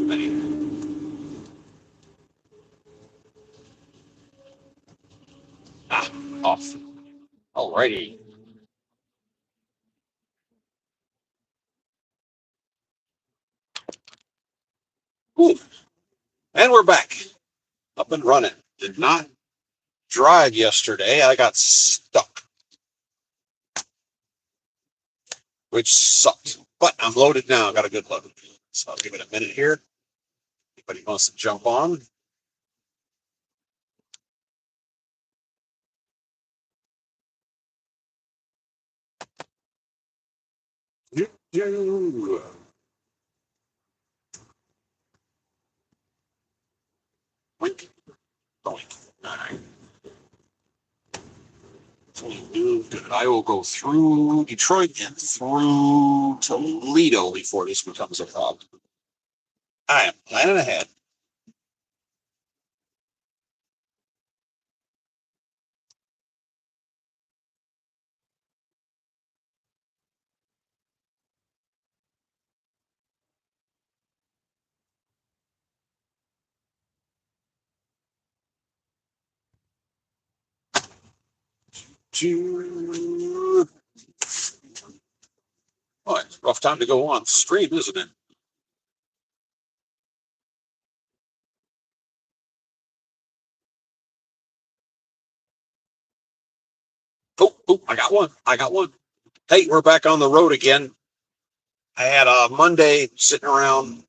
many. Off. Alrighty. Ooh, and we're back. Up and running. Did not drive yesterday. I got stuck, which sucked. But I'm loaded now. Got a good load. So I'll give it a minute here. Anybody wants to jump on? Blink. Blink. All right. Good. I will go through Detroit and through Toledo before this becomes a problem. I am planning ahead. Oh, it's a rough time to go on stream, isn't it? Oh, I got one. I got one. Hey, we're back on the road again. I had a Monday sitting around.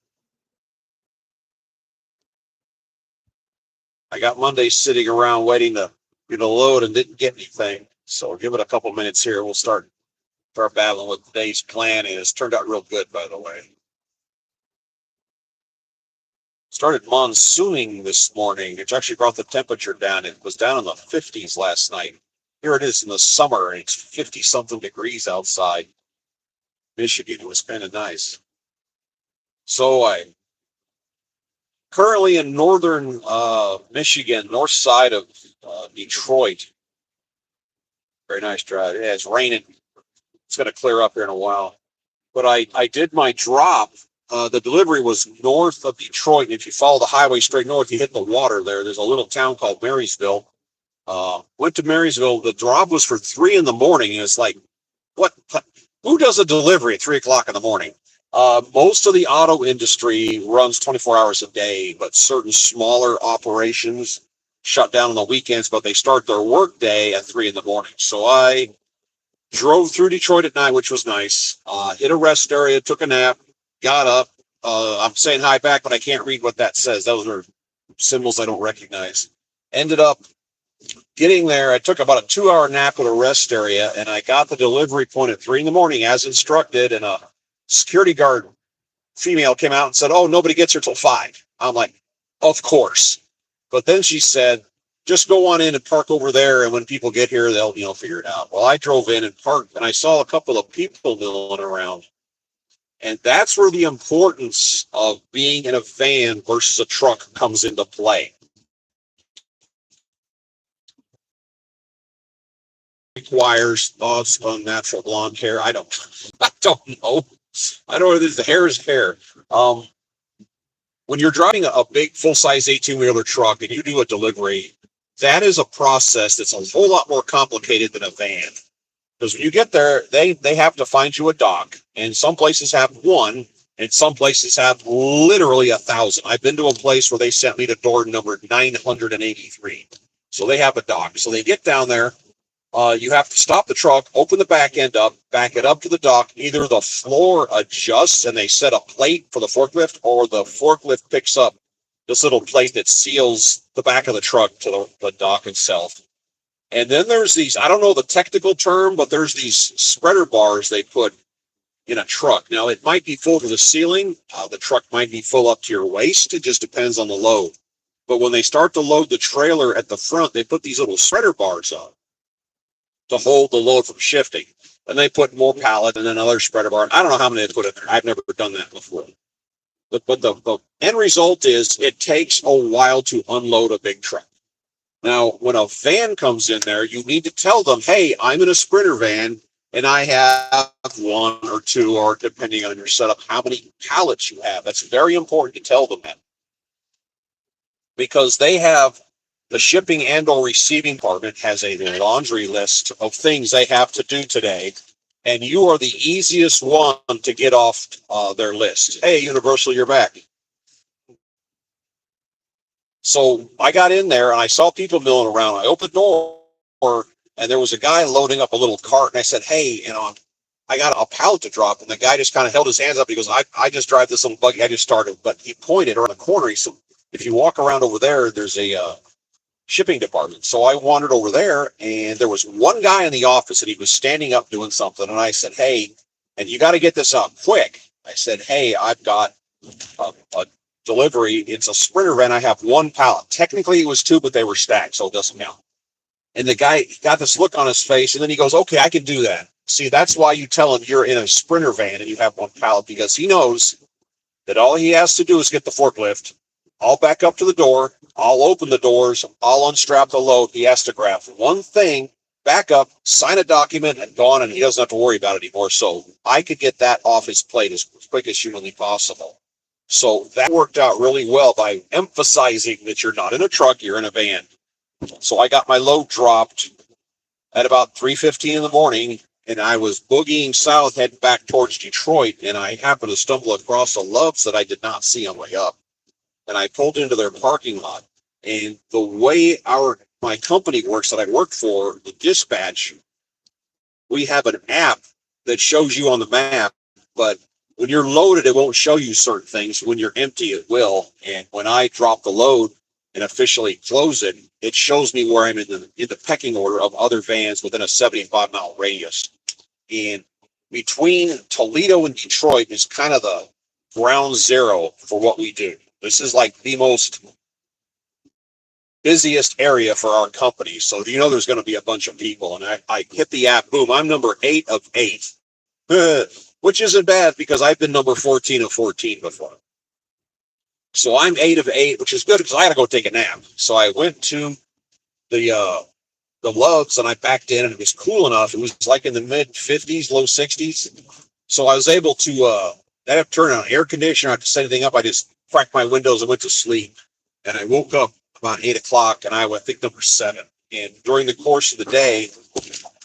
I got Monday sitting around waiting to get a load and didn't get anything. So give it a couple minutes here. We'll start battling what today's plan is. Turned out real good, by the way. Started monsooning this morning, which actually brought the temperature down. It was down in the 50s last night. Here it is in the summer, and it's 50 something degrees outside Michigan. It was kind of nice. So I currently in northern Michigan, north side of Detroit. Very nice drive. Yeah, it's raining. It's going to clear up here in a while. But I did my drop. The delivery was north of Detroit. And if you follow the highway straight north, you hit the water there. There's a little town called Marysville. Went to Marysville. The drop was for 3 in the morning. And it's like, what? Who does a delivery at 3 o'clock in the morning? Most of the auto industry runs 24 hours a day, but certain smaller operations shut down on the weekends, but they start their work day at 3 in the morning. So I drove through Detroit at night, which was nice. Hit a rest area, took a nap, got up. I'm saying hi back, but I can't read what that says. Those are symbols I don't recognize. Ended up getting there. I took about a 2-hour nap at a rest area, and I got the delivery point at 3 in the morning as instructed, and a security guard female came out and said, "Oh, nobody gets here till 5." I'm like, of course. But then she said, "Just go on in and park over there, and when people get here, they'll figure it out." Well, I drove in and parked, and I saw a couple of people milling around. And that's where the importance of being in a van versus a truck comes into play. Requires thoughts on natural blonde hair. I don't know. I don't know. The hair is hair. When you're driving a big full-size 18-wheeler truck and you do a delivery, that is a process that's a whole lot more complicated than a van. Because when you get there, they have to find you a dock, and some places have one, and some places have literally 1,000. I've been to a place where they sent me to door number 983. So they have a dock. So they get down there. You have to stop the truck, open the back end up, back it up to the dock. Either the floor adjusts and they set a plate for the forklift, or the forklift picks up this little plate that seals the back of the truck to the dock itself. And then there's these, I don't know the technical term, but there's these spreader bars they put in a truck. Now, it might be full to the ceiling. The truck might be full up to your waist. It just depends on the load. But when they start to load the trailer at the front, they put these little spreader bars up to hold the load from shifting. And they put more pallet and another spreader bar. I don't know how many they put in there. I've never done that before. But the end result is it takes a while to unload a big truck. Now, when a van comes in there, you need to tell them, "Hey, I'm in a Sprinter van. And I have one or two, or depending on your setup, how many pallets you have. That's very important to tell them that, because they have the shipping and or receiving department has a laundry list of things they have to do today, and you are the easiest one to get off their list. Hey, Universal, you're back. So I got in there and I saw people milling around. I opened the door and there was a guy loading up a little cart, and I said, hey, I got a pallet to drop. And the guy just kind of held his hands up. He goes, I just drive this little buggy. I just started. But he pointed around the corner. He said, if you walk around over there, there's a shipping department. So I wandered over there, and there was one guy in the office, and he was standing up doing something. And I said, hey, and you got to get this out quick. I said, hey, I've got a delivery. It's a Sprinter van. I have one pallet. Technically, it was two, but they were stacked, so it doesn't count. And the guy got this look on his face, and then he goes, okay, I can do that. See, that's why you tell him you're in a Sprinter van and you have one pallet, because he knows that all he has to do is get the forklift. I'll back up to the door. I'll open the doors. I'll unstrap the load. He has to grab one thing, back up, sign a document, and gone, and he doesn't have to worry about it anymore. So I could get that off his plate as quick as humanly possible. So that worked out really well by emphasizing that you're not in a truck, you're in a van. So I got my load dropped at about 3:15 in the morning, and I was boogieing south, heading back towards Detroit, and I happened to stumble across a Love's that I did not see on the way up. And I pulled into their parking lot. And the way my company works that I work for, the dispatch, we have an app that shows you on the map, but when you're loaded, it won't show you certain things. When you're empty, it will. And when I drop the load and officially close it, it shows me where I'm in the pecking order of other vans within a 75-mile radius. And between Toledo and Detroit is kind of the ground zero for what we do. This is like the most busiest area for our company. So there's going to be a bunch of people. And I hit the app, boom, I'm number 8 of 8, which isn't bad because I've been number 14 of 14 before. So I'm 8 of 8, which is good because I got to go take a nap. So I went to the Love's and I backed in, and it was cool enough. It was like in the mid 50s, low 60s. So I was able to, I didn't have to turn on air conditioner. I didn't have to set anything up. I just cracked my windows and went to sleep. And I woke up about 8 o'clock, and I think number 7. And during the course of the day,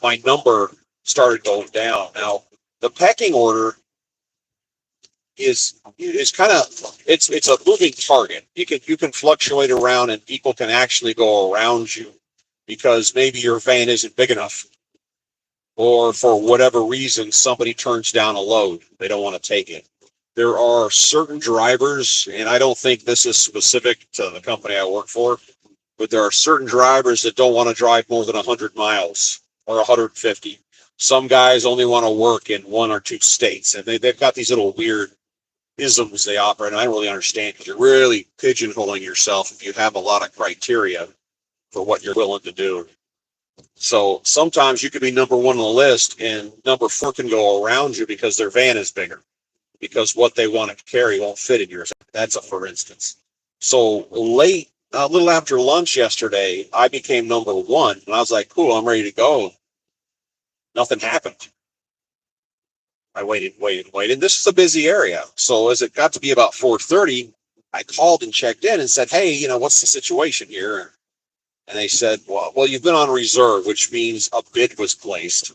my number started going down. Now, the pecking order is kind of it's a moving target. You can fluctuate around, and people can actually go around you because maybe your van isn't big enough, or for whatever reason somebody turns down a load, they don't want to take it. There are certain drivers, and I don't think this is specific to the company I work for, but there are certain drivers that don't want to drive more than 100 miles or 150. Some guys only want to work in 1 or 2 states, and they've got these little weird isms they operate, and I don't really understand, because you're really pigeonholing yourself if you have a lot of criteria for what you're willing to do. So sometimes you could be number 1 on the list, and number 4 can go around you because their van is bigger, because what they want to carry won't fit in yours. That's a for instance. So late, a little after lunch yesterday, I became number 1, and I was like, cool, I'm ready to go. Nothing happened. I waited. This is a busy area. So as it got to be about 4:30, I called and checked in and said, hey, what's the situation here? And they said, well, you've been on reserve, which means a bid was placed.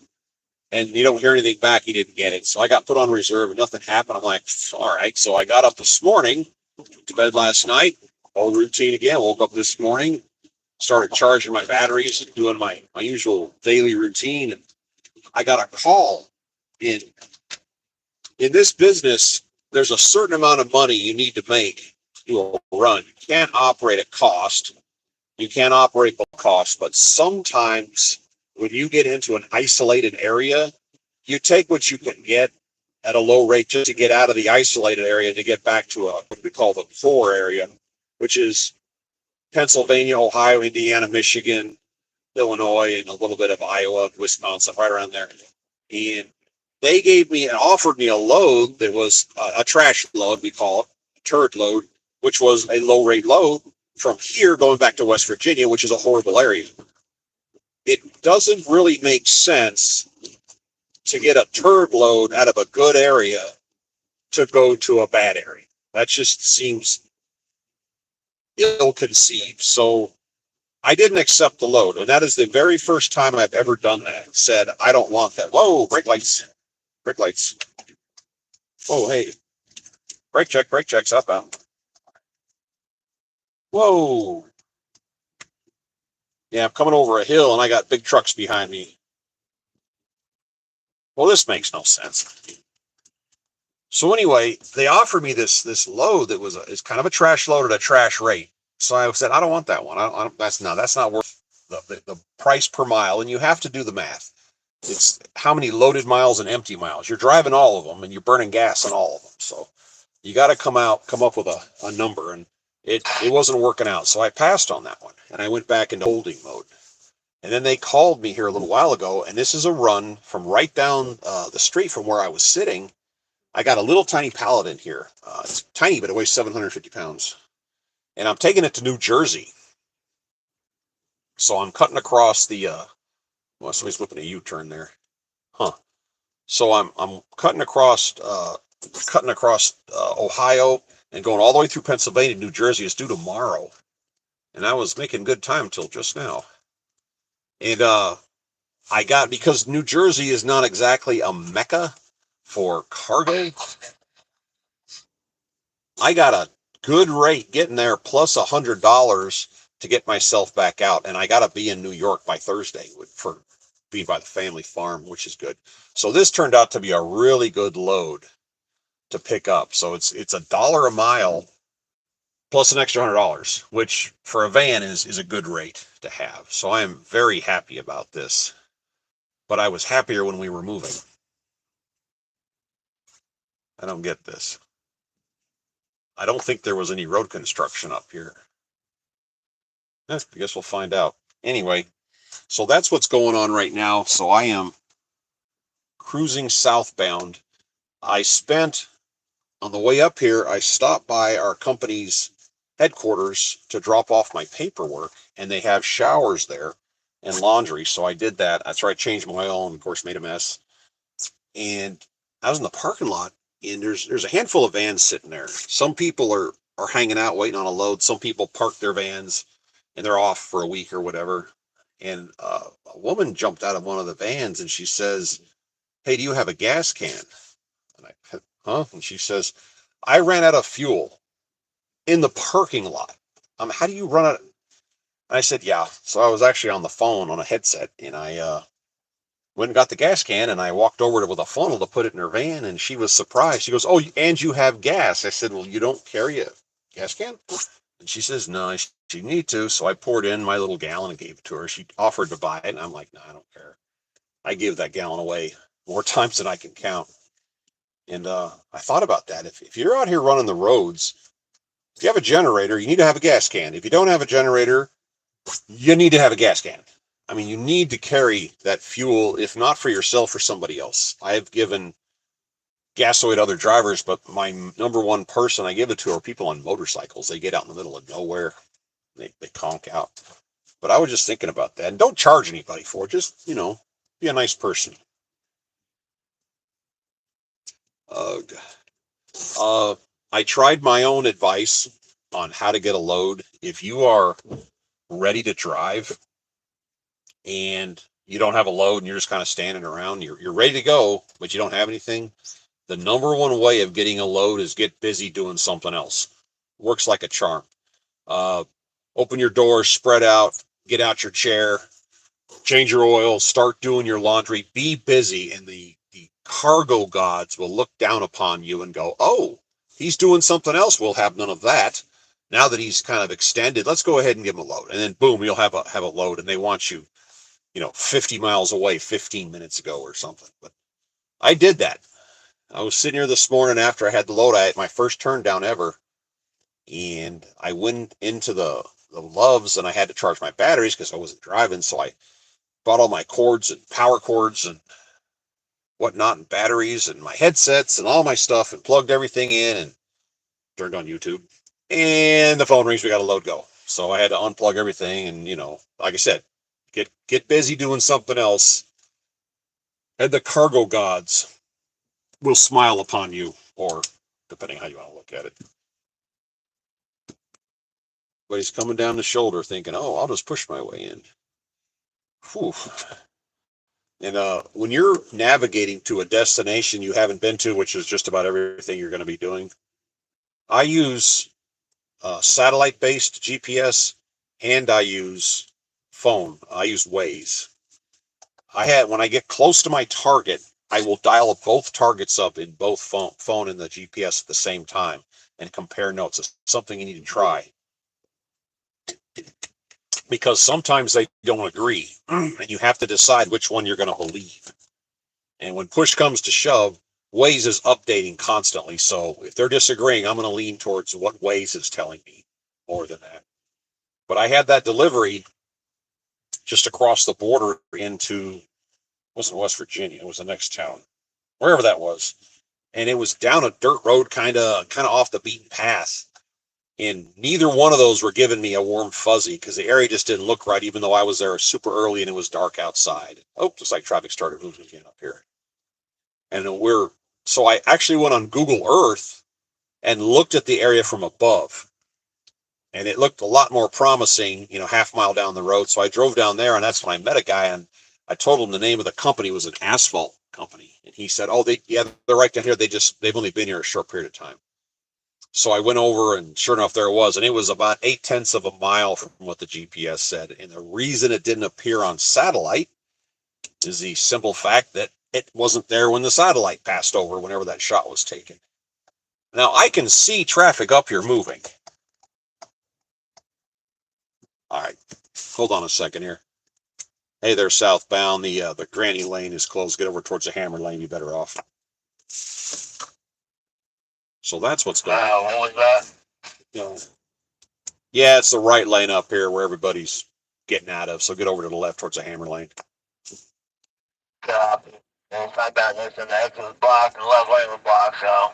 And you don't hear anything back, you didn't get it. So I got put on reserve and nothing happened. I'm like, all right. So I got up this morning, to bed last night, all routine again. Woke up this morning, started charging my batteries, doing my usual daily routine. And I got a call. In this business, there's a certain amount of money you need to make to do a run. You can't operate at cost. You can't operate below cost, but sometimes when you get into an isolated area, you take what you can get at a low rate just to get out of the isolated area to get back to what we call the core area, which is Pennsylvania, Ohio, Indiana, Michigan, Illinois, and a little bit of Iowa, Wisconsin, right around there. And they gave me and offered me a load that was a trash load, we call it, a turd load, which was a low rate load from here going back to West Virginia, which is a horrible area. It doesn't really make sense to get a turd load out of a good area to go to a bad area. That just seems ill-conceived. So I didn't accept the load. And that is the very first time I've ever done that. Said, I don't want that. Whoa, brake lights. Brake lights. Oh, hey. Brake check's up out. Whoa. Yeah, I'm coming over a hill and I got big trucks behind me. Well, this makes no sense. So anyway, they offered me this load that is kind of a trash load at a trash rate. So I said, I don't want that one. That's not worth the price per mile. And you have to do the math. It's how many loaded miles and empty miles. You're driving all of them and you're burning gas on all of them. So you got to come up with a number, and it wasn't working out. So I passed on that one and I went back into holding mode. And then they called me here a little while ago, and this is a run from right down the street from where I was sitting. I got a little tiny pallet in here. It's tiny, but it weighs 750 pounds. And I'm taking it to New Jersey. So I'm cutting across well, somebody's whipping a U-turn there. Huh. So I'm cutting across Ohio and going all the way through Pennsylvania to New Jersey. It's due tomorrow. And I was making good time until just now. And because New Jersey is not exactly a mecca for cargo, I got a good rate getting there plus $100 to get myself back out. And I got to be in New York by Thursday for being by the family farm, which is good. So this turned out to be a really good load to pick up. So it's $1 a mile plus an extra $100, which for a van is a good rate to have. So I am very happy about this. But I was happier when we were moving. I don't get this. I don't think there was any road construction up here. I guess we'll find out. Anyway, so that's what's going on right now. So I am cruising southbound. On the way up here, I stopped by our company's headquarters to drop off my paperwork, and they have showers there and laundry. So I did that. That's where I changed my oil and, of course, made a mess. And I was in the parking lot, and there's a handful of vans sitting there. Some people are hanging out waiting on a load. Some people park their vans and they're off for a week or whatever. And a woman jumped out of one of the vans and she says, "Hey, do you have a gas can?" And huh? And she says, "I ran out of fuel in the parking lot." How do you run out? And I said, "Yeah." So I was actually on the phone on a headset, and I went and got the gas can, and I walked over with a funnel to put it in her van, and she was surprised. She goes, "Oh, and you have gas." I said, "Well, you don't carry a gas can?" And she says, "No, she need to." So I poured in my little gallon and gave it to her. She offered to buy it, and I'm like, "No, I don't care." I give that gallon away more times than I can count. And I thought about that. If you're out here running the roads, if you have a generator, you need to have a gas can. If you don't have a generator, you need to have a gas can. I mean, you need to carry that fuel, if not for yourself, for somebody else. I have given gasoil to other drivers, but my number one person I give it to are people on motorcycles. They get out in the middle of nowhere. They conk out. But I was just thinking about that. And don't charge anybody for it. Just, be a nice person. Ugh. I tried my own advice on how to get a load. If you are ready to drive and you don't have a load and you're just kind of standing around, you're ready to go, but you don't have anything, the number one way of getting a load is get busy doing something else. Works like a charm. Open your doors, spread out, get out your chair, change your oil, start doing your laundry, be busy, and the cargo gods will look down upon you and go, "Oh, he's doing something else. We'll have none of that. Now that he's kind of extended, let's go ahead and give him a load." And then boom, you'll have a load, and they want you, 50 miles away 15 minutes ago or something. But I did that. I was sitting here this morning after I had the load. I had my first turn down ever, and I went into the Loves, and I had to charge my batteries because I wasn't driving. So I bought all my cords and power cords and whatnot, and batteries and my headsets and all my stuff, and plugged everything in and turned on YouTube. And the phone rings. We got a load go. So I had to unplug everything, and like I said, get busy doing something else. and the cargo gods will smile upon you, or depending how you want to look at it. But he's coming down the shoulder thinking, oh, I'll just push my way in. Whew. And when you're navigating to a destination you haven't been to, which is just about everything you're going to be doing, I use satellite-based GPS, and I use phone. I use Waze. When I get close to my target, I will dial both targets up in both phone and the GPS at the same time and compare notes. It's something you need to try, because sometimes they don't agree, and you have to decide which one you're going to believe. And when push comes to shove, Waze is updating constantly. So if they're disagreeing, I'm going to lean towards what Waze is telling me more than that. But I had that delivery just across the border into, it wasn't West Virginia, it was the next town, wherever that was. And it was down a dirt road, kind of off the beaten path. And neither one of those were giving me a warm fuzzy, because the area just didn't look right, even though I was there super early and it was dark outside. Oh, just like traffic started moving again up here. And so I actually went on Google Earth and looked at the area from above. And it looked a lot more promising, half mile down the road. So I drove down there, and that's when I met a guy, and I told him the name of the company was an asphalt company. And he said, oh, they're right down here. They've only been here a short period of time. So I went over, and sure enough, there it was. And it was about 0.8 of a mile from what the GPS said. And the reason it didn't appear on satellite is the simple fact that it wasn't there when the satellite passed over, whenever that shot was taken. Now, I can see traffic up here moving. All right, hold on a second here. Hey, they're southbound. The Granny lane is closed. Get over towards the Hammer lane. You're better off. So that's what's going on. What was that? Yeah, it's the right lane up here where everybody's getting out of. So get over to the left towards the Hammer lane. Copy. And it's back this in the exit of the block and the left lane of the block, so.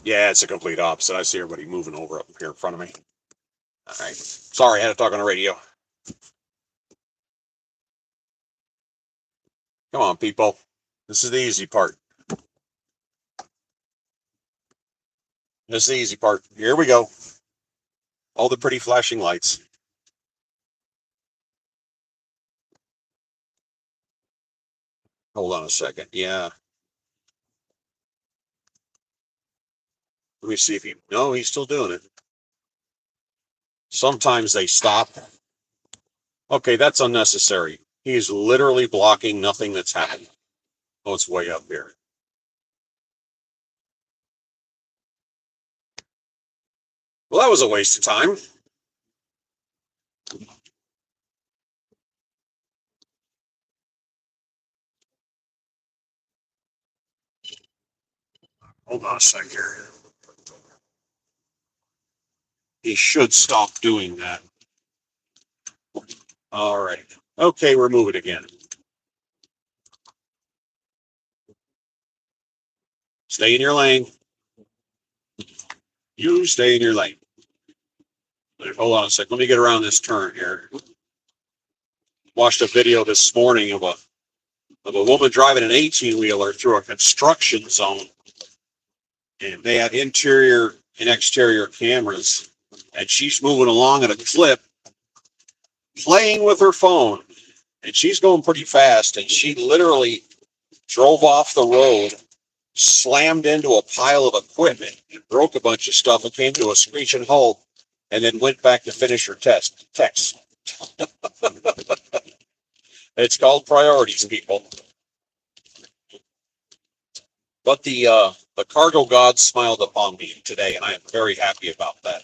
Yeah, it's a complete opposite. I see everybody moving over up here in front of me. All right. Sorry, I had to talk on the radio. Come on, people. This is the easy part. This is the easy part. Here we go. All the pretty flashing lights. Hold on a second. Yeah. Let me see if no, he's still doing it. Sometimes they stop. Okay, that's unnecessary. He is literally blocking nothing that's happening. Oh, it's way up here. Well, that was a waste of time. Hold on a second here. He should stop doing that. All right. Okay, we're moving again. Stay in your lane. You stay in your lane. Hold on a second. Let me get around this turn here. Watched a video this morning of a woman driving an 18-wheeler through a construction zone. And they had interior and exterior cameras. And she's moving along at a clip, playing with her phone. And she's going pretty fast. And she literally drove off the road, slammed into a pile of equipment, and broke a bunch of stuff, and came to a screeching halt, and then went back to finish her text. It's called priorities, people. But the cargo gods smiled upon me today, and I am very happy about that.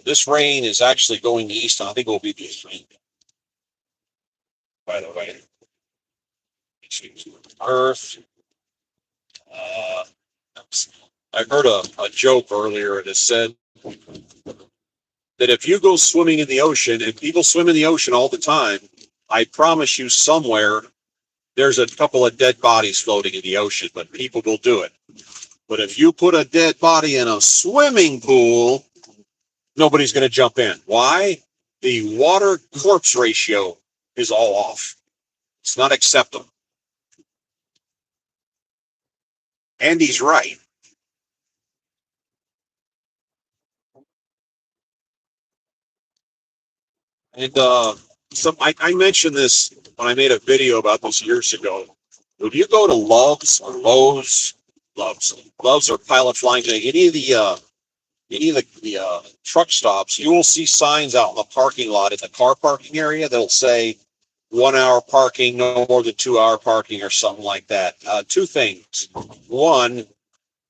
This rain is actually going east, and I think it will be this rain. By the way, Earth. I heard a joke earlier, and it said that if you go swimming in the ocean, and people swim in the ocean all the time, I promise you somewhere there's a couple of dead bodies floating in the ocean, but people will do it. But if you put a dead body in a swimming pool, nobody's going to jump in. Why? The water corpse ratio is all off. It's not acceptable. And he's right. And I mentioned this when I made a video about this years ago. If you go to Love's or Love's or Pilot Flying J, any of the truck stops, you will see signs out in the parking lot at the car parking area that'll say 1 hour parking, no more than 2 hour parking, or something like that. Two things. One,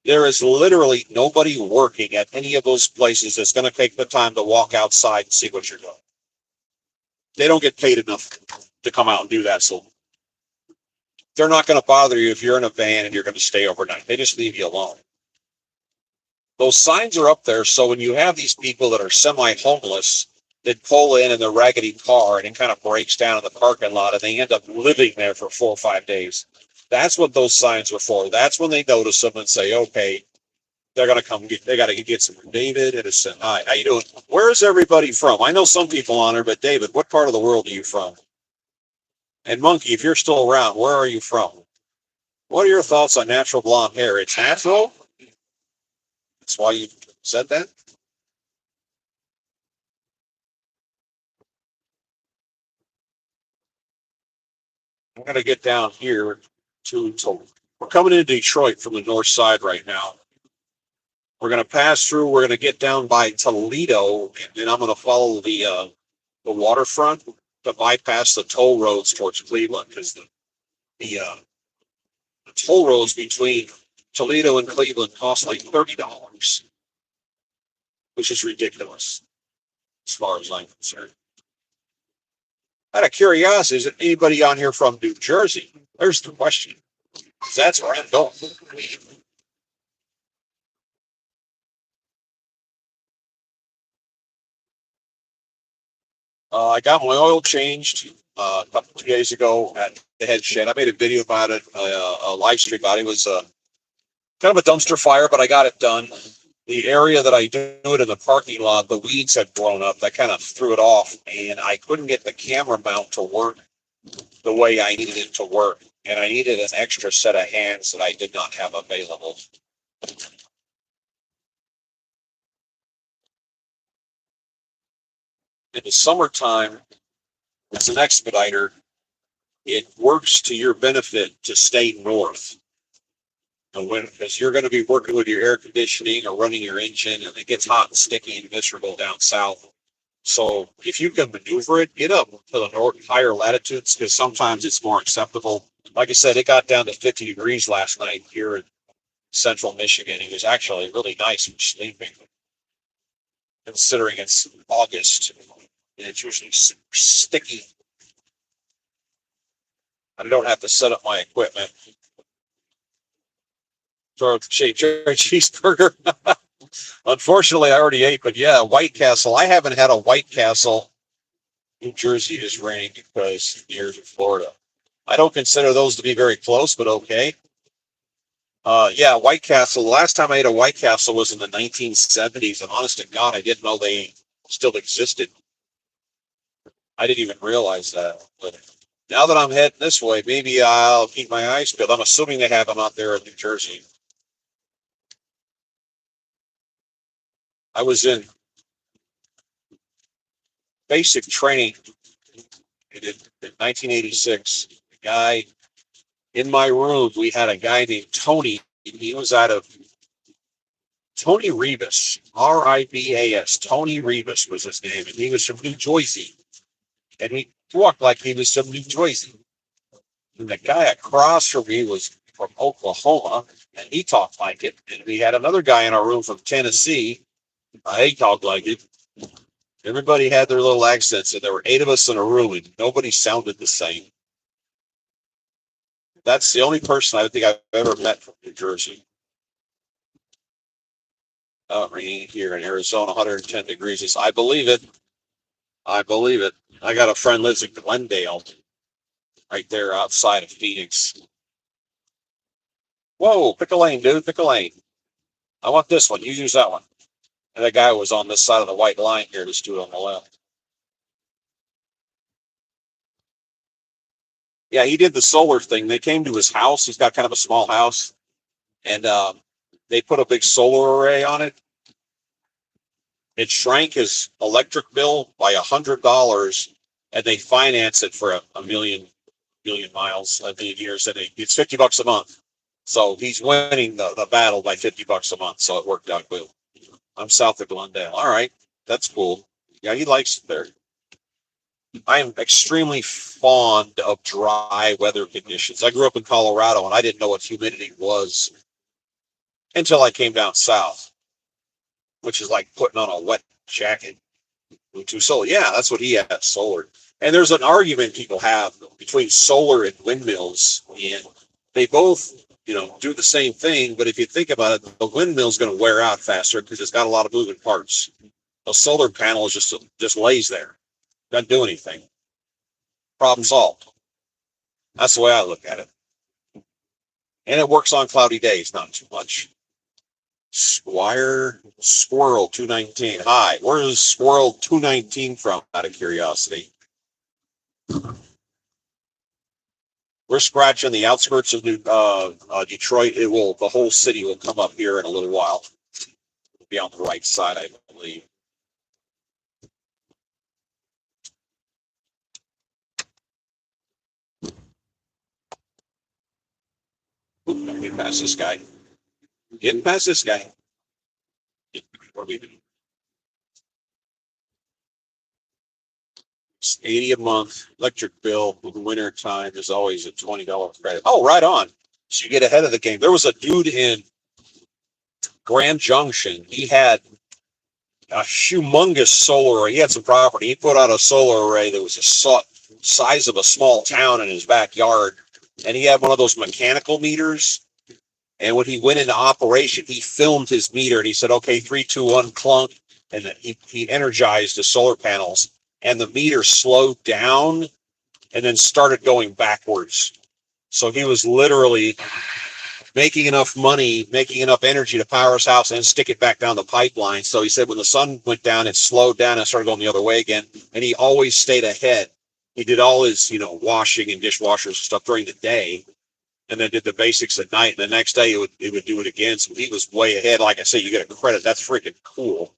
there is literally nobody working at any of those places that's going to take the time to walk outside and see what you're doing. They don't get paid enough to come out and do that. So they're not going to bother you if you're in a van and you're going to stay overnight. They just leave you alone. Those signs are up there. So when you have these people that are semi-homeless that pull in the raggedy car and it kind of breaks down in the parking lot and they end up living there for 4 or 5 days, that's what those signs are for. That's when they notice them and say, okay, they're going to come get, they got to get some. David Edison, hi, how you doing? Where is everybody from? I know some people on there, but David, what part of the world are you from? And Monkey, if you're still around, where are you from? What are your thoughts on natural blonde hair? It's natural? That's why you said that? I'm going to get down here to, we're coming into Detroit from the north side right now. We're going to pass through, we're going to get down by Toledo, and then I'm going to follow the waterfront to bypass the toll roads towards Cleveland, because the toll roads between Toledo and Cleveland cost like $30, which is ridiculous as far as I'm concerned. Out of curiosity, is anybody on here from New Jersey? There's the question. That's where I'm going. I got my oil changed a couple of days ago at the head shed. I made a video about it, a live stream about it. It was kind of a dumpster fire, but I got it done. The area that I do it in the parking lot, the weeds had grown up. That kind of threw it off, and I couldn't get the camera mount to work the way I needed it to work. And I needed an extra set of hands that I did not have available. In the summertime, as an expediter, it works to your benefit to stay north. And when, because you're going to be working with your air conditioning or running your engine, and it gets hot and sticky and miserable down south. So if you can maneuver it, get up to the north, higher latitudes, because sometimes it's more acceptable. Like I said, it got down to 50 degrees last night here in central Michigan. It was actually really nice for sleeping, considering it's August and it's usually sticky. I don't have to set up my equipment. Throw a cheeseburger. Unfortunately, I already ate, but yeah, White Castle. I haven't had a White Castle. New Jersey is raining because years of Florida. I don't consider those to be very close, but okay. Yeah, White Castle. The last time I ate a White Castle was in the 1970s, and honest to God, I didn't know they still existed. I didn't even realize that. But now that I'm heading this way, maybe I'll keep my eyes peeled. I'm assuming they have them out there in New Jersey. I was in basic training in 1986. A guy in my room, we had a guy named Tony. He was out of Tony Ribas, Ribas. Tony Ribas was his name, and he was from New Jersey. And he walked like he was from New Jersey. And the guy across from me was from Oklahoma, and he talked like it. And we had another guy in our room from Tennessee. He talked like it. Everybody had their little accents, and there were 8 of us in a room, and nobody sounded the same. That's the only person I think I've ever met from New Jersey. Raining here in Arizona, 110 degrees. I believe it. I believe it. I got a friend lives in Glendale, right there outside of Phoenix. Whoa, pick a lane, dude. Pick a lane. I want this one. You use that one. And that guy was on this side of the white line here. Let's do it on the left. Yeah, he did the solar thing. They came to his house. He's got kind of a small house, and they put a big solar array on it. It shrank his electric bill by $100, and they finance it for a million miles, a million years, and it's $50 a month. So he's winning the battle by $50 a month. So it worked out good. I'm south of Glendale. All right, that's cool. Yeah, he likes it there. I am extremely fond of dry weather conditions. I grew up in Colorado, and I didn't know what humidity was until I came down south, which is like putting on a wet jacket. Solar, yeah, that's what he has, solar. And there's an argument people have between solar and windmills, and they both, do the same thing. But if you think about it, the windmill's going to wear out faster because it's got a lot of moving parts. A solar panel is just lays there, doesn't do anything. Problem solved. That's the way I look at it. And it works on cloudy days, not too much. Squirrel 219. Hi, where is Squirrel 219 from? Out of curiosity. We're scratching the outskirts of Detroit. The whole city will come up here in a little while. It'll be on the right side, I believe. Get past this guy. Getting past this guy. What are we doing? It's $80 a month electric bill. In the winter time, there's always a $20 credit. Oh, right on. So you get ahead of the game. There was a dude in Grand Junction. He had a humongous solar array. He had some property. He put out a solar array that was the size of a small town in his backyard. And he had one of those mechanical meters. And when he went into operation, he filmed his meter and he said, okay, 3, 2, 1, clunk. And then he energized the solar panels, and the meter slowed down and then started going backwards. So he was literally making enough money, making enough energy to power his house and stick it back down the pipeline. So he said when the sun went down, it slowed down and started going the other way again. And he always stayed ahead. He did all his, washing and dishwashers and stuff during the day, and then did the basics at night. And the next day he would do it again. So he was way ahead. Like I say, you get a credit. That's freaking cool.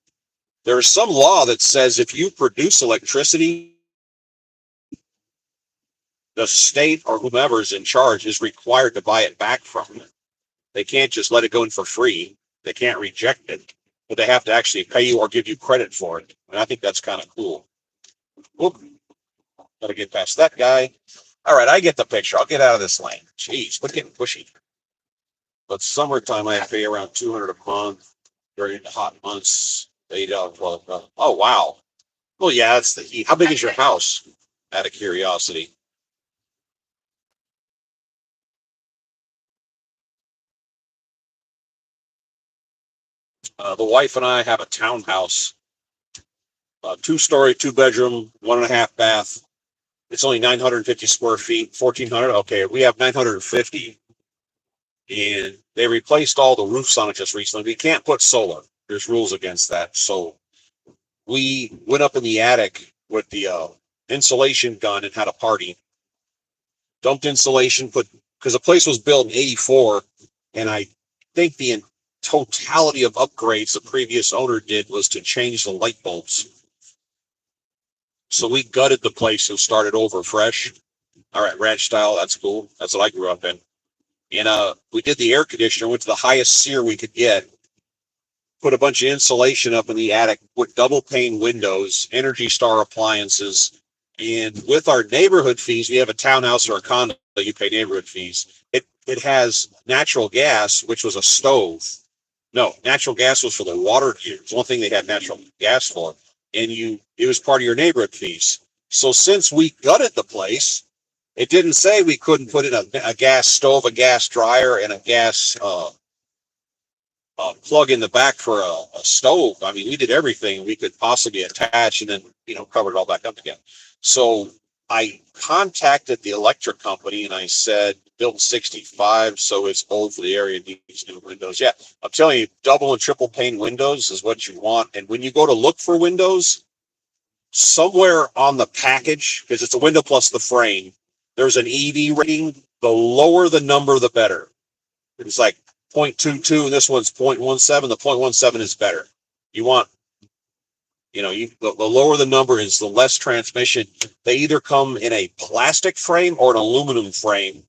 There's some law that says if you produce electricity, the state or whomever is in charge is required to buy it back from you. They can't just let it go in for free. They can't reject it, but they have to actually pay you or give you credit for it. And I think that's kind of cool. Whoop. Gotta get past that guy. All right, I get the picture. I'll get out of this lane. Jeez, quit getting pushy. But summertime, I pay around $200 a month. During the hot months, $8. Oh, wow. Well, yeah, that's the heat. How big is your house? Out of curiosity. The wife and I have a townhouse, 2-story, 2-bedroom, 1.5 bath. It's only 950 square feet, 1,400. Okay, we have 950, and they replaced all the roofs on it just recently. We can't put solar. There's rules against that. So we went up in the attic with the insulation gun and had a party. Dumped insulation, because the place was built in '84, and I think the totality of upgrades the previous owner did was to change the light bulbs. So we gutted the place and started over fresh. All right, ranch style, that's cool. That's what I grew up in. And we did the air conditioner, went to the highest SEER we could get, put a bunch of insulation up in the attic with double pane windows, Energy Star appliances. And with our neighborhood fees, we have a townhouse or a condo, you pay neighborhood fees. It has natural gas, which was a stove. No, natural gas was for the water heater. It's one thing they had natural gas for. And it was part of your neighborhood fees. So since we gutted the place, it didn't say we couldn't put in a gas stove, a gas dryer, and a gas plug in the back for a stove. I mean, we did everything we could possibly attach, and then covered it all back up again. So I contacted the electric company and I said, built 65, so it's old for the area, needs new windows. Yeah, I'm telling you, double and triple pane windows is what you want. And when you go to look for windows, somewhere on the package, because it's a window plus the frame, there's an EV rating. The lower the number, the better. It's like 0.22, and this one's 0.17. The 0.17 is better. You want, the lower the number is, the less transmission. They either come in a plastic frame or an aluminum frame,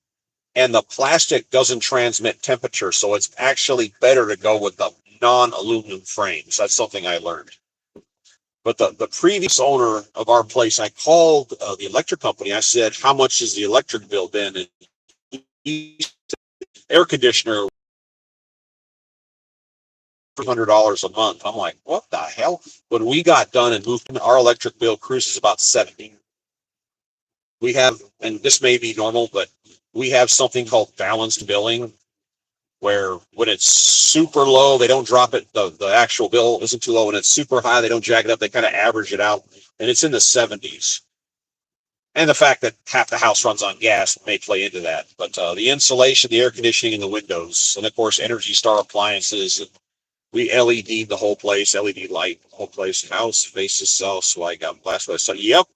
and the plastic doesn't transmit temperature, so it's actually better to go with the non-aluminum frames. That's something I learned. But the previous owner of our place, I called the electric company. I said, how much has the electric bill been? And air conditioner, $300 a month. I'm like, what the hell? When we got done and moved, our electric bill cruises about 70. We have, and this may be normal, but we have something called balanced billing, where when it's super low, they don't drop it. The actual bill isn't too low. When it's super high, they don't jack it up. They kind of average it out, and it's in the 70s. And the fact that half the house runs on gas may play into that. But the insulation, the air conditioning, and the windows, and of course, Energy Star appliances. We LED'd the whole place, LED light, the whole place. House faces south, so I got glass. So yep.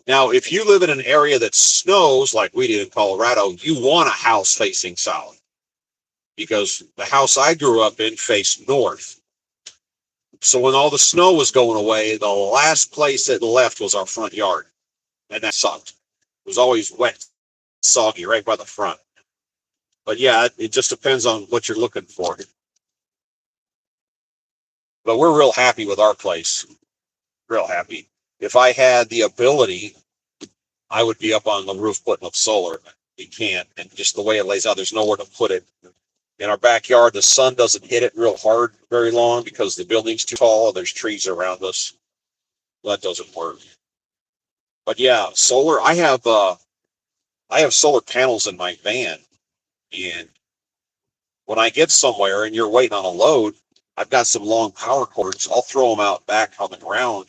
Now, if you live in an area that snows like we did in Colorado, you want a house facing south, because the house I grew up in faced north. So when all the snow was going away, the last place it left was our front yard. And that sucked. It was always wet, soggy right by the front. But yeah, it just depends on what you're looking for. But we're real happy with our place. Real happy. If I had the ability, I would be up on the roof putting up solar. You can't. And just the way it lays out, there's nowhere to put it. In our backyard, the sun doesn't hit it real hard very long because the building's too tall and there's trees around us. That doesn't work. But yeah, solar. I have solar panels in my van, and when I get somewhere and you're waiting on a load, I've got some long power cords. I'll throw them out back on the ground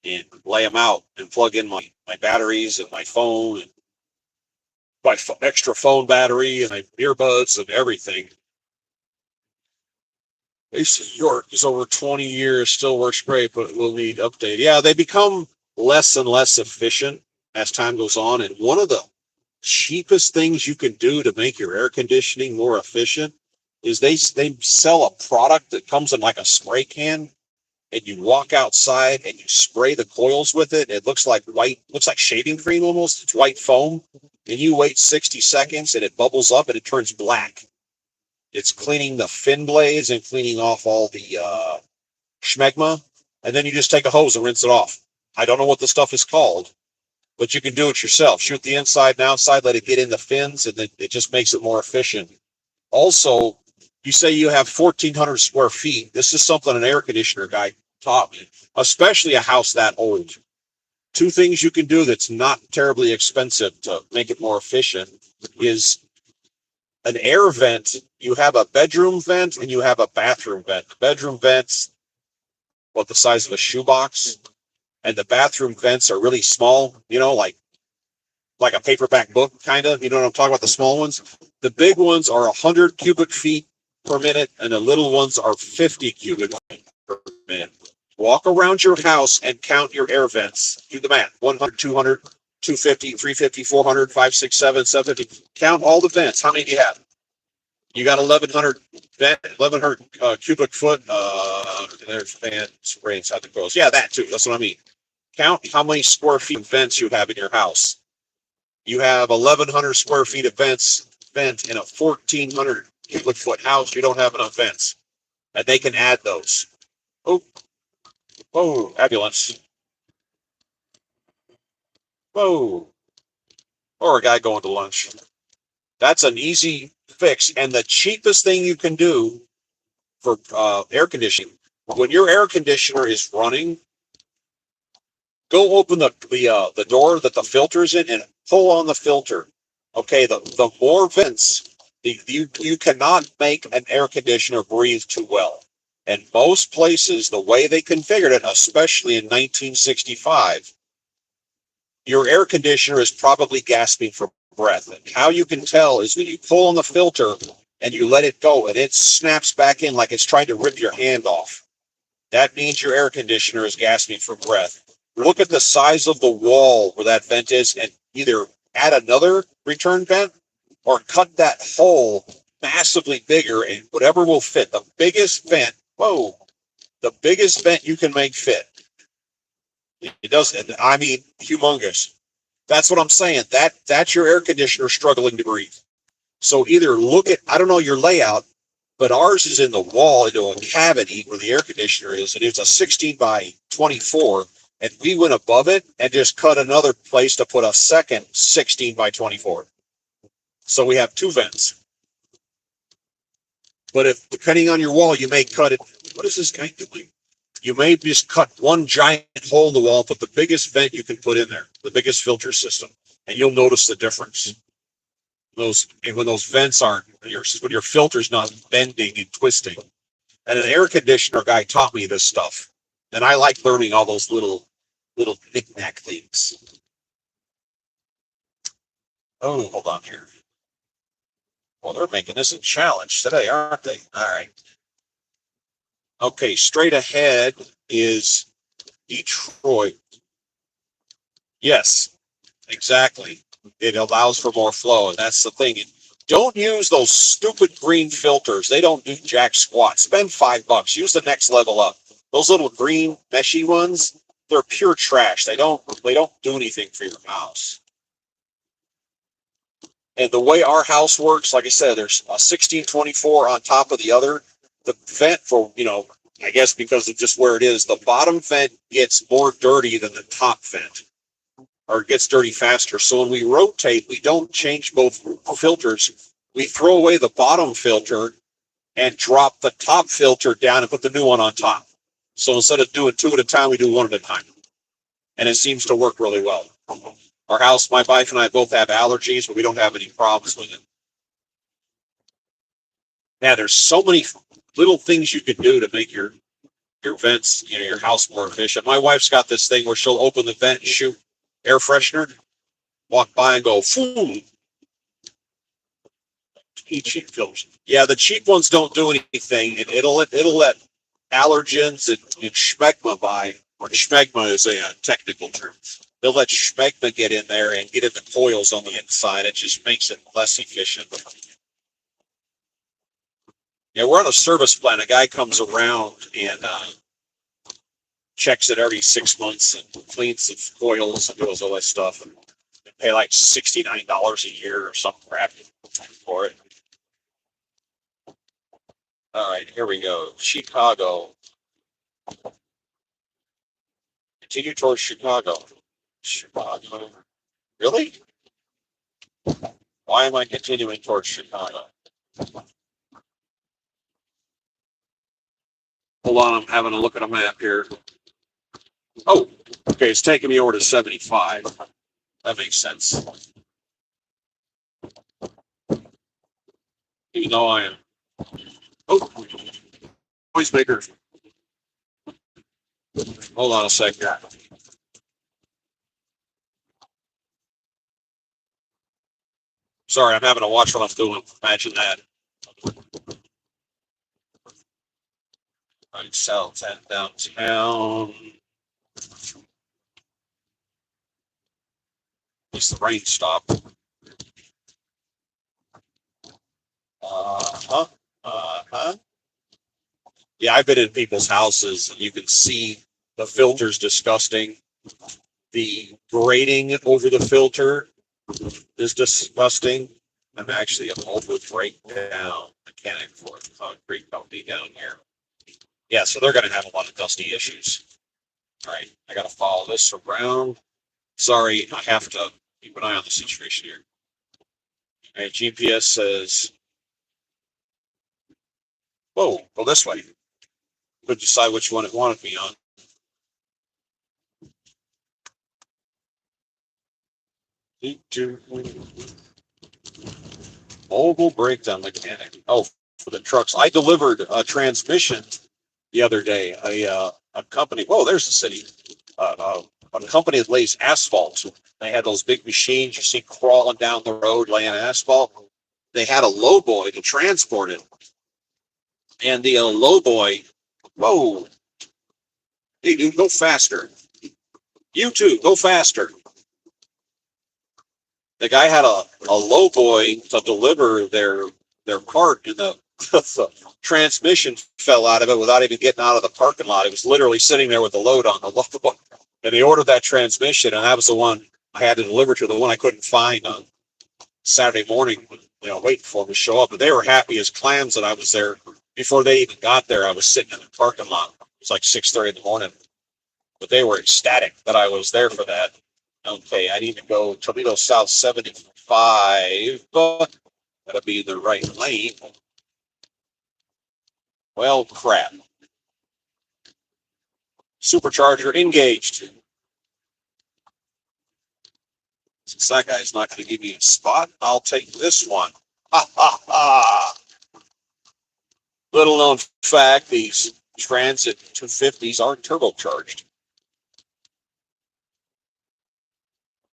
and lay them out and plug in my batteries and my phone and my extra phone battery and my earbuds and everything. York is over 20 years, still works great, but will need update. Yeah, they become less and less efficient as time goes on. And one of the cheapest things you can do to make your air conditioning more efficient is they sell a product that comes in like a spray can, and you walk outside and you spray the coils with it. It looks like shaving cream almost. It's white foam, and you wait 60 seconds and it bubbles up and it turns black. It's cleaning the fin blades and cleaning off all the schmegma, and then you just take a hose and rinse it off. I don't know what the stuff is called, but you can do it yourself. Shoot the inside and outside, let it get in the fins, and then it just makes it more efficient. Also, you say you have 1,400 square feet. This is something an air conditioner guy taught me, especially a house that old. Two things you can do that's not terribly expensive to make it more efficient is an air vent. You have a bedroom vent and you have a bathroom vent. The bedroom vent's about the size of a shoebox, and the bathroom vents are really small, like a paperback book, kind of. You know what I'm talking about, the small ones? The big ones are 100 cubic feet per minute, and the little ones are 50 cubic feet per minute. Walk around your house and count your air vents. Do the math. 100, 200, 250, 350, 400, 5, 6, 7, 750. Count all the vents. How many do you have? You got 1,100 cubic foot. There's fan spray inside the coils. Yeah, that too. That's what I mean. Count how many square feet of vents you have in your house. You have 1,100 square feet of vent in a 1,400 cubic foot house. You don't have enough vents, and they can add those. Oh, ambulance. Whoa. Or a guy going to lunch. That's an easy fix, and the cheapest thing you can do for air conditioning. When your air conditioner is running, go open the door that the filter's in and pull on the filter. Okay, the more vents, you cannot make an air conditioner breathe too well. And most places, the way they configured it, especially in 1965, your air conditioner is probably gasping for breath. And how you can tell is when you pull on the filter and you let it go and it snaps back in like it's trying to rip your hand off. That means your air conditioner is gasping for breath. Look at the size of the wall where that vent is, and either add another return vent or cut that hole massively bigger and whatever will fit. The biggest vent, the biggest vent you can make fit. It does, I mean, humongous. That's what I'm saying. That's your air conditioner struggling to breathe. So either look at, I don't know your layout, but ours is in the wall into a cavity where the air conditioner is, and it's a 16 by 24, and we went above it and just cut another place to put a second 16 by 24. So we have two vents. But if, depending on your wall, you may cut it. What is this guy doing? You may just cut one giant hole in the wall, put the biggest vent you can put in there, the biggest filter system, and you'll notice the difference. When those vents aren't, when your filter's not bending and twisting. And an air conditioner guy taught me this stuff, and I like learning all those little knick-knack things. Oh, hold on here. Well, they're making this a challenge today, aren't they? All right. Okay, straight ahead is Detroit. Yes, exactly. It allows for more flow, and that's the thing. Don't use those stupid green filters. They don't do jack squat. Spend $5. Use the next level up. Those little green meshy ones, they're pure trash. They don't do anything for your house. And the way our house works, like I said, there's a 1624 on top of the other. The vent for, I guess because of just where it is, the bottom vent gets more dirty than the top vent, or it gets dirty faster. So when we rotate, we don't change both filters. We throw away the bottom filter and drop the top filter down and put the new one on top. So instead of doing two at a time, we do one at a time. And it seems to work really well. Our house, my wife and I both have allergies, but we don't have any problems with it. Now, there's so many little things you can do to make your vents, your house more efficient. My wife's got this thing where she'll open the vent and shoot air freshener, walk by and go, "Foom." Cheap filters. Yeah, the cheap ones don't do anything. It'll let allergens and schmegma by, or schmegma is a technical term. They'll let schmegma get in there and get in the coils on the inside. It just makes it less efficient. Yeah, we're on a service plan. A guy comes around and checks it every 6 months and cleans the coils and does all that stuff. And pay like $69 a year or some crap for it. All right, here we go. Chicago. Continue towards Chicago. Chicago. Really? Why am I continuing towards Chicago? Hold on, I'm having a look at a map here. Oh, okay, it's taking me over to 75. That makes sense. Even though I am. Oh, noisemaker. Hold on a second. Sorry, I'm having to watch what I'm doing. Imagine that. Right, south and downtown. At least the rain stopped. Uh-huh. Uh-huh. Yeah, I've been in people's houses and you can see the filter's disgusting. The grating over the filter is disgusting. I'm actually a mobile breakdown mechanic for a concrete company down here. Yeah, so they're going to have a lot of dusty issues. All right, I got to follow this around. Sorry, I have to keep an eye on the situation here. All right, GPS says, whoa, go this way. Could decide which one it wanted me on. Mobile breakdown mechanic. Oh, for the trucks. I delivered a transmission the other day. A company. Whoa, there's the city. A company that lays asphalt. They had those big machines you see crawling down the road laying asphalt. They had a lowboy to transport it, and the lowboy. Whoa! Hey, dude, go faster. You too, go faster. the guy had a low boy to deliver their part, and the transmission fell out of it without even getting out of the parking lot. It was literally sitting there with the load on the low boy. And they ordered that transmission, and that was the one I had to deliver to, the one I couldn't find on Saturday morning, waiting for them to show up. But they were happy as clams that I was there. Before they even got there, I was sitting in the parking lot. It was like 6:30 in the morning. But they were ecstatic that I was there for that. Okay, I need to go Toledo South 75. Gotta be in the right lane. Well, crap. Supercharger engaged. Since that guy's not going to give me a spot, I'll take this one. Ha ha ha. Little known fact, these Transit 250s aren't turbocharged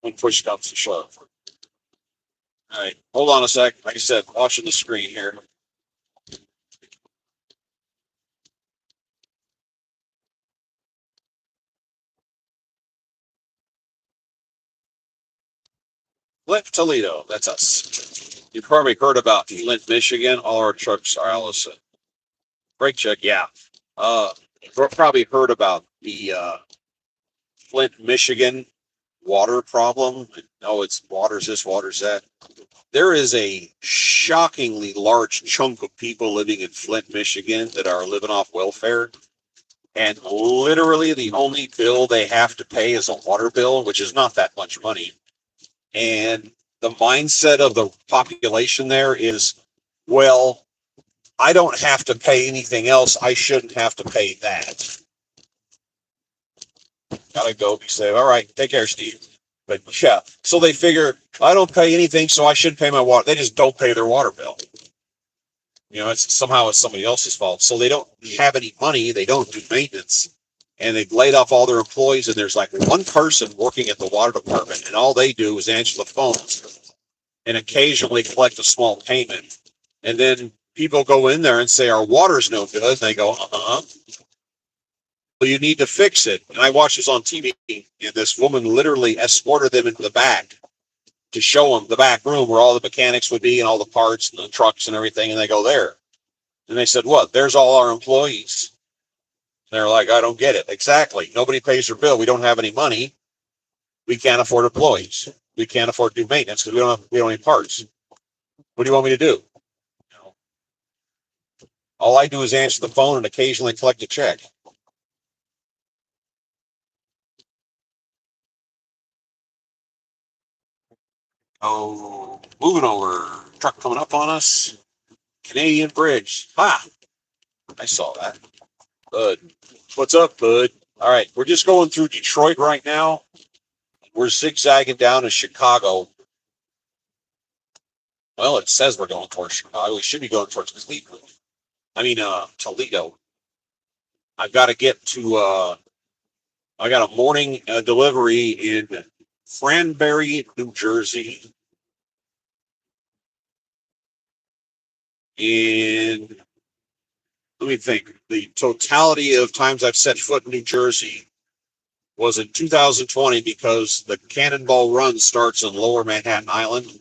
when push comes to shove. All right, hold on a sec. Like I said, watching the screen here. Flint, Toledo, that's us. You've probably heard about Flint, Michigan. All our trucks are Allison. Brake check, yeah. You've probably heard about the Flint, Michigan water problem. Oh, it's water's this, water's that. There is a shockingly large chunk of people living in Flint, Michigan that are living off welfare. And literally the only bill they have to pay is a water bill, which is not that much money. And the mindset of the population there is, well, I don't have to pay anything else. I shouldn't have to pay that. Gotta go be safe. All right, take care, Steve. But yeah, so they figure I don't pay anything, so I should pay my water. They just don't pay their water bill. It's somehow it's somebody else's fault. So they don't have any money. They don't do maintenance, and they've laid off all their employees. And there's like one person working at the water department, and all they do is answer the phones and occasionally collect a small payment. And then people go in there and say our water's no good, and they go, well, you need to fix it. And I watched this on TV, and this woman literally escorted them into the back to show them the back room where all the mechanics would be and all the parts and the trucks and everything. And they go there. And they said, what? There's all our employees. And they're like, I don't get it. Exactly. Nobody pays their bill. We don't have any money. We can't afford employees. We can't afford to do maintenance because we don't have parts. What do you want me to do? All I do is answer the phone and occasionally collect a check. Oh, moving over. Truck coming up on us. Canadian Bridge. Ha! I saw that. Bud. What's up, Bud? All right, we're just going through Detroit right now. We're zigzagging down to Chicago. Well, it says we're going towards Chicago. We should be going towards Cleveland. Toledo. I've got to get to, I got a morning delivery in Cranberry, New Jersey. And let me think. The totality of times I've set foot in New Jersey was in 2020 because the Cannonball Run starts in Lower Manhattan Island.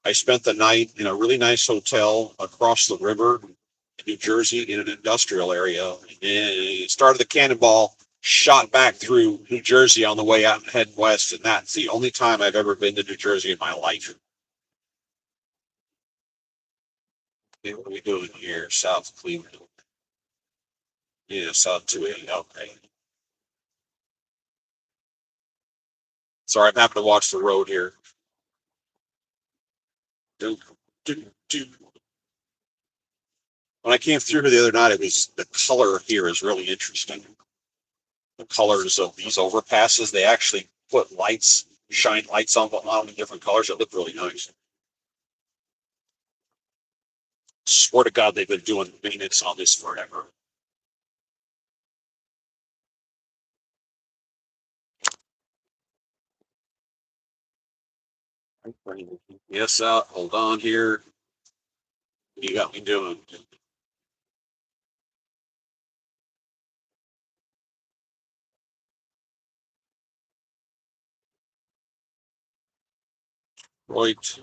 I spent the night in a really nice hotel across the river in New Jersey in an industrial area. And started the Cannonball, shot back through New Jersey on the way out and heading west. And that's the only time I've ever been to New Jersey in my life. Okay, what are we doing here? South Cleveland. Yeah, South 280. Okay. Sorry, I'm having to watch the road here. Do, do, do. When I came through here the other night, it was the color here is really interesting. The colors of these overpasses, they actually put lights, shine lights on them in different colors. It looked really nice. Swear to God, they've been doing maintenance on this forever. Yes, out. Hold on here. What you got me doing? Right.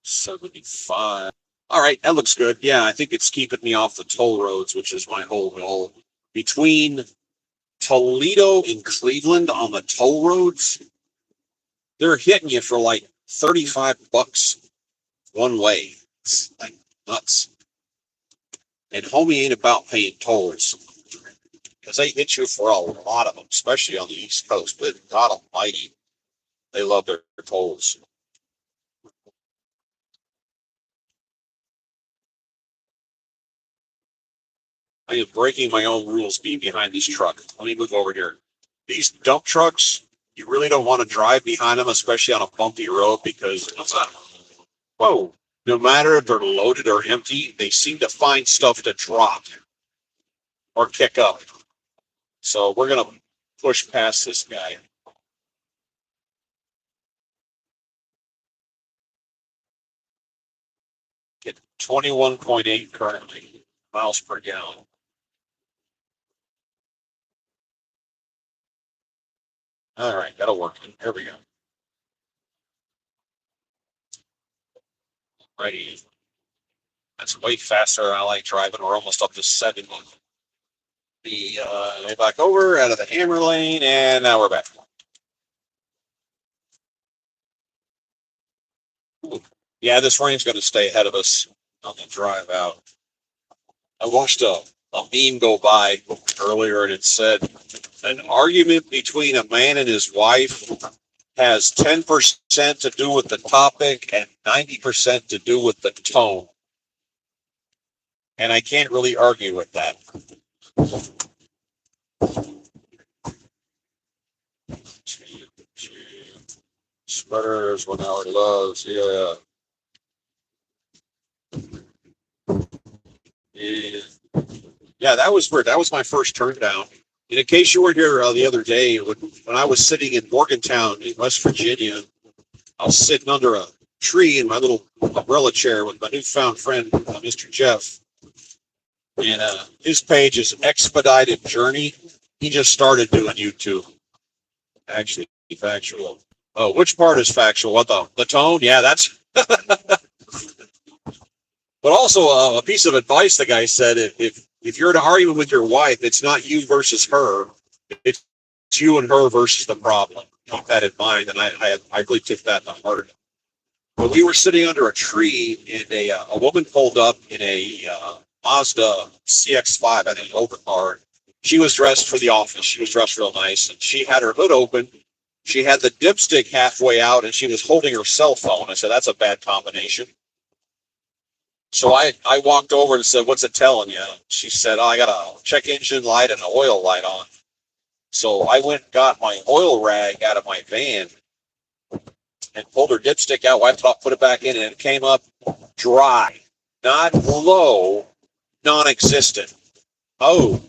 75. All right, that looks good. Yeah, I think it's keeping me off the toll roads, which is my whole goal. Between Toledo and Cleveland on the toll roads, they're hitting you for like $35 one way. It's like nuts. And homie ain't about paying tolls because they hit you for a lot of them, especially on the East Coast. But God Almighty, they love their tolls. I am breaking my own rules being behind these trucks. Let me move over here. These dump trucks, you really don't want to drive behind them, especially on a bumpy road, because whoa, no matter if they're loaded or empty, they seem to find stuff to drop or kick up. So we're gonna push past this guy. Get 21.8 currently miles per gallon. All right, that'll work. Here we go. Righty. That's way faster than I like driving. We're almost up to 70. Back over out of the hammer lane, and now we're back. Ooh. Yeah, this rain's going to stay ahead of us on the drive out. I watched a meme go by earlier, and it said an argument between a man and his wife has 10% to do with the topic and 90% to do with the tone. And I can't really argue with that. Spreaders, 1 hour loves, yeah. Yeah, that was weird. That was my first turn down. And in case you were here the other day, when I was sitting in Morgantown in West Virginia, I was sitting under a tree in my little umbrella chair with my newfound friend, Mr. Jeff. And his page is Expedited Journey. He just started doing YouTube. Actually, factual. Oh, which part is factual? What the tone? Yeah, that's. But also a piece of advice the guy said: if you're in an argument with your wife, it's not you versus her; it's you and her versus the problem. Keep that in mind, and I really took that to heart. But we were sitting under a tree, and a woman pulled up in a Mazda CX-5, I think, overcar. She was dressed for the office. She was dressed real nice, and she had her hood open. She had the dipstick halfway out, and she was holding her cell phone. I said, "That's a bad combination." So I walked over and said, "What's it telling you?" She said, "Oh, I got a check engine light and an oil light on." So I went and got my oil rag out of my van and pulled her dipstick out, wiped it off, put it back in, and it came up dry, not low, non-existent. Oh,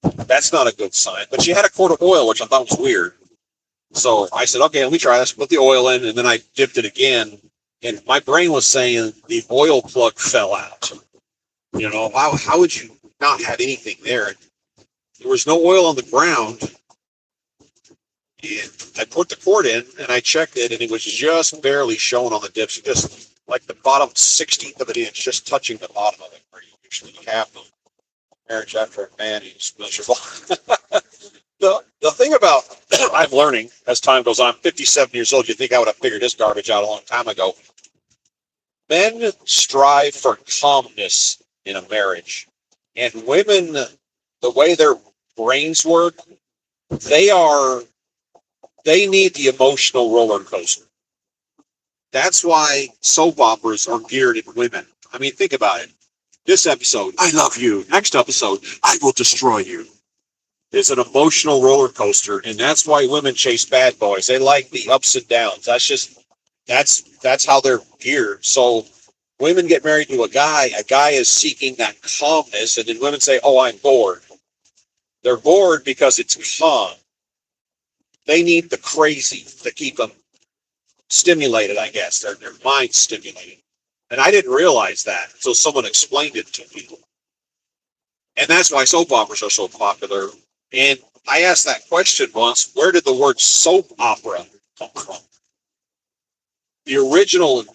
that's not a good sign. But she had a quart of oil, which I thought was weird. So I said, "Okay, let me try this." Put the oil in, and then I dipped it again. And my brain was saying the oil plug fell out. You know, how would you not have anything there? There was no oil on the ground. And I put the quart in and I checked it, and it was just barely showing on the dips, just like the bottom 16th of an inch, just touching the bottom of it, where you usually have the marriage after a man is miserable. The thing about I'm learning as time goes on, I'm 57 years old. You think I would have figured this garbage out a long time ago. Men strive for calmness in a marriage, and women, the way their brains work, they are they need the emotional roller coaster. That's why soap operas are geared at women. I mean, think about it. This episode, I love you. Next episode, I will destroy you. It's an emotional roller coaster, and that's why women chase bad boys. They like the ups and downs. That's how they're geared. So women get married to a guy is seeking that calmness, and then women say, "Oh, I'm bored." They're bored because it's calm. They need the crazy to keep them stimulated, I guess. Their mind stimulated. And I didn't realize that until someone explained it to me. And that's why soap operas are so popular. And I asked that question once, where did the word soap opera come from? the original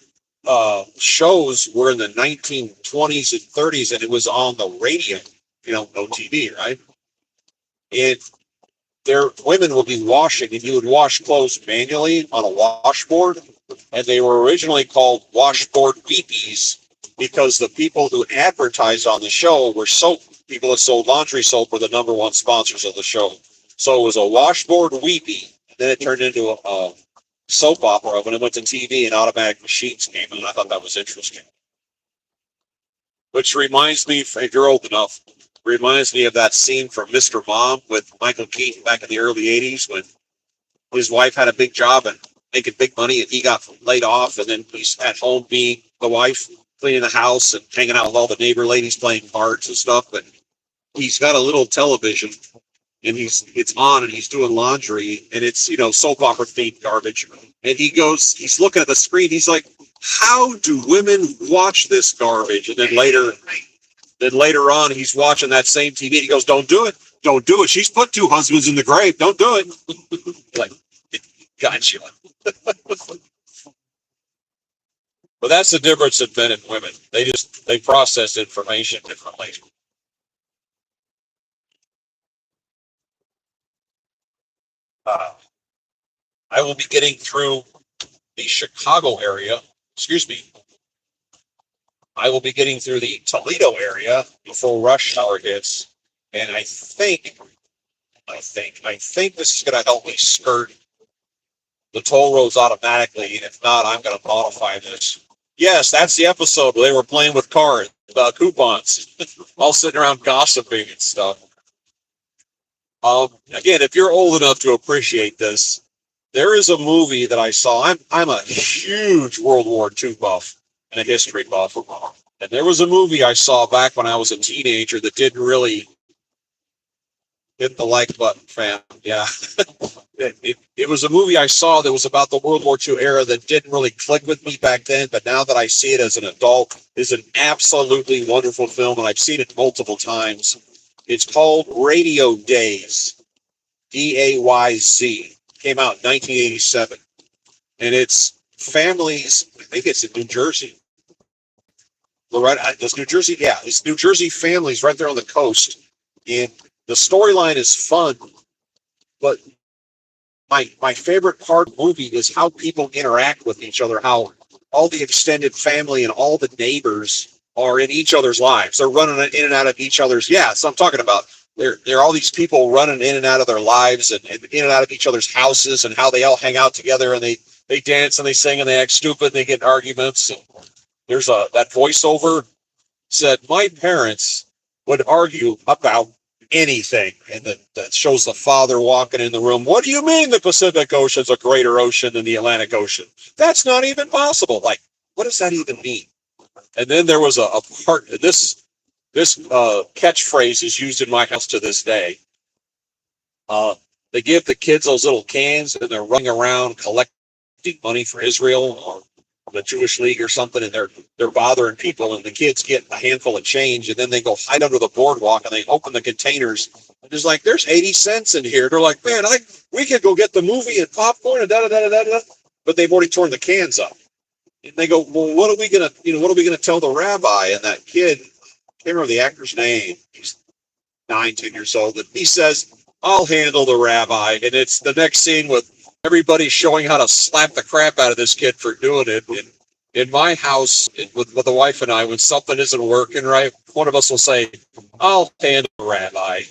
shows were in the 1920s and 30s, and it was on the radio, no TV, right? And their women would be washing, and you would wash clothes manually on a washboard, and they were originally called washboard weepies because the people who advertised on the show were soap. People that sold laundry soap were the number one sponsors of the show. So it was a washboard weepy. Then it turned into a soap opera when it went to TV and automatic machines came in. I thought that was interesting. Which reminds me, if you're old enough, reminds me of that scene from Mr. Mom with Michael Keaton back in the early 80s when his wife had a big job and making big money and he got laid off, and then he's at home being the wife, cleaning the house and hanging out with all the neighbor ladies playing cards and stuff. But he's got a little television and it's on and he's doing laundry and it's soap opera themed garbage. And he's looking at the screen, he's like, how do women watch this garbage? And then later on he's watching that same TV and he goes, don't do it, she's put two husbands in the grave, don't do it. Like, gotcha. But that's the difference in men and women. They process information differently. I will be getting through the Chicago area. Excuse me. I will be getting through the Toledo area before rush hour hits, and I think this is going to help me skirt the toll roads automatically. And if not, I'm going to modify this. Yes, that's the episode where they were playing with cards, coupons, all sitting around gossiping and stuff. Again, if you're old enough to appreciate this, there is a movie that I saw. I'm a huge World War II buff and a history buff. And there was a movie I saw back when I was a teenager that didn't really hit the like button, fam. Yeah. It was a movie I saw that was about the World War II era that didn't really click with me back then, but now that I see it as an adult, is an absolutely wonderful film, and I've seen it multiple times. It's called Radio Days, Dayz. Came out in 1987, and it's families. I think it's in New Jersey. Loretta, does New Jersey? Yeah, it's New Jersey families right there on the coast, and the storyline is fun, but my favorite part of the movie is how people interact with each other, how all the extended family and all the neighbors are in each other's lives. They're running in and out of each other's. Yeah, so I'm talking about. There are all these people running in and out of their lives and in and out of each other's houses, and how they all hang out together and they dance and they sing and they act stupid and they get in arguments. And there's that voiceover said, my parents would argue about anything. And that shows the father walking in the room. What do you mean the Pacific Ocean's a greater ocean than the Atlantic Ocean? That's not even possible. Like, what does that even mean? And then there was a part, this catchphrase is used in my house to this day. They give the kids those little cans and they're running around collecting money for Israel or the Jewish League or something, and they're bothering people, and the kids get a handful of change, and then they go hide under the boardwalk and they open the containers. And it's like, there's 80 cents in here. They're like, man, we could go get the movie and popcorn and da da da da da. But they've already torn the cans up. And they go, well, what are we gonna tell the rabbi? And that kid, I can't remember the actor's name. He's 10 years old, and he says, I'll handle the rabbi. And it's the next scene with everybody showing how to slap the crap out of this kid for doing it. And in my house, with the wife and I, when something isn't working right, one of us will say, I'll handle the rabbi,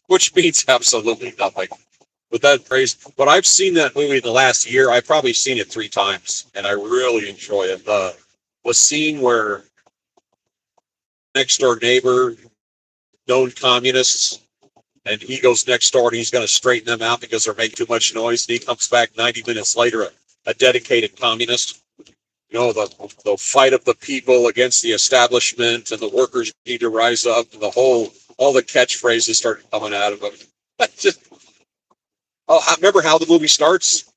which means absolutely nothing. With that phrase, but I've seen that movie in the last year. I've probably seen it 3 times, and I really enjoy it. The scene where next door neighbor, known communists, and he goes next door and he's going to straighten them out because they're making too much noise. And he comes back 90 minutes later, a dedicated communist. The fight of the people against the establishment, and the workers need to rise up, and all the catchphrases start coming out of them. I remember how the movie starts.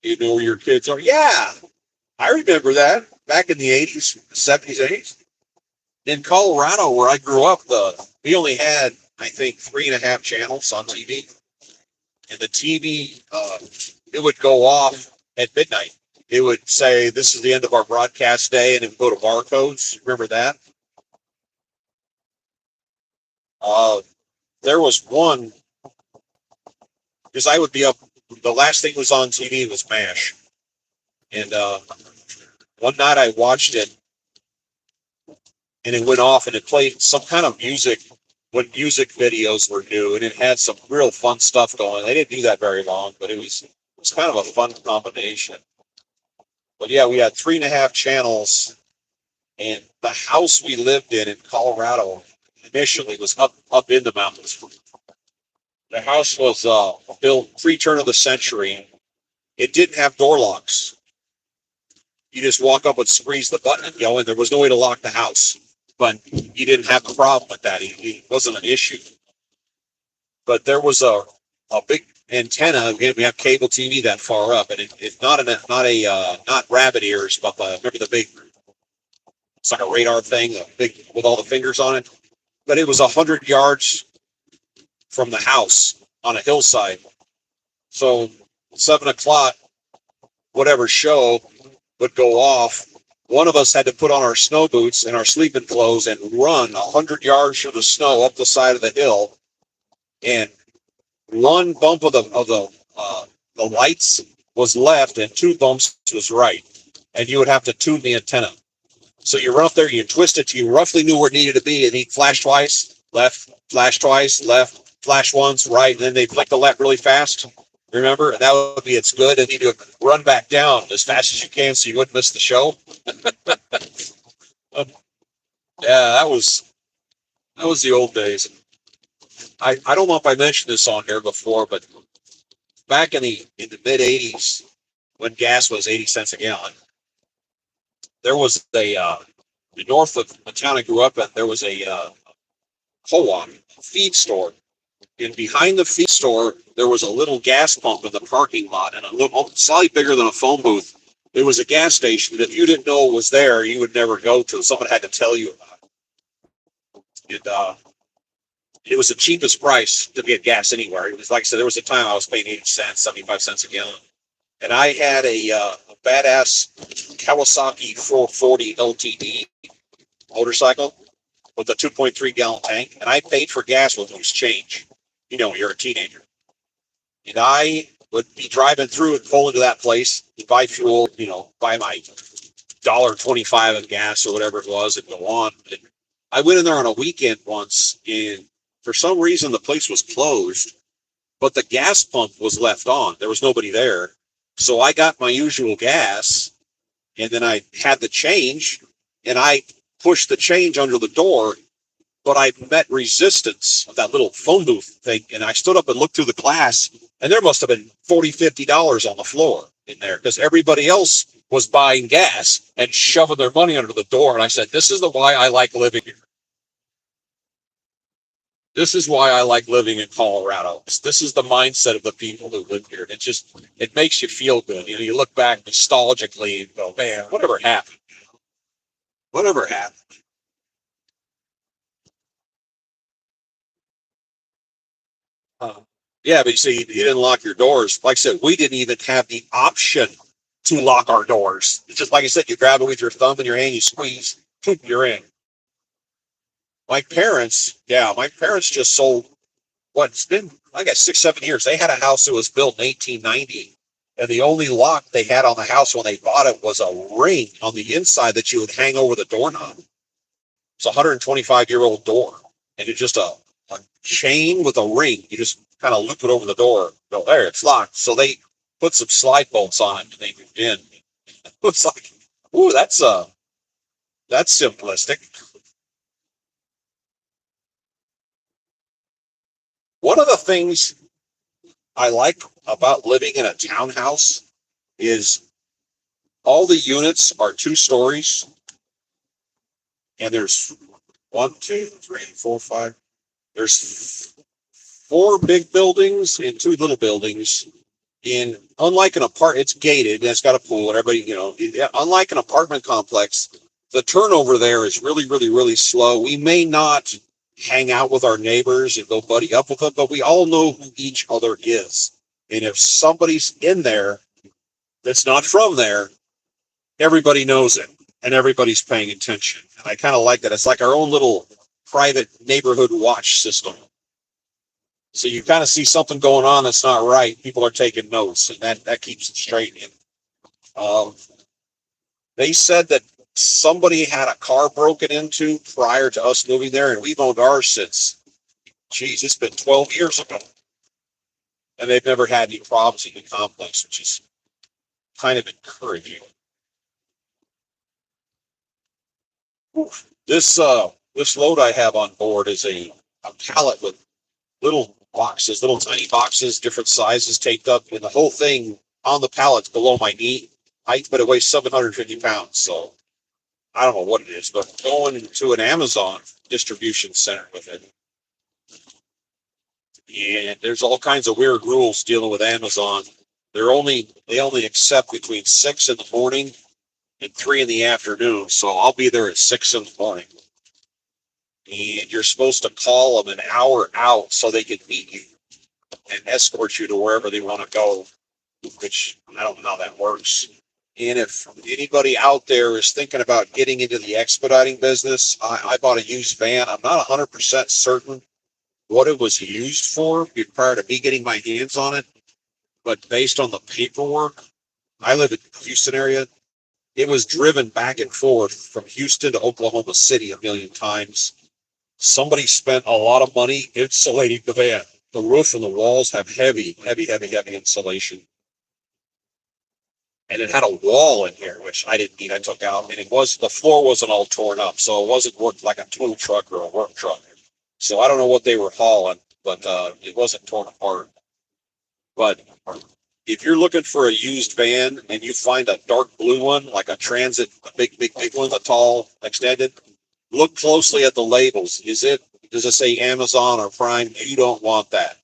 You know where your kids are? Yeah, I remember that back in the 80s, 70s, 80s. In Colorado, where I grew up, we only had, I think, 3.5 channels on TV. And the TV it would go off at midnight. It would say, "This is the end of our broadcast day," and it would go to barcodes. Remember that? Uh, there was one because I would be up. The last thing was on TV was MASH, and one night I watched it, and it went off, and it played some kind of music when music videos were new, and it had some real fun stuff going. They didn't do that very long, but it was kind of a fun combination. But yeah, we had 3.5 channels, and the house we lived in Colorado initially was up in the mountains. The house was built pre-turn of the century. It didn't have door locks. You just walk up and squeeze the button, and there was no way to lock the house. But he didn't have a problem with that. It wasn't an issue. But there was a big antenna. Again, we have cable TV that far up, and it's not rabbit ears, but remember the big. It's like a radar thing, big with all the fingers on it. But it was 100 yards from the house on a hillside. So 7 o'clock, whatever show would go off. One of us had to put on our snow boots and our sleeping clothes and run 100 yards through the snow up the side of the hill. And one bump of the lights was left, and 2 bumps was right. And you would have to tune the antenna. So you run up there, you twist it, you roughly knew where it needed to be, and he'd flash twice, left, flash twice, left, flash once, right, and then they'd flick the left really fast. Remember? And that would be it's good, and you do run back down as fast as you can so you wouldn't miss the show. Yeah, that was the old days. I don't know if I mentioned this on here before, but back in the mid '80s, when gas was 80 cents a gallon, there was north of the town I grew up in, there was a co-op feed store. And behind the feed store, there was a little gas pump in the parking lot, and a little slightly bigger than a phone booth. It was a gas station that if you didn't know it was there, you would never go to. Someone had to tell you about it. It was the cheapest price to get gas anywhere. It was like I said, there was a time I was paying 80 cents, 75 cents a gallon. And I had a badass Kawasaki 440 LTD motorcycle with a 2.3 gallon tank, and I paid for gas with loose change. You're a teenager. And I would be driving through and pull into that place, buy fuel, buy my $1.25 of gas or whatever it was, and go on. And I went in there on a weekend once, and for some reason the place was closed, but the gas pump was left on. There was nobody there. So I got my usual gas, and then I had the change, and I pushed the change under the door, but I met resistance of that little phone booth thing, and I stood up and looked through the glass, and there must have been $40, $50 on the floor in there because everybody else was buying gas and shoving their money under the door. And I said, this is the why I like living here. This is why I like living in Colorado. This is the mindset of the people who live here. It makes you feel good. You look back nostalgically and go, man, whatever happened? Whatever happened? Yeah, but you see, you didn't lock your doors. Like I said, we didn't even have the option to lock our doors. It's just like I said, you grab it with your thumb in your hand, you squeeze, boom, you're in. My parents just sold it's been, I guess, 6, 7 years. They had a house that was built in 1890. And the only lock they had on the house when they bought it was a ring on the inside that you would hang over the doorknob. It's a 125-year-old door. And it's just a chain with a ring. You just kind of loop it over the door. Go, there, it's locked. So they put some slide bolts on it and they moved in. It's like, ooh, that's simplistic. One of the things I like about living in a townhouse is all the units are 2 stories, and there's 1, 2, 3, 4, 5. There's 4 big buildings and 2 little buildings. And unlike an apartment, it's gated and it's got a pool. And everybody, unlike an apartment complex, the turnover there is really, really, really slow. We may not hang out with our neighbors and go buddy up with them, but we all know who each other is. And if somebody's in there that's not from there, everybody knows it and everybody's paying attention. And I kind of like that. It's like our own little private neighborhood watch system. So you kind of see something going on that's not right. People are taking notes, and that keeps it straight. Um, they said that somebody had a car broken into prior to us moving there, and we've owned ours since, geez, it's been 12 years ago. And they've never had any problems in the complex, which is kind of encouraging. This load I have on board is a pallet with little boxes, little tiny boxes, different sizes taped up, and the whole thing on the pallet's below my knee height, but it weighs 750 pounds. So I don't know what it is, but going to an Amazon distribution center with it. And there's all kinds of weird rules dealing with Amazon. They only accept between 6 in the morning and 3 in the afternoon. So I'll be there at 6 in the morning. And you're supposed to call them an hour out so they can meet you and escort you to wherever they want to go, which I don't know how that works. And if anybody out there is thinking about getting into the expediting business, I bought a used van. I'm not 100% certain what it was used for prior to me getting my hands on it. But based on the paperwork, I live in the Houston area. It was driven back and forth from Houston to Oklahoma City a million times. Somebody spent a lot of money insulating the van. The roof and the walls have heavy insulation. And it had a wall in here, which I didn't need. I took out, and the floor wasn't all torn up, so it wasn't worked like a tool truck or a work truck. So I don't know what they were hauling, but it wasn't torn apart. But if you're looking for a used van and you find a dark blue one, like a Transit, a big one, a tall, extended, look closely at the labels. Does it say Amazon or Prime? You don't want that.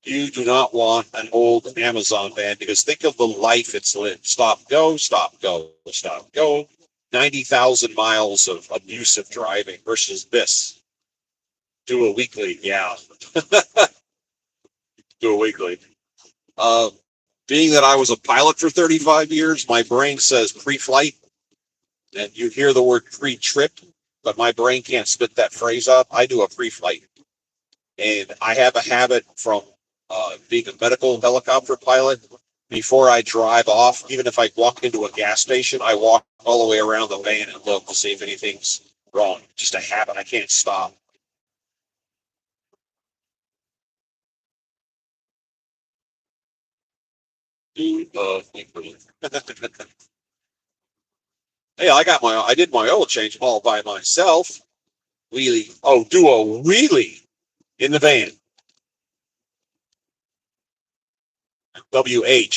You do not want an old Amazon van, because think of the life it's lived. Stop, go, stop, go, stop, go. 90,000 miles of abusive driving versus this. Do a weekly, yeah. Do a weekly. Being that I was a pilot for 35 years, my brain says pre-flight, and you hear the word pre-trip, but my brain can't spit that phrase out. I do a pre-flight. And I have a habit from being a medical helicopter pilot. Before I drive off, even if I walk into a gas station, I walk all the way around the van and look to see if anything's wrong. Just a habit. I can't stop. Hey, I did my oil change all by myself. Wheelie. Oh, do a wheelie in the van. WHELY.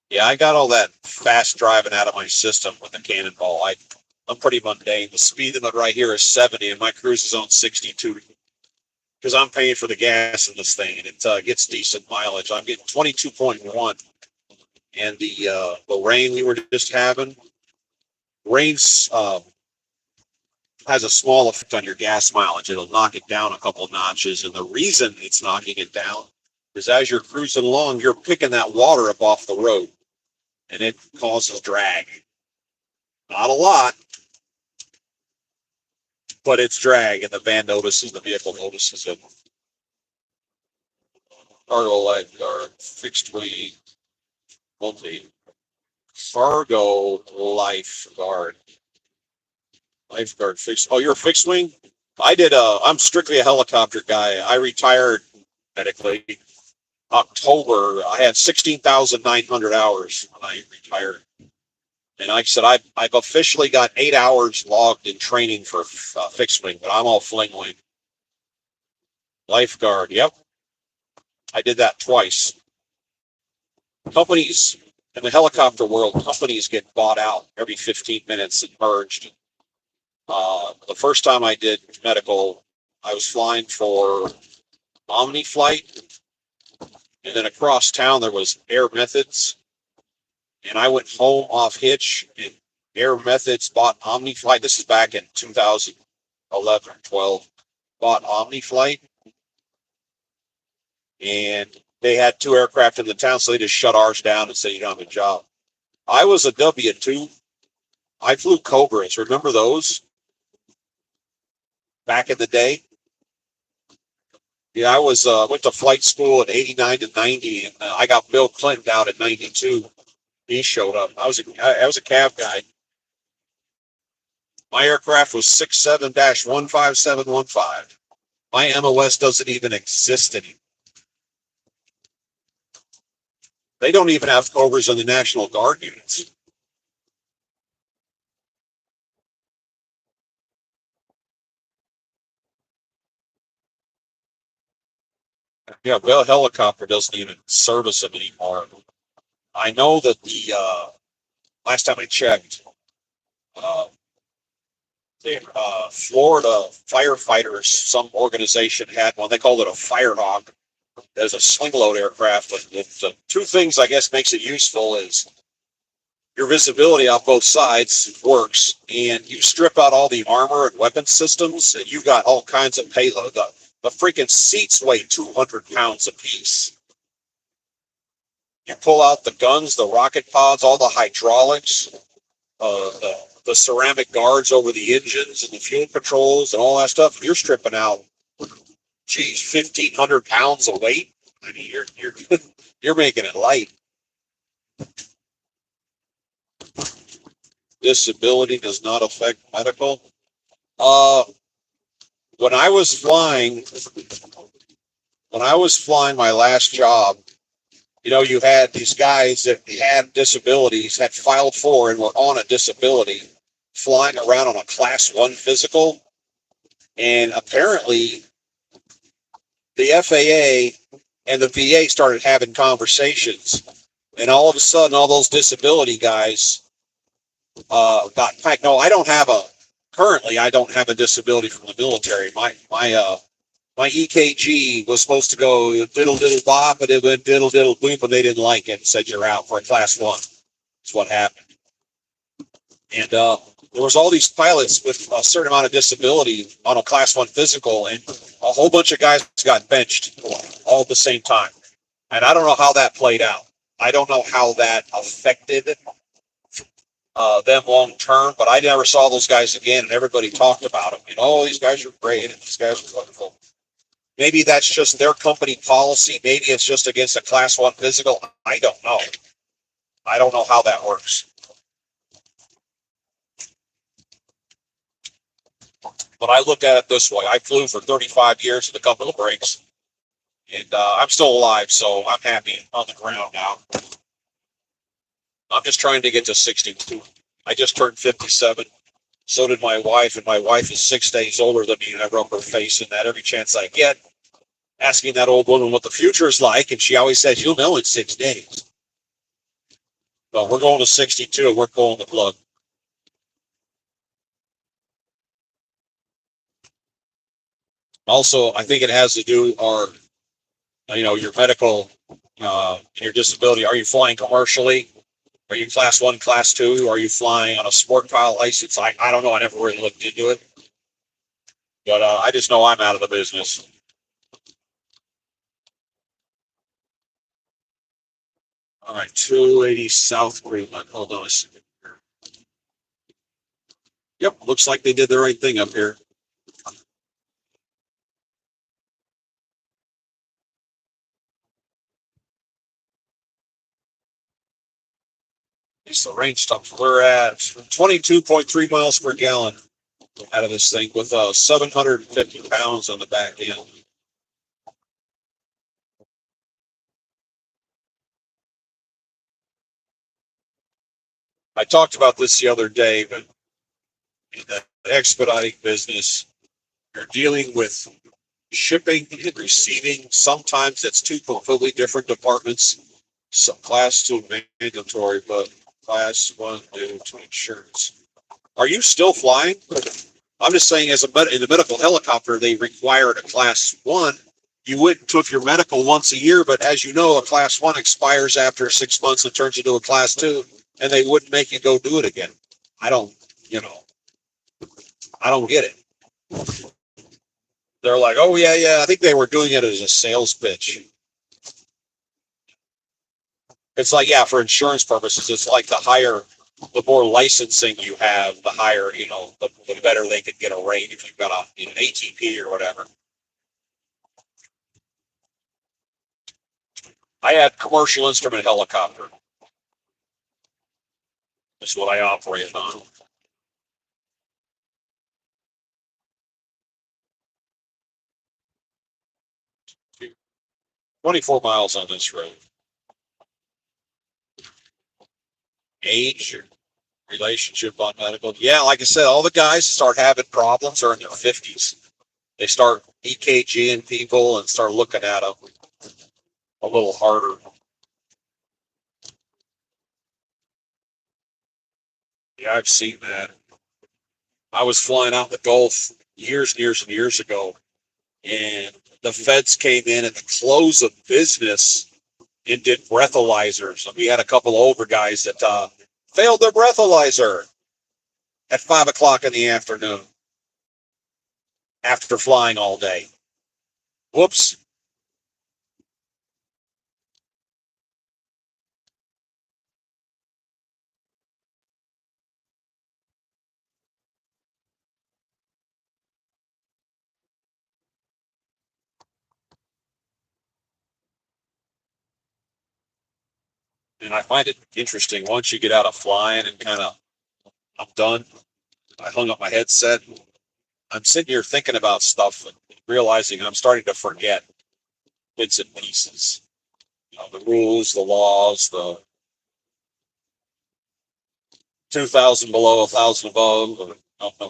Yeah, I got all that fast driving out of my system with the cannonball. I'm pretty mundane. The speed limit right here is 70, and my cruise is on 62, because I'm paying for the gas in this thing, and it gets decent mileage. I'm getting 22.1, and the rain we were just having, rain's has a small effect on your gas mileage. It'll knock it down a couple notches, and the reason it's knocking it down is as you're cruising along, you're picking that water up off the road, and it causes drag. Not a lot, but it's drag, and the vehicle notices it. Cargo lifeguard, fixed wing, multi, cargo lifeguard fixed. Oh, you're a fixed wing? I'm strictly a helicopter guy. I retired medically October. I had 16,900 hours when I retired. And like I said, I've officially got 8 hours logged in training for fixed wing, but I'm all fling wing. Lifeguard, yep. I did that twice. Companies in the helicopter world, companies get bought out every 15 minutes and merged. The first time I did medical, I was flying for Omni Flight, and then across town there was Air Methods, and I went home off hitch, and Air Methods bought Omniflight. This is back in 2011 or 12. Bought Omniflight, and they had 2 aircraft in the town, so they just shut ours down and said you don't have a job. I was a W-2. I flew Cobras. Remember those back in the day? Yeah, I was went to flight school in '89 to '90, and I got Bill Clinton out at '92. He showed up. I was a cab guy. My aircraft was 67-15715. My MOS doesn't even exist anymore. They don't even have Cobras on the National Guard units. Yeah, Bell Helicopter doesn't even service them anymore. I know that the last time I checked, uh, the Florida firefighters, some organization had one. They called it a Firehawk. There's a swing load aircraft. But the 2 things I guess makes it useful is your visibility on both sides works, and you strip out all the armor and weapon systems, and you've got all kinds of payload. The freaking seats weigh 200 pounds apiece. You pull out the guns, the rocket pods, all the hydraulics, the ceramic guards over the engines and the fuel controls and all that stuff. You're stripping out, 1,500 pounds of weight. I mean, you're making it light. Disability does not affect medical. Uh, when I was flying, my last job, you had these guys that had disabilities, had filed for and were on a disability, flying around on a Class 1 physical. And apparently, the FAA and the VA started having conversations. And all of a sudden, all those disability guys got packed. No, currently, I don't have a disability from the military. My EKG was supposed to go diddle diddle bop, and it went diddle diddle boop, and they didn't like it and said you're out for a Class 1. That's what happened. And there was all these pilots with a certain amount of disability on a Class 1 physical, and a whole bunch of guys got benched all at the same time. And I don't know how that played out. I don't know how that affected them long term, but I never saw those guys again, and everybody talked about them. These guys are great, and these guys are wonderful. Maybe that's just their company policy. Maybe it's just against a Class 1 physical. I don't know. I don't know how that works. But I look at it this way. I flew for 35 years with a couple of breaks, and I'm still alive, so I'm happy on the ground now. I'm just trying to get to 62. I just turned 57. So did my wife, and my wife is 6 days older than me, and I rub her face in that every chance I get, asking that old woman what the future is like, and she always says, you'll know in 6 days. But we're going to 62, and we're pulling the plug. Also, I think it has to do your medical, your disability. Are you flying commercially? Are you Class 1, Class 2? Are you flying on a sport pilot license? I don't know. I never really looked into it. But I just know I'm out of the business. All right, 280 South Greenland. Hold on a second here. Yep, looks like they did the right thing up here. So range stuff. We're at 22.3 miles per gallon out of this thing with 750 pounds on the back end. I talked about this the other day, but in the expediting business, you're dealing with shipping and receiving. Sometimes it's 2 completely different departments. Some Class 2 mandatory, but Class 1 due to insurance. Are you still flying? I'm just saying, in the medical helicopter, they required a Class 1. You wouldn't took your medical once a year, but as you know, a Class 1 expires after 6 months and turns into a Class 2, and they wouldn't make you go do it again. I don't, you know, I don't get it. They're like, oh yeah, yeah. I think they were doing it as a sales pitch. It's like, yeah, for insurance purposes, it's like the more licensing you have, the higher, the better they could get a rate if you've got an ATP or whatever. I had commercial instrument helicopter. That's what I operate on. 24 miles on this road. Age, relationship on medical. Yeah, like I said, all the guys start having problems are in their 50s. They start EKGing people and start looking at them a little harder. Yeah, I've seen that. I was flying out in the Gulf years and years and years ago, and the feds came in at the close of business and did breathalyzers. And we had a couple of older guys that failed their breathalyzer at 5 o'clock in the afternoon after flying all day. Whoops. And I find it interesting once you get out of flying and kind of, I'm done. I hung up my headset. I'm sitting here thinking about stuff and realizing I'm starting to forget bits and pieces. The rules, the laws, the 2,000 below, 1,000 above,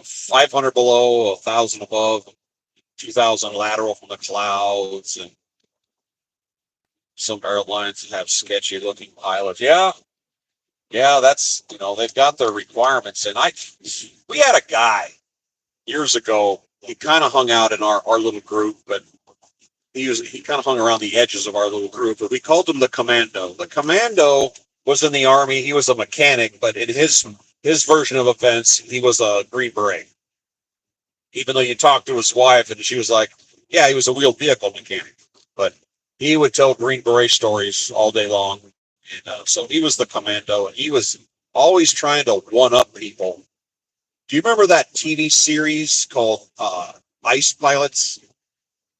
500 below, 1,000 above, 2,000 lateral from the clouds, and some airlines that have sketchy looking pilots. Yeah, yeah, that's, they've got their requirements. And we had a guy years ago, he kind of hung out in our little group, but he kind of hung around the edges of our little group, but we called him the commando. The commando was in the army. He was a mechanic, but in his version of events, he was a Green Beret. Even though you talked to his wife and she was like, yeah, he was a wheeled vehicle mechanic, but he would tell Green Beret stories all day long. And so he was the commando, and he was always trying to one up people. Do you remember that TV series called Ice Pilots?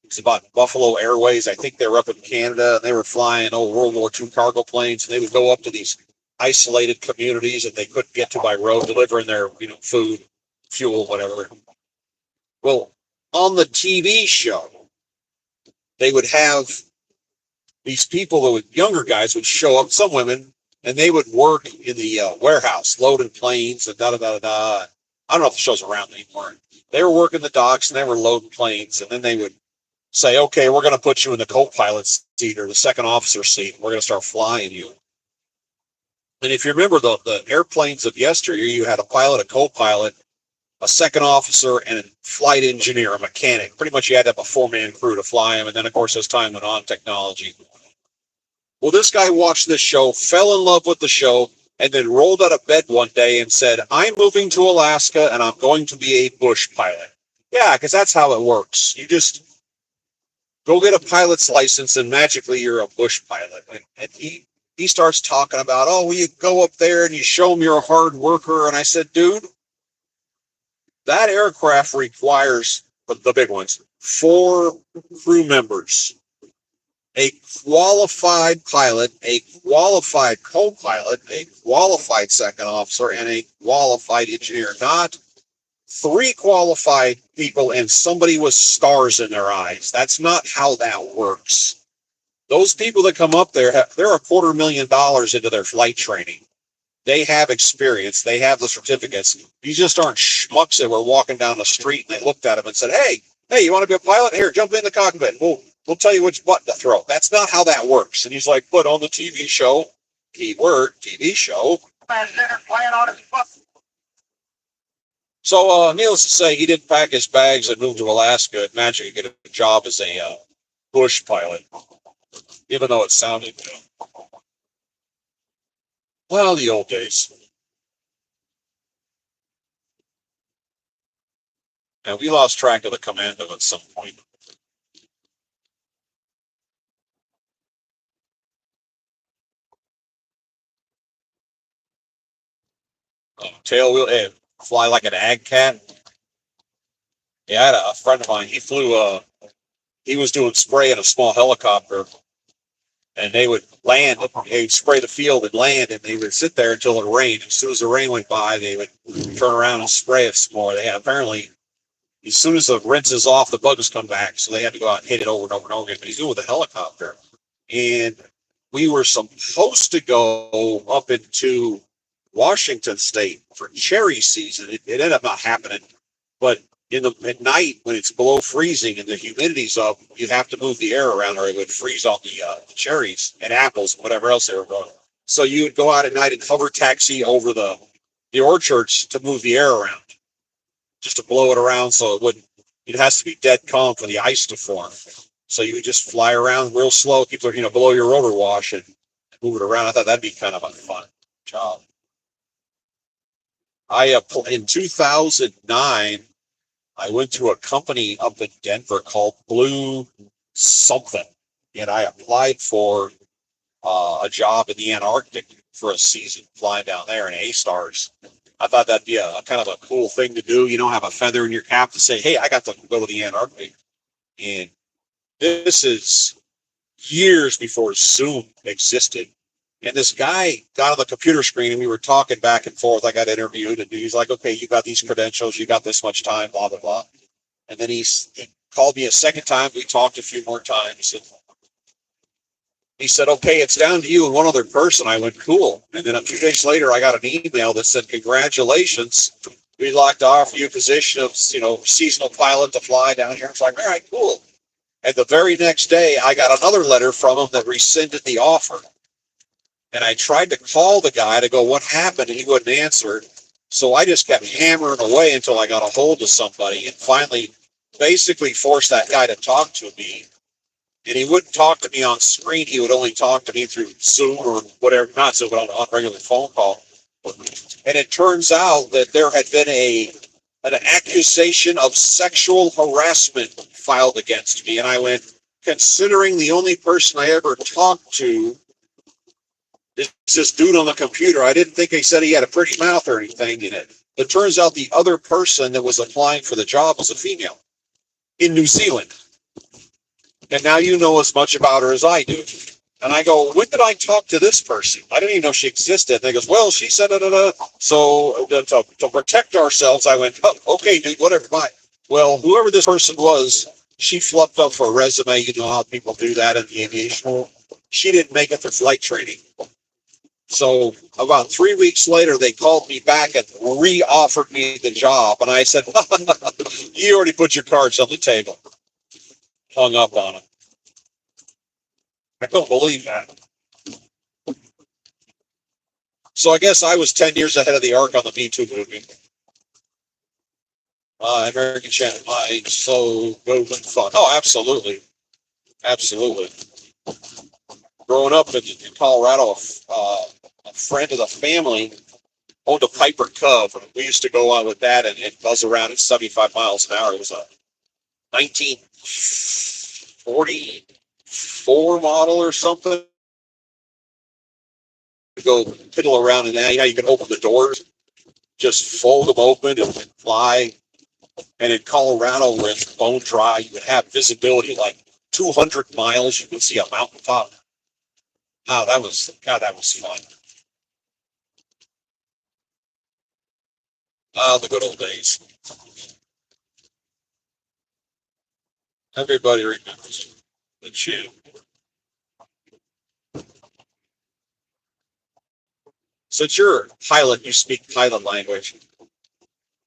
It's about Buffalo Airways. I think they were up in Canada and they were flying old World War II cargo planes, and they would go up to these isolated communities that they couldn't get to by road, delivering their food, fuel, whatever. Well, on the TV show, they would have these people that would, younger guys would show up, some women, and they would work in the warehouse, loading planes and da da da da. I don't know if the show's around anymore. They were working the docks and they were loading planes, and then they would say, okay, we're going to put you in the co-pilot seat or the second officer seat. We're going to start flying you. And if you remember the airplanes of yesteryear, you had a pilot, a co-pilot, a second officer, and a flight engineer, a mechanic. Pretty much you had to have a four-man crew to fly them. And then, of course, as time went on, technology. Well, this guy watched this show, fell in love with the show, and then rolled out of bed one day and said, I'm moving to Alaska and I'm going to be a bush pilot. Yeah, because that's how it works. You just go get a pilot's license and magically you're a bush pilot. And he starts talking about, oh, well, you go up there and you show them you're a hard worker. And I said, dude, that aircraft requires, the big ones, 4 crew members, a qualified pilot, a qualified co-pilot, a qualified second officer, and a qualified engineer. Not 3 qualified people and somebody with stars in their eyes. That's not how that works. Those people that come up there, they're $250,000 into their flight training. They have experience. They have the certificates. These just aren't schmucks that were walking down the street and they looked at him and said, hey, you want to be a pilot? Here, jump in the cockpit. We'll tell you which button to throw. That's not how that works. And he's like, but on the TV show, keyword, TV show. So, needless to say, he didn't pack his bags and move to Alaska and magically get a job as a bush pilot, even though it sounded, well, the old days. And we lost track of the commando at some point. Tail wheel, fly like an ag cat. Yeah, I had a friend of mine. He was doing spray in a small helicopter, and they would land. They'd spray the field and land, and they would sit there until it rained. As soon as the rain went by, they would turn around and spray it some more. They had apparently, as soon as the rinse is off, the bugs come back, so they had to go out and hit it over and over and over again. But he's doing it with a helicopter, and we were supposed to go up into Washington State for cherry season. It ended up not happening, but at night when it's below freezing and the humidity's up, you have to move the air around or it would freeze on the cherries and apples and whatever else they were growing. So you would go out at night and hover taxi over the orchards to move the air around, just to blow it around so it wouldn't. It has to be dead calm for the ice to form. So you would just fly around real slow, keep below your rotor wash and move it around. I thought that'd be kind of a fun job. In 2009, I went to a company up in Denver called Blue something, and I applied for a job in the Antarctic for a season, flying down there in A-Stars. I thought that'd be a kind of a cool thing to do. Have a feather in your cap to say, "Hey, I got to go to the Antarctic." And this is years before Zoom existed. And this guy got on the computer screen and we were talking back and forth. I got interviewed and he's like, "Okay, you got these credentials, you got this much time, blah, blah, blah." And then he called me a second time. We talked a few more times. And he said, "Okay, it's down to you and one other person." I went, "Cool." And then a few days later, I got an email that said, "Congratulations. We'd like to offer you a position of, seasonal pilot to fly down here." It's like, "All right, cool." And the very next day, I got another letter from him that rescinded the offer. And I tried to call the guy to go, "What happened?" And he wouldn't answer. So I just kept hammering away until I got a hold of somebody and finally basically forced that guy to talk to me. And he wouldn't talk to me on screen. He would only talk to me through Zoom or whatever, not Zoom, but on a regular phone call. And it turns out that there had been an accusation of sexual harassment filed against me. And I went, considering the only person I ever talked to is this dude on the computer, I didn't think he said he had a pretty mouth or anything in it. It turns out the other person that was applying for the job was a female in New Zealand. And now you know as much about her as I do. And I go, "When did I talk to this person? I didn't even know she existed." And they goes, "Well, she said, da, da, da." So to protect ourselves, I went, "Oh, okay, dude, whatever, bye." Well, whoever this person was, she fluffed up for a resume. You know how people do that in the aviation world. She didn't make it through flight training. So about 3 weeks later, they called me back and re-offered me the job. And I said, "You already put your cards on the table." Hung up on him. I couldn't believe that. So I guess I was 10 years ahead of the arc on the Me Too movement. American Channel, so good and fun. Oh, absolutely. Absolutely. Growing up in Colorado, a friend of the family owned a Piper Cub. We used to go on with that and buzz around at 75 miles an hour. It was a 1944 model or something. Go piddle around in that. You can open the doors, just fold them open and fly. And in Colorado, where it's bone dry, you would have visibility like 200 miles. You could see a mountaintop. Oh, that was fun. The good old days. Everybody remembers the chew. Since you're a pilot, you speak pilot language.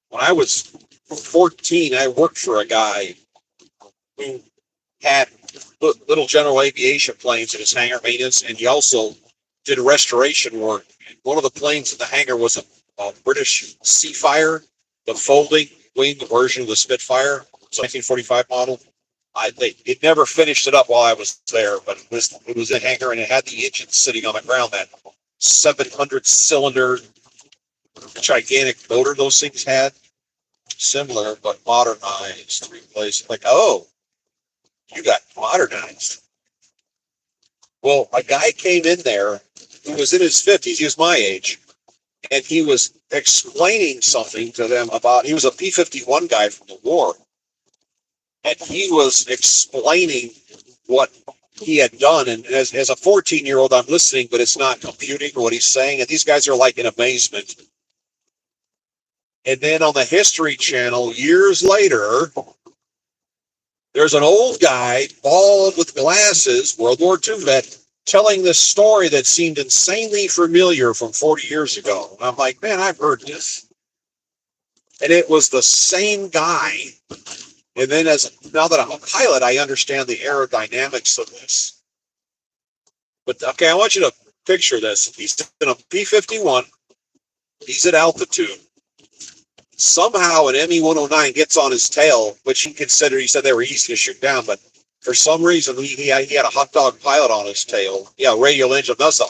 When I was 14, I worked for a guy who had little general aviation planes in his hangar maintenance, and he also did restoration work. One of the planes in the hangar was a British Seafire, the folding wing version of the Spitfire, 1945 model. It never finished it up while I was there, but it was a hangar and it had the engine sitting on the ground. That 700 cylinder gigantic motor those things had. similar but modernized to replace it. Like, oh, you got modernized. Well, a guy came in there who was in his 50s, he was my age, and he was explaining something to them about, he was a P-51 guy from the war, and he was explaining what he had done. And as a 14-year-old, I'm listening, but it's not computing what he's saying. And these guys are like in amazement. And then on the History Channel, years later, there's an old guy, bald with glasses, World War II vet, telling this story that seemed insanely familiar from 40 years ago. And I'm like, man, I've heard this. And it was the same guy. And then now that I'm a pilot, I understand the aerodynamics of this. But okay, I want you to picture this. He's in a P-51. He's at altitude. Somehow an ME-109 gets on his tail, which he said they were easy to shoot down, but for some reason he had a hot dog pilot on his tail. Yeah, radial engine. That's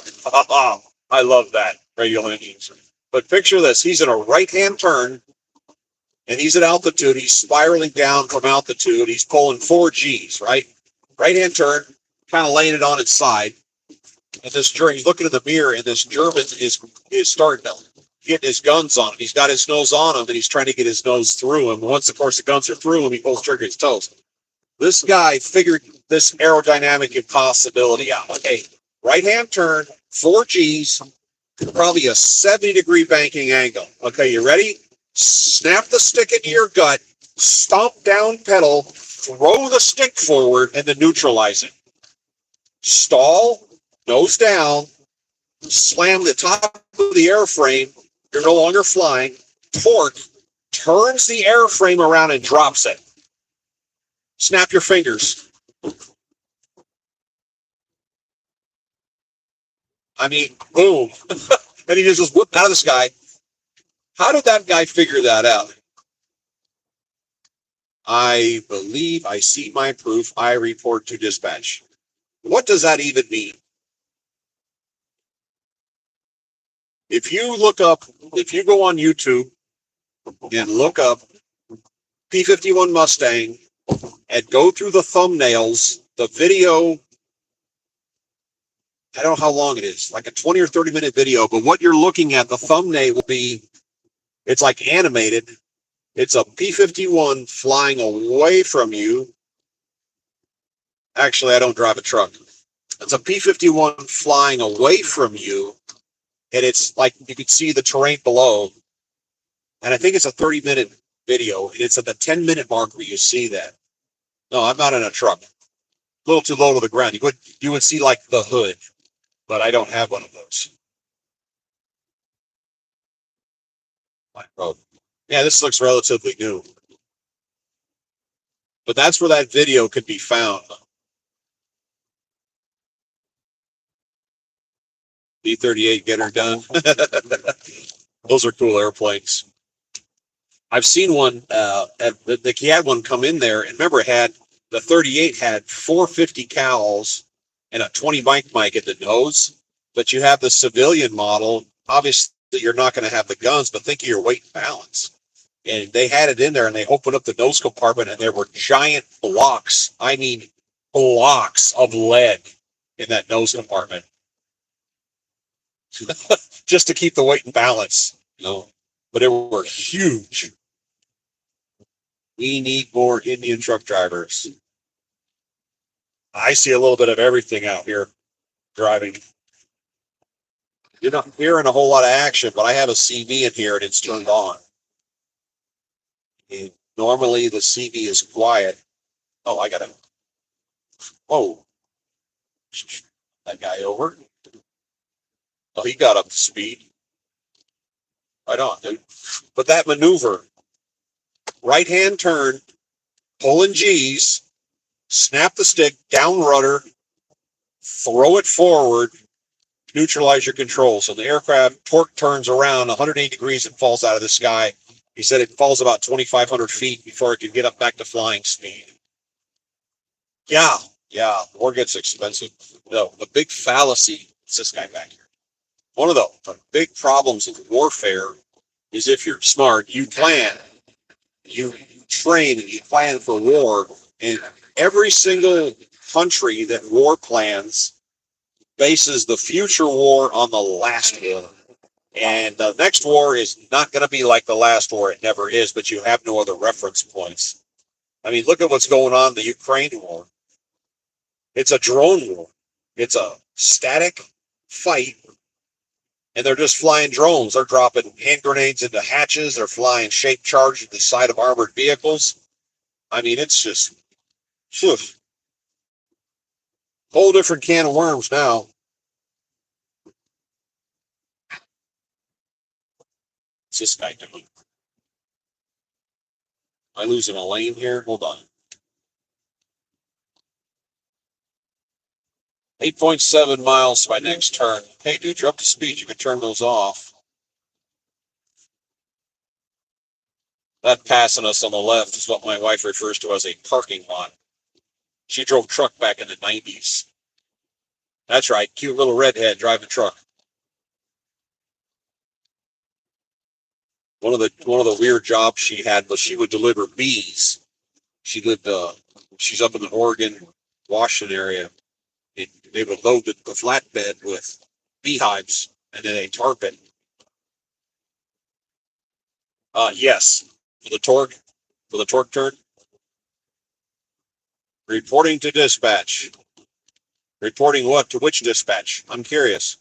I love that, radial engines. But picture this. He's in a right-hand turn, and he's at altitude. He's spiraling down from altitude. He's pulling 4 Gs, right? Right-hand turn, kind of laying it on its side. And he's looking in the mirror, and this German is starting to get his guns on him. He's got his nose on him, and he's trying to get his nose through him. Once, of course, the guns are through him, he pulls trigger, he's toast. This guy figured this aerodynamic impossibility out. Okay, right-hand turn, 4 Gs, probably a 70-degree banking angle. Okay, you ready? Snap the stick into your gut, stomp down pedal, throw the stick forward, and then neutralize it. Stall, nose down, slam the top of the airframe. You're no longer flying. Torque turns the airframe around and drops it. Snap your fingers. I mean, boom. And he just whipped out of the sky. How did that guy figure that out? I believe I see my proof. I report to dispatch. What does that even mean? If you go on YouTube and look up P-51 Mustang and go through the thumbnails, the video, I don't know how long it is, like a 20 or 30-minute video, but what you're looking at, the thumbnail will be, it's like animated. It's a P-51 flying away from you. Actually, I don't drive a truck. It's a P-51 flying away from you, and it's like you can see the terrain below. And I think it's a 30-minute video. It's at the 10-minute mark where you see that. No, I'm not in a truck. A little too low to the ground. You would see like the hood, but I don't have one of those. Yeah, this looks relatively new. But that's where that video could be found. B-38, get her done. Those are cool airplanes. I've seen one, the had one come in there, and remember, the 38 had 450 cals and a 20 mic at the nose, but you have the civilian model. Obviously, you're not going to have the guns, but think of your weight and balance. And they had it in there, and they opened up the nose compartment, and there were giant blocks. I mean, blocks of lead in that nose compartment, just to keep the weight and balance. But it were huge. We need more Indian truck drivers. I see a little bit of everything out here driving. You're not hearing a whole lot of action, but I have a CV in here and it's turned on. And normally the CV is quiet. Oh, I got to. Whoa. That guy over. Oh, he got up to speed. Right on, dude. But that maneuver, right-hand turn, pulling G's, snap the stick, down rudder, throw it forward, neutralize your control. So the aircraft torque turns around 180 degrees and falls out of the sky. He said it falls about 2,500 feet before it can get up back to flying speed. Yeah, war gets expensive. No, the big fallacy, it's this guy back here. One of the big problems of warfare is if you're smart, you plan. you train and you plan for war, and every single country that war plans bases the future war on the last war. And the next war is not going to be like the last war. It never is, but you have no other reference points. I mean, look at what's going on in the Ukraine war. It's a drone war. It's a static fight, and they're just flying drones. They're dropping hand grenades into hatches. They're flying shape charge at the side of armored vehicles. I mean, it's just phew, whole different can of worms now. What's this guy doing? Am I losing a lane here? Hold on. 8.7 miles to my next turn. Hey, dude, you're up to speed. You can turn those off. That passing us on the left is what my wife refers to as a parking lot. She drove truck back in the 90s. That's right, cute little redhead driving truck. One of the weird jobs she had was she would deliver bees. She lived she's up in the Oregon, Washington area. They would load the flatbed with beehives and then they tarp it. Yes, for the torque turn. Reporting to dispatch. Reporting what to which dispatch? I'm curious.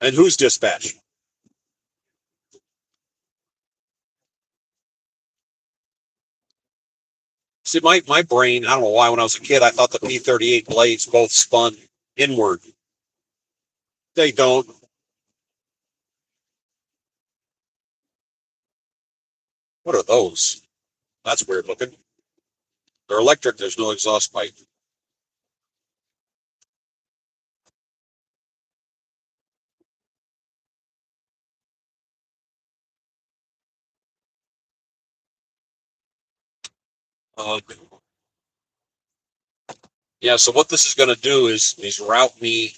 And whose dispatch? See, my brain, I don't know why when I was a kid, I thought the P-38 blades both spun inward. They don't. What are those? That's weird looking. They're electric. There's no exhaust pipe. Uh, yeah, so what this is going to do is route me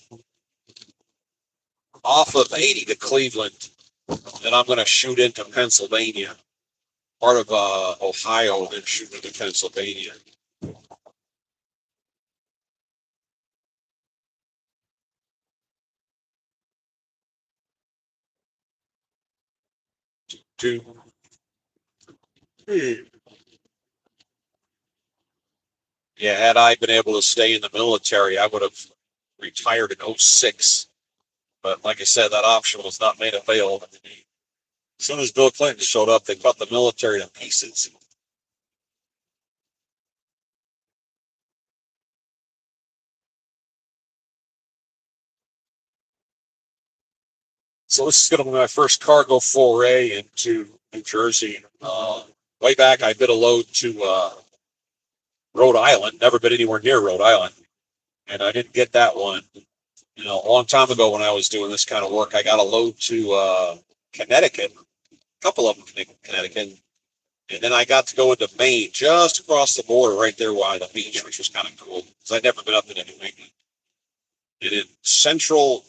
off of 80 to Cleveland, and I'm going to shoot into Pennsylvania, part of Ohio, and then shoot into Pennsylvania. To Yeah, had I been able to stay in the military, I would have retired in '06. But like I said, that option was not made available to me. As soon as Bill Clinton showed up, they cut the military to pieces. So this is going to be my first cargo foray into New Jersey. Way back, I bid a load to Rhode Island. Never been anywhere near Rhode Island, and I didn't get that one. You know, a long time ago when I was doing this kind of work, I got a load to Connecticut, a couple of them in Connecticut, and then I got to go into Maine, just across the border, right there by the beach, which was kind of cool because I'd never been up into New England. And in central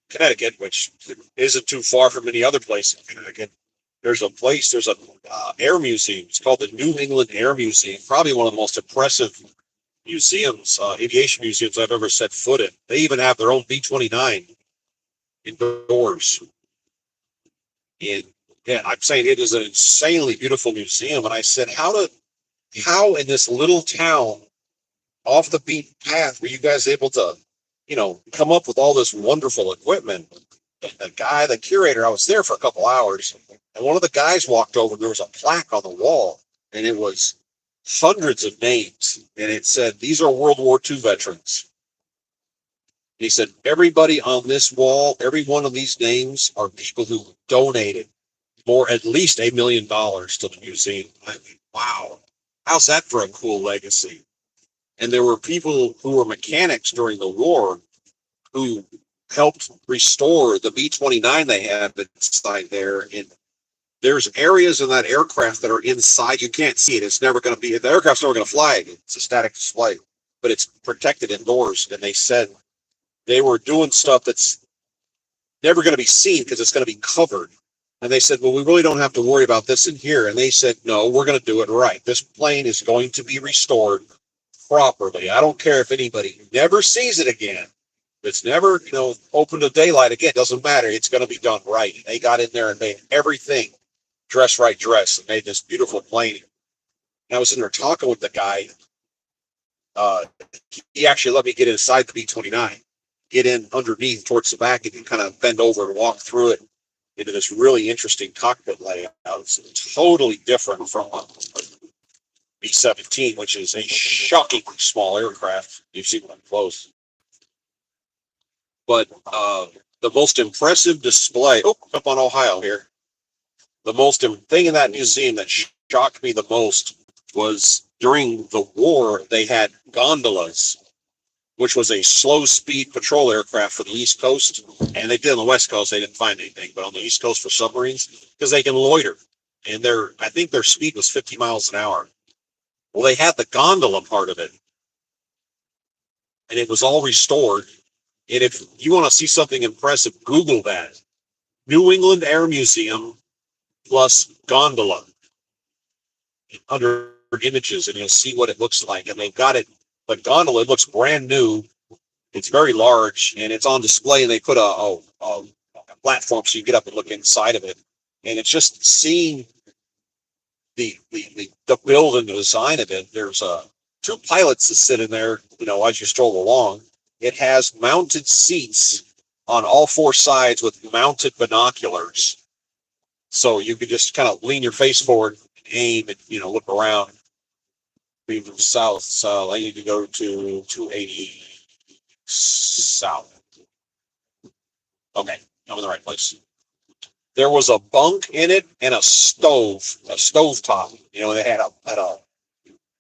Connecticut, which isn't too far from any other place in Connecticut, there's a air museum. It's called the New England Air Museum, probably one of the most impressive museums, aviation museums I've ever set foot in. They even have their own B-29 indoors. And yeah, I'm saying it is an insanely beautiful museum. And I said, how in this little town off the beaten path were you guys able to, come up with all this wonderful equipment? The curator, I was there for a couple hours, and one of the guys walked over, and there was a plaque on the wall, and it was hundreds of names, and it said, these are World War II veterans. And he said, everybody on this wall, every one of these names are people who donated at least $1 million to the museum. I mean, wow. How's that for a cool legacy? And there were people who were mechanics during the war who helped restore the B-29 they had inside there. And there's areas in that aircraft that are inside. You can't see it. It's never going to be, the aircraft's never going to fly. It's a static display, but it's protected indoors. And they said they were doing stuff that's never going to be seen because it's going to be covered. And they said, well, we really don't have to worry about this in here. And they said, no, we're going to do it right. This plane is going to be restored properly. I don't care if anybody never sees it again. If it's never, open to daylight again, doesn't matter. It's going to be done right. And they got in there and made everything dress right dress and made this beautiful plane. And I was in there talking with the guy. Uh, he actually let me get inside the B-29, get in underneath towards the back, and kind of bend over and walk through it into this really interesting cockpit layout. It's totally different from a B-17, which is a shockingly small aircraft. You've seen it up close. But the most impressive display, up on Ohio here, the most thing in that museum that shocked me the most was during the war, they had gondolas, which was a slow speed patrol aircraft for the East Coast. And they did on the West Coast, they didn't find anything, but on the East Coast for submarines, because they can loiter. And I think their speed was 50 miles an hour. Well, they had the gondola part of it, and it was all restored. And if you want to see something impressive, Google that. New England Air Museum plus gondola under images, and you'll see what it looks like. And they've got it, the gondola, it looks brand new. It's very large, and it's on display, and they put a platform so you get up and look inside of it. And it's just seeing the build and the design of it. There's two pilots that sit in there, as you stroll along. It has mounted seats on all four sides with mounted binoculars. So you can just kind of lean your face forward, aim, and look around. We move south, so I need to go to 280 south. Okay, I'm in the right place. There was a bunk in it and a stove top. They had a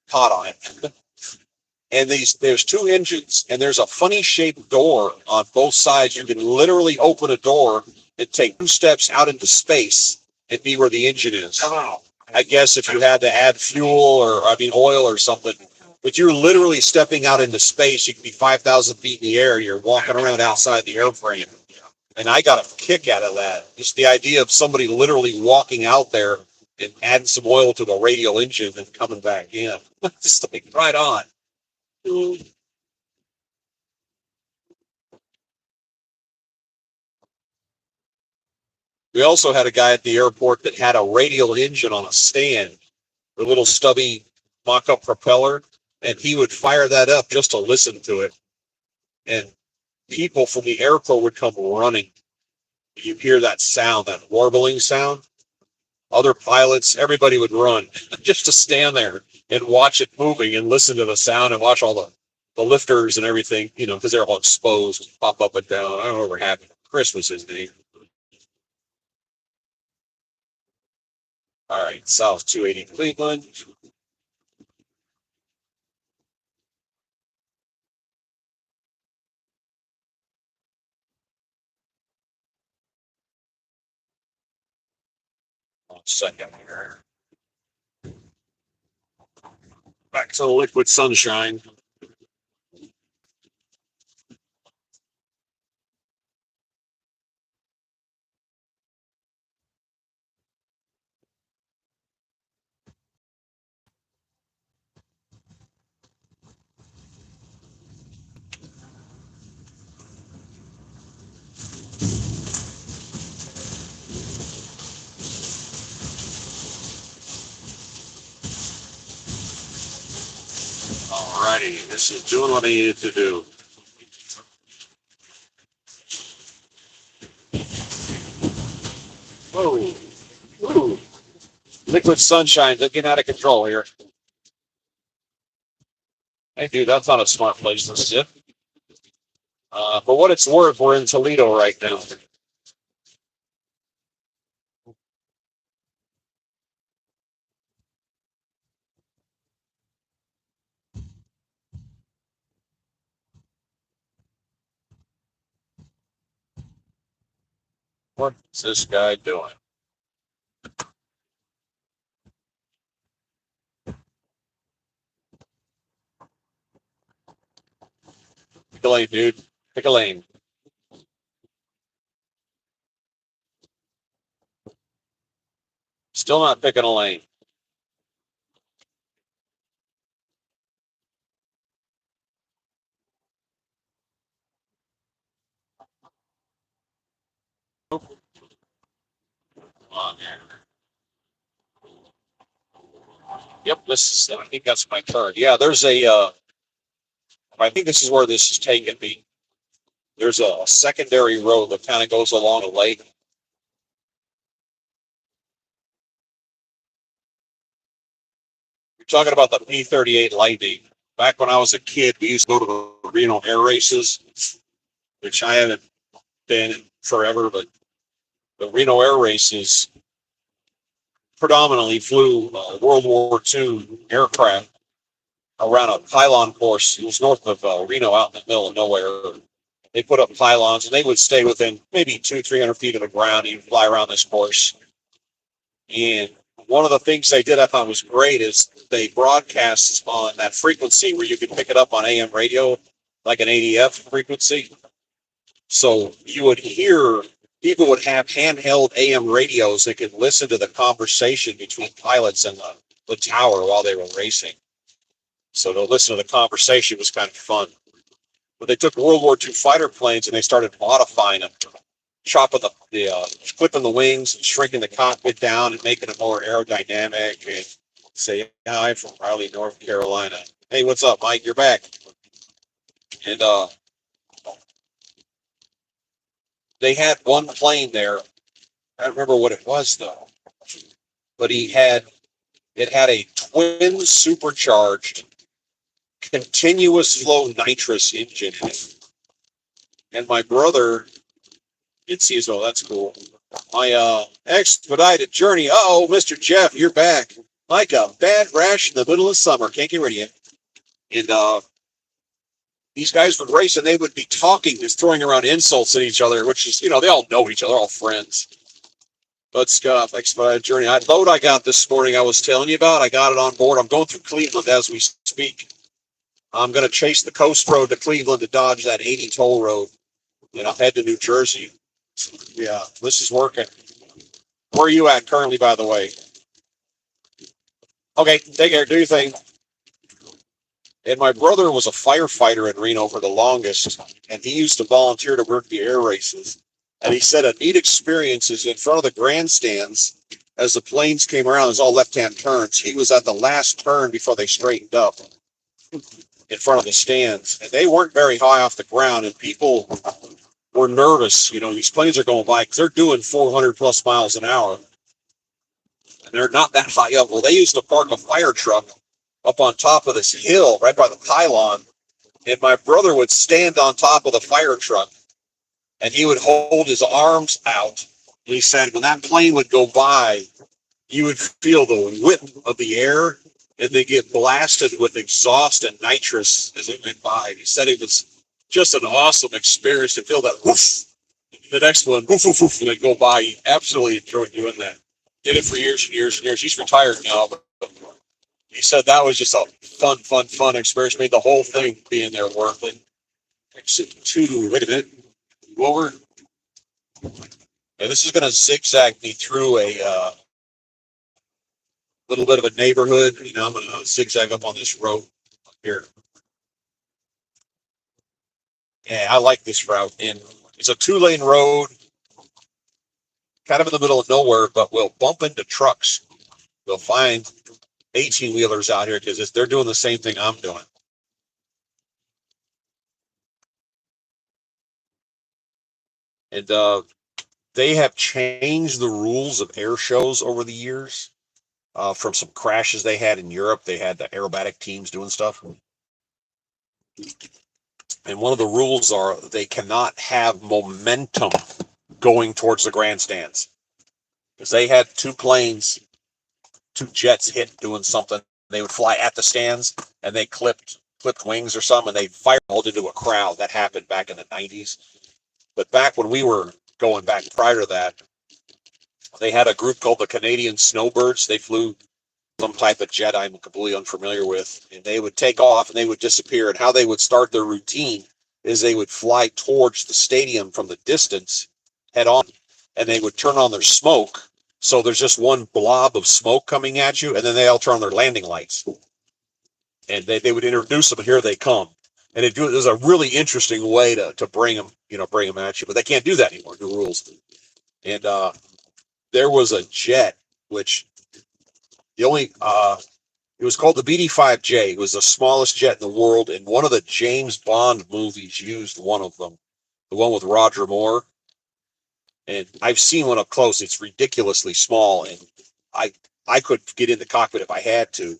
pot on it. And there's two engines, and there's a funny shaped door on both sides. You can literally open a door and take 2 steps out into space and be where the engine is. I guess if you had to add fuel or oil or something, but you're literally stepping out into space. You can be 5,000 feet in the air. You're walking around outside the airframe. And I got a kick out of that. Just the idea of somebody literally walking out there and adding some oil to the radial engine and coming back in. Just like right on. We also had a guy at the airport that had a radial engine on a stand, a little stubby mock-up propeller, and he would fire that up just to listen to it. And people from the airport would come running. You hear that sound, that warbling sound. Other pilots, everybody would run just to stand there and watch it moving and listen to the sound and watch all the lifters and everything, because they're all exposed, pop up and down. I don't know what happened. Chris was his name. All right, South 280 Cleveland. One second here. Back to the liquid sunshine. All righty, this is doing what I needed to do. Whoa, whoa. Liquid sunshine getting out of control here. Hey, dude, that's not a smart place to sit. For what it's worth, we're in Toledo right now. What's this guy doing? Pick a lane, dude. Pick a lane. Still not picking a lane. On there. Yep, this is. I think that's my turn. Yeah, there's a. I think this is where this is taking me. There's a secondary road that kind of goes along the lake. You're talking about the P-38 Lightning. Back when I was a kid, we used to go to the Reno air races, which I haven't been in forever, but the Reno air races predominantly flew World War II aircraft around a pylon course. It was north of Reno, out in the middle of nowhere. They put up pylons, and they would stay within maybe 200-300 feet of the ground. And you'd fly around this course. And one of the things they did I thought was great is they broadcast on that frequency where you could pick it up on AM radio, like an ADF frequency. So you would hear, people would have handheld AM radios that could listen to the conversation between pilots and the tower while they were racing. So to listen to the conversation was kind of fun. But they took World War II fighter planes and they started modifying them, chopping clipping the wings, and shrinking the cockpit down and making it more aerodynamic. And say, yeah, I'm from Raleigh, North Carolina. Hey, what's up, Mike? You're back. And they had one plane there. I don't remember what it was though, but it had a twin supercharged continuous flow nitrous engine in it. And my brother did see as well. That's cool. My expedited journey. Oh, Mr. Jeff, you're back. Like a bad rash in the middle of summer. Can't get rid of you. And these guys would race and they would be talking, just throwing around insults at each other, which is, they all know each other, all friends. But Scott, expedited journey. That load I got this morning, I was telling you about, I got it on board. I'm going through Cleveland as we speak. I'm going to chase the coast road to Cleveland to dodge that 80 toll road. And I'll head to New Jersey. Yeah, this is working. Where are you at currently, by the way? Okay, take care. Do your thing. And my brother was a firefighter in Reno for the longest, and he used to volunteer to work the air races. And he said a neat experience is in front of the grandstands, as the planes came around, it was all left-hand turns. He was at the last turn before they straightened up in front of the stands. And they weren't very high off the ground, and people were nervous. These planes are going by because they're doing 400 plus miles an hour. And they're not that high up. Well, they used to park a fire truck up on top of this hill right by the pylon. And my brother would stand on top of the fire truck and he would hold his arms out. And he said when that plane would go by, you would feel the width of the air and they get blasted with exhaust and nitrous as it went by. He said it was just an awesome experience to feel that whoosh. The next one, woof, woof, woof, and they go by. He absolutely enjoyed doing that. Did it for years and years and years. He's retired now, but he said that was just a fun experience. Made the whole thing being there worth it. Wait a minute. Go over. And this is going to zigzag me through a little bit of a neighborhood. I'm going to zigzag up on this road here. Yeah, I like this route. And it's a 2-lane road, kind of in the middle of nowhere, but we'll bump into trucks. We'll find 18-wheelers out here because they're doing the same thing I'm doing. And they have changed the rules of air shows over the years. From some crashes they had in Europe, they had the aerobatic teams doing stuff. And one of the rules are they cannot have momentum going towards the grandstands. Because they had 2 jets hit doing something. They would fly at the stands and they clipped wings or something and they fireballed into a crowd. That happened back in the 90s. But back when we were going back prior to that, they had a group called the Canadian Snowbirds. They flew some type of jet I'm completely unfamiliar with. And they would take off and they would disappear. And how they would start their routine is they would fly towards the stadium from the distance, head on, and they would turn on their smoke So there's just one blob of smoke coming at you, and then they all turn on their landing lights. And they would introduce them, and here they come. And it was a really interesting way to bring them, bring them at you. But they can't do that anymore, new rules. And there was a jet, which the only, it was called the BD-5J. It was the smallest jet in the world, and one of the James Bond movies used one of them, the one with Roger Moore. And I've seen one up close. It's ridiculously small, and I I could get in the cockpit if I had to.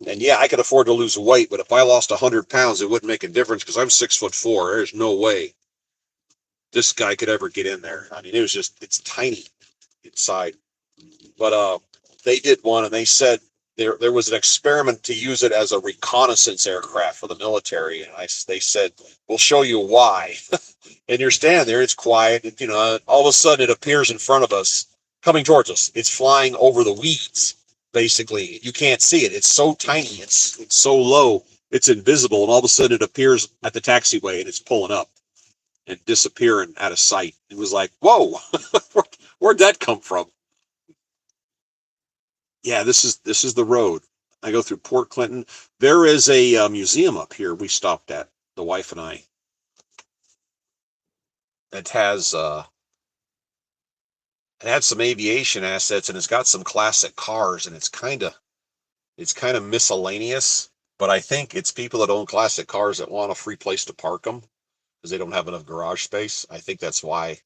And yeah, I could afford to lose weight, but if I lost 100 pounds, it wouldn't make a difference because I'm 6'4". There's no way this guy could ever get in there. I mean, it's tiny inside. But they did one, and they said there was an experiment to use it as a reconnaissance aircraft for the military, and they said we'll show you why. And you're standing there, it's quiet, and, all of a sudden it appears in front of us, coming towards us. It's flying over the weeds. Basically, you can't see it. It's so tiny. It's so low. It's invisible, and all of a sudden it appears at the taxiway, and it's pulling up and disappearing out of sight. It was like, whoa, where'd that come from? Yeah, this is the road. I go through Port Clinton. There is a museum up here we stopped at, the wife and I. It has some aviation assets, and it's got some classic cars, and it's kind of miscellaneous. But I think it's people that own classic cars that want a free place to park them because they don't have enough garage space. I think that's why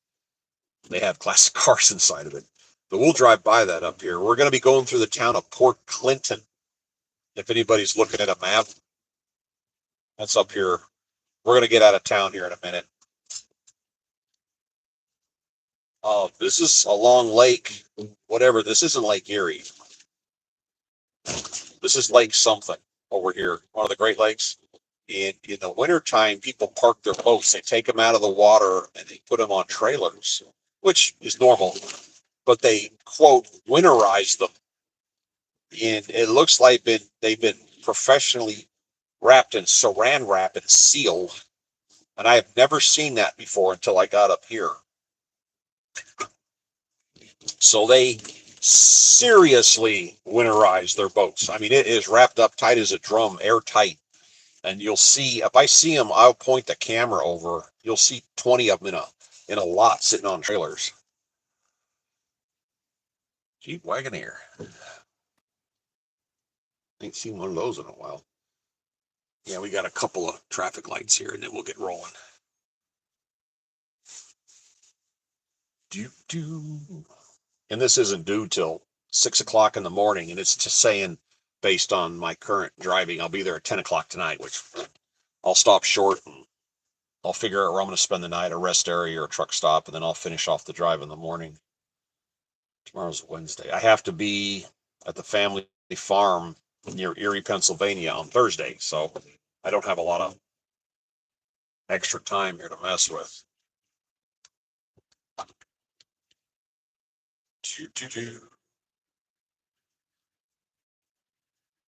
they have classic cars inside of it. But we'll drive by that up here. We're going to be going through the town of Port Clinton. If anybody's looking at a map, that's up here. We're going to get out of town here in a minute. This is a long lake. Whatever. This isn't Lake Erie. This is Lake something over here, one of the Great Lakes. And in the wintertime, people park their boats. They take them out of the water and they put them on trailers, which is normal. But they, quote, winterize them. And it looks like they've been professionally wrapped in saran wrap and sealed. And I have never seen that before until I got up here. So they seriously winterize their boats. I mean, it is wrapped up tight as a drum, airtight. And you'll see, if I see them, I'll point the camera over. You'll see 20 of them in a lot sitting on trailers. Jeep Wagoneer. Ain't seen one of those in a while. Yeah, we got a couple of traffic lights here, and then we'll get rolling. And this isn't due till 6 o'clock in the morning, and it's just saying, based on my current driving, I'll be there at 10 o'clock tonight, which I'll stop short and I'll figure out where I'm going to spend the night, a rest area or a truck stop, and then I'll finish off the drive in the morning. Tomorrow's Wednesday. I have to be at the family farm near Erie, Pennsylvania on Thursday, so I don't have a lot of extra time here to mess with.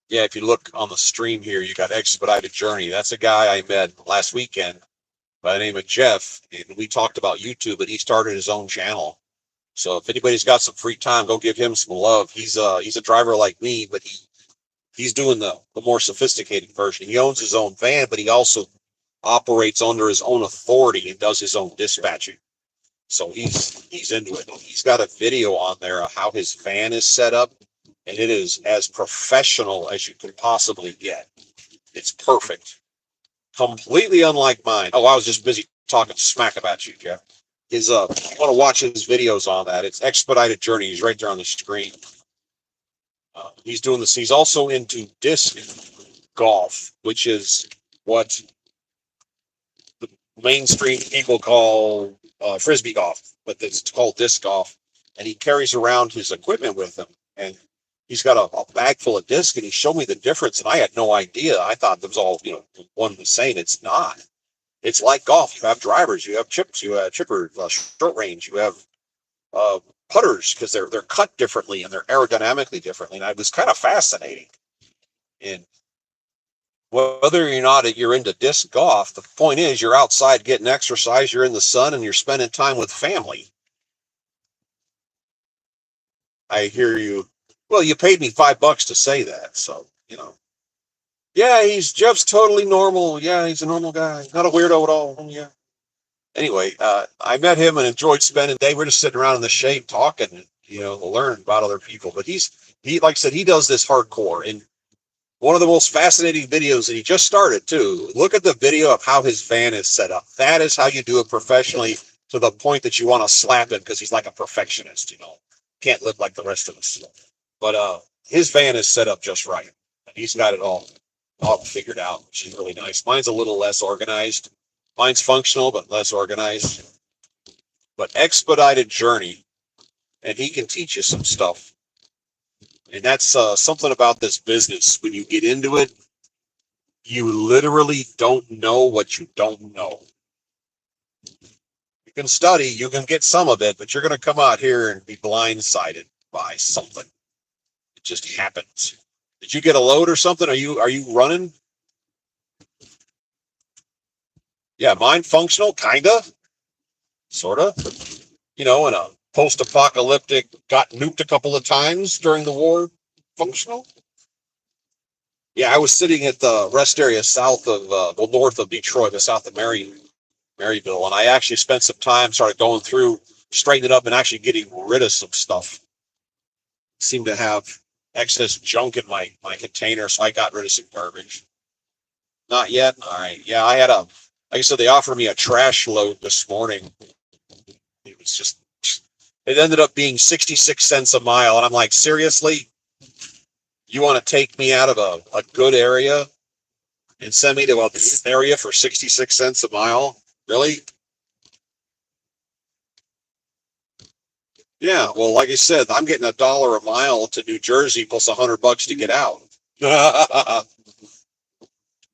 Yeah, if you look on the stream here, you got Expedited Journey. That's a guy I met last weekend by the name of Jeff, and we talked about YouTube, but he started his own channel. So if anybody's got some free time, go give him some love. He's a driver like me, but he's doing the more sophisticated version. He owns his own van, but he also operates under his own authority and does his own dispatching. So he's into it. He's got a video on there of how his van is set up, and it is as professional as you can possibly get. It's perfect. Completely unlike mine. Oh, I was just busy talking smack about you, Jeff. If you want to watch his videos on that, it's Expedited Journey. He's right there on the screen. He's doing this. He's also into disc golf, which is what the mainstream people call frisbee golf, but it's called disc golf. And he carries around his equipment with him, and he's got a bag full of discs, and he showed me the difference, and I had no idea. I thought it was all one the same. It's not. It's like golf. You have drivers, you have chips, you have chippers, short range, you have putters, because they're cut differently and they're aerodynamically differently. And it was kind of fascinating. And whether or not you're into disc golf, the point is you're outside getting exercise, you're in the sun, and you're spending time with family. I hear you. Well, you paid me $5 to say that, so you know. Yeah, Jeff's totally normal. Yeah, he's a normal guy, not a weirdo at all. Yeah. Anyway, I met him and enjoyed spending the day. We're just sitting around in the shade talking, and learn about other people. But he like I said, he does this hardcore, and one of the most fascinating videos that he just started too. Look at the video of how his van is set up. That is how you do it professionally, to the point that you want to slap him because he's like a perfectionist. Can't live like the rest of us. But his van is set up just right. He's got it all figured out, which is really nice. Mine's a little less organized. Mine's functional but less organized. But expedited journey, and he can teach you some stuff. And that's something about this business. When you get into it, you literally don't know what you don't know. You can study, you can get some of it, but you're going to come out here and be blindsided by something. It just happens. Did you get a load or something? Are you running? Yeah, mine functional, kinda, sorta. In a post-apocalyptic, got nuked a couple of times during the war, functional. Yeah, I was sitting at the rest area north of Detroit, south of Maryville, and I actually spent some time, started going through, straightening it up, and actually getting rid of some stuff. Seemed to have excess junk in my container, so I got rid of some garbage. Not yet. All right. Yeah, like I said, they offered me a trash load this morning. It was just, it ended up being 66 cents a mile, and I'm like, seriously, you want to take me out of a good area and send me to an area for 66 cents a mile? Really? Yeah, well, like I said, I'm getting $1 a mile to New Jersey plus $100 to get out.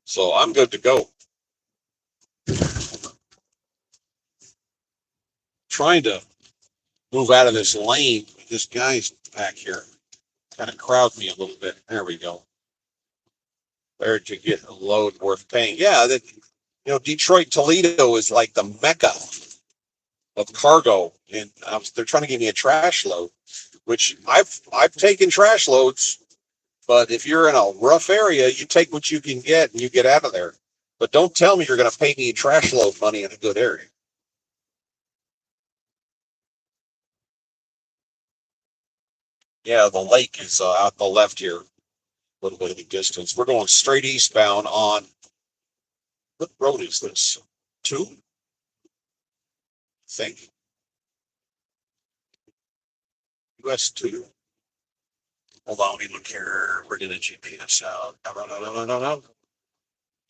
So I'm good to go. Trying to move out of this lane. This guy's back here. Kind of crowd me a little bit. There we go. There to get a load worth paying. Yeah, Detroit Toledo is like the mecca of cargo, and they're trying to give me a trash load, which I've taken trash loads. But if you're in a rough area, you take what you can get and you get out of there. But don't tell me you're going to pay me trash load money in a good area. Yeah, the lake is out the left here, a little bit of the distance. We're going straight eastbound on, what road is this? 2, I think. US 2. Hold on, let me look here. We're getting a GPS out. No.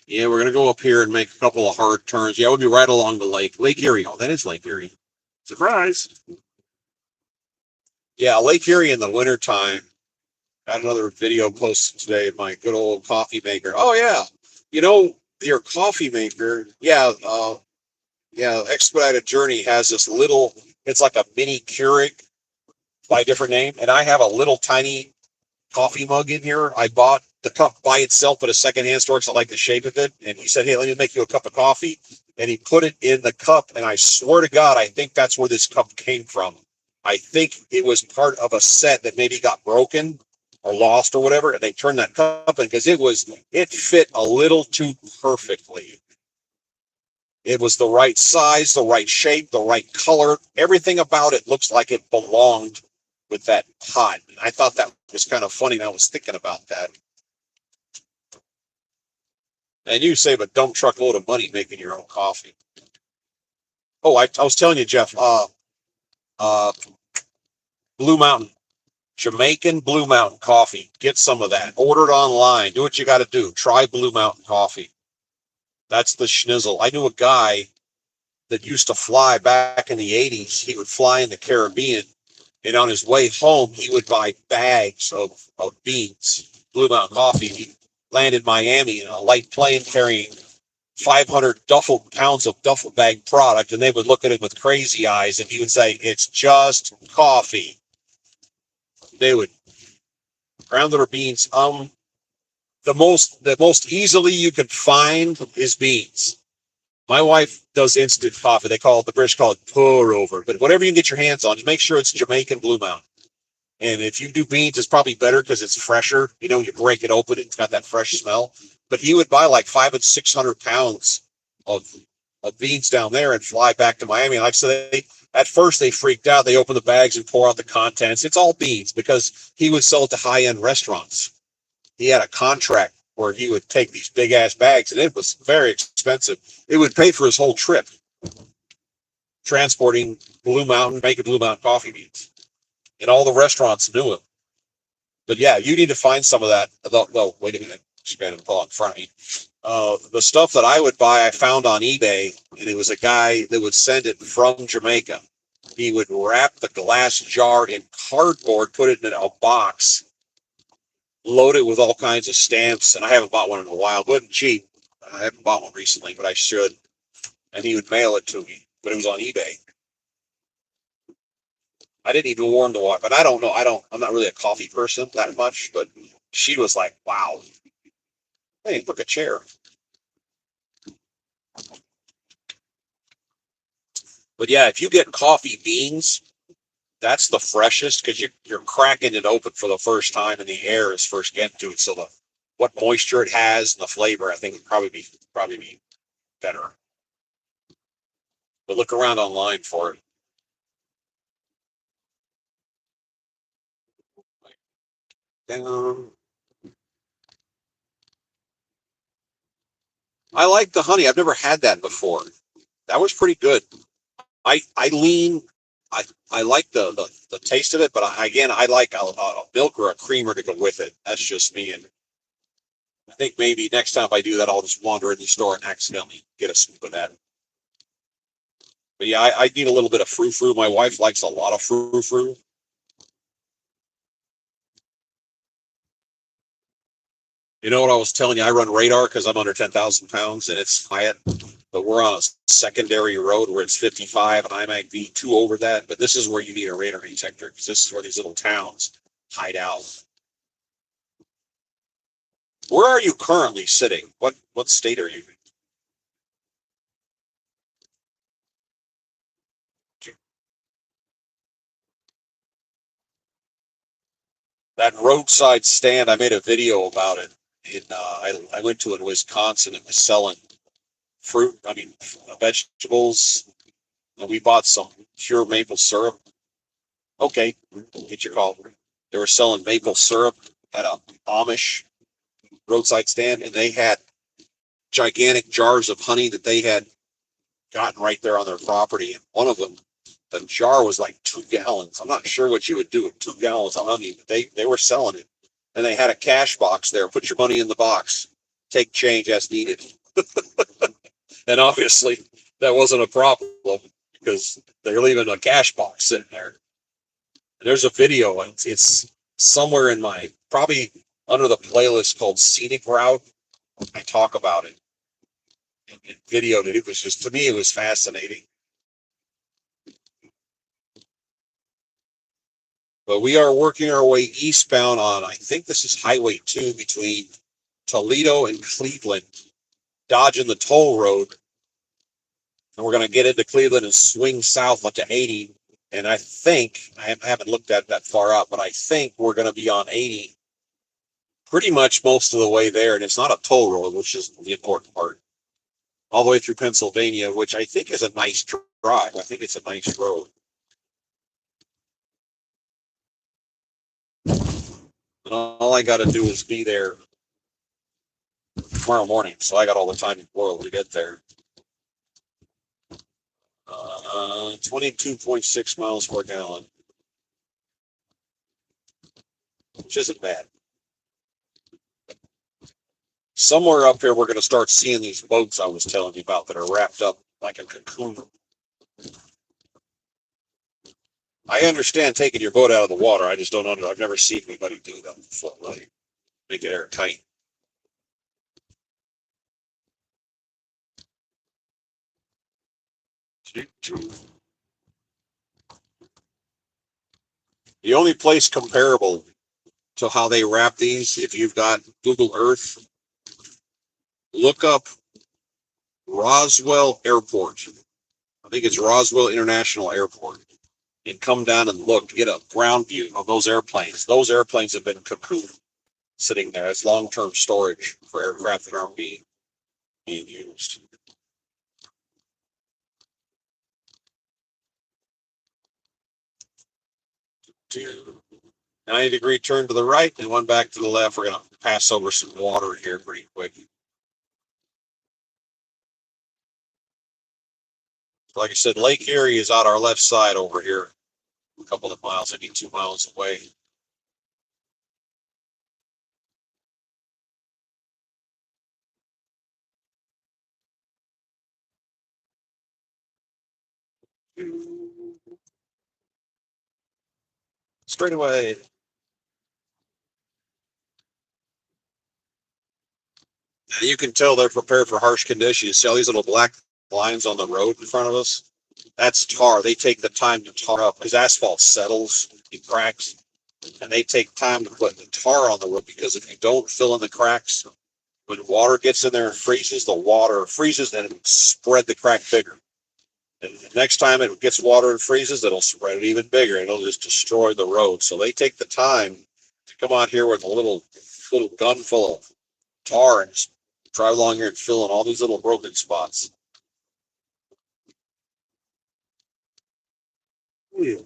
Yeah, we're going to go up here and make a couple of hard turns. Yeah, we'll be right along the lake. Lake Erie. Oh, that is Lake Erie. Surprise. Yeah, Lake Erie in the wintertime. Got another video posted today of my good old coffee maker. Oh, yeah. Your coffee maker. Yeah, Expedited Journey has this little, it's like a mini Keurig by a different name. And I have a little tiny coffee mug in here. I bought the cup by itself at a secondhand store because I like the shape of it. And he said, hey, let me make you a cup of coffee. And he put it in the cup. And I swear to God, I think that's where this cup came from. I think it was part of a set that maybe got broken or lost or whatever. And they turned that cup in because it fit a little too perfectly. It was the right size, the right shape, the right color. Everything about it looks like it belonged with that pot. I thought that was kind of funny. And I was thinking about that. And you save a dump truck load of money making your own coffee. Oh, I was telling you, Jeff, uh, Blue Mountain, Jamaican Blue Mountain coffee. Get some of that. Order it online. Do what you got to do. Try Blue Mountain coffee. That's the schnizzle. I knew a guy that used to fly back in the 80s. He would fly in the Caribbean. And on his way home, he would buy bags of beans, Blue Mountain coffee. He landed in Miami in a light plane carrying 500 pounds of duffel bag product. And they would look at him with crazy eyes. And he would say, it's just coffee. They would ground their beans. The most easily you can find is beans. My wife does instant coffee. The British call it pour over. But whatever you can get your hands on, just make sure it's Jamaican Blue Mountain. And if you do beans, it's probably better because it's fresher. You know, you break it open, it's got that fresh smell. But he would buy like 500 and 600 pounds of beans down there and fly back to Miami. Like I said, at first they freaked out. They open the bags and pour out the contents. It's all beans because he would sell it to high end restaurants. He had a contract where he would take these big ass bags, and it was very expensive. It would pay for his whole trip transporting Blue Mountain, making Blue Mountain coffee beans, and all the restaurants knew him. But yeah, you need to find some of that. Well, wait a minute, just got to pull in front of me. The stuff that I would buy, I found on eBay, and it was a guy that would send it from Jamaica. He would wrap the glass jar in cardboard, put it in a box, load it with all kinds of stamps, and I haven't bought one in a while. It wasn't cheap. I haven't bought one recently, but I should. And he would mail it to me, but it was on eBay. I didn't even warn the wife, but I don't know. I'm not really a coffee person that much, but she was like, wow. Hey, look, a chair. But yeah, if you get coffee beans, that's the freshest because you're cracking it open for the first time and the air is first getting to it. So what moisture it has and the flavor, I think would probably be better. But look around online for it. Down. I like the honey. I've never had that before. That was pretty good. I lean. I like the taste of it, but again, I like a milk or a creamer to go with it. That's just me. And I think maybe next time I do that, I'll just wander in the store and accidentally get a scoop of that. But yeah, I need a little bit of frou-frou. My wife likes a lot of frou-frou. You know what I was telling you? I run radar because I'm under 10,000 pounds and it's quiet. But we're on a secondary road where it's 55 and I might be two over that. But this is where you need a radar detector because this is where these little towns hide out. Where are you currently sitting? What state are you in? That roadside stand, I made a video about it. I went to it in Wisconsin and was selling fruit, vegetables. And we bought some pure maple syrup. Okay, get your call. They were selling maple syrup at a Amish roadside stand, and they had gigantic jars of honey that they had gotten right there on their property. And one of them, the jar was like 2 gallons. I'm not sure what you would do with 2 gallons of honey, but they were selling it. And they had a cash box there. Put your money in the box. Take change as needed. And obviously, that wasn't a problem because they're leaving a cash box sitting there. There's a video. It's somewhere in my, probably under the playlist called Scenic Route. I talk about it and videoed it. It was just, to me, it was fascinating. But we are working our way eastbound on, I think this is Highway 2 between Toledo and Cleveland, dodging the toll road. And we're going to get into Cleveland and swing south up to 80. And I think, I haven't looked at that far out, but I think we're going to be on 80 pretty much most of the way there. And it's not a toll road, which is the important part. All the way through Pennsylvania, which I think is a nice drive. I think it's a nice road. And all I got to do is be there tomorrow morning. So I got all the time in the world to get there. 22.6 miles per gallon, which isn't bad. Somewhere up here, we're going to start seeing these boats I was telling you about that are wrapped up like a cocoon. I understand taking your boat out of the water. I just don't know. I've never seen anybody do that before. Like, make it airtight. The only place comparable to how they wrap these, if you've got Google Earth, look up Roswell Airport. I think it's Roswell International Airport. and come down and look, get a ground view of those airplanes. Those airplanes have been cocooned, sitting there as long-term storage for aircraft that aren't being used. 90-degree turn to the right and one back to the left. We're going to pass over some water here pretty quick. Like I said, Lake Erie is on our left side over here, a couple of miles, maybe 2 miles away. Straight away. You can tell they're prepared for harsh conditions. You see all these little black lines on the road in front of us? That's tar. They take the time to tar up because asphalt settles, it cracks, and they take time to put the tar on the road because if you don't fill in the cracks, when water gets in there and freezes, the water freezes and it'll spread the crack bigger. And the next time it gets water and freezes, it'll spread it even bigger. It'll just destroy the road. So they take the time to come out here with a little gun full of tar and just drive along here and fill in all these little broken spots. Yeah.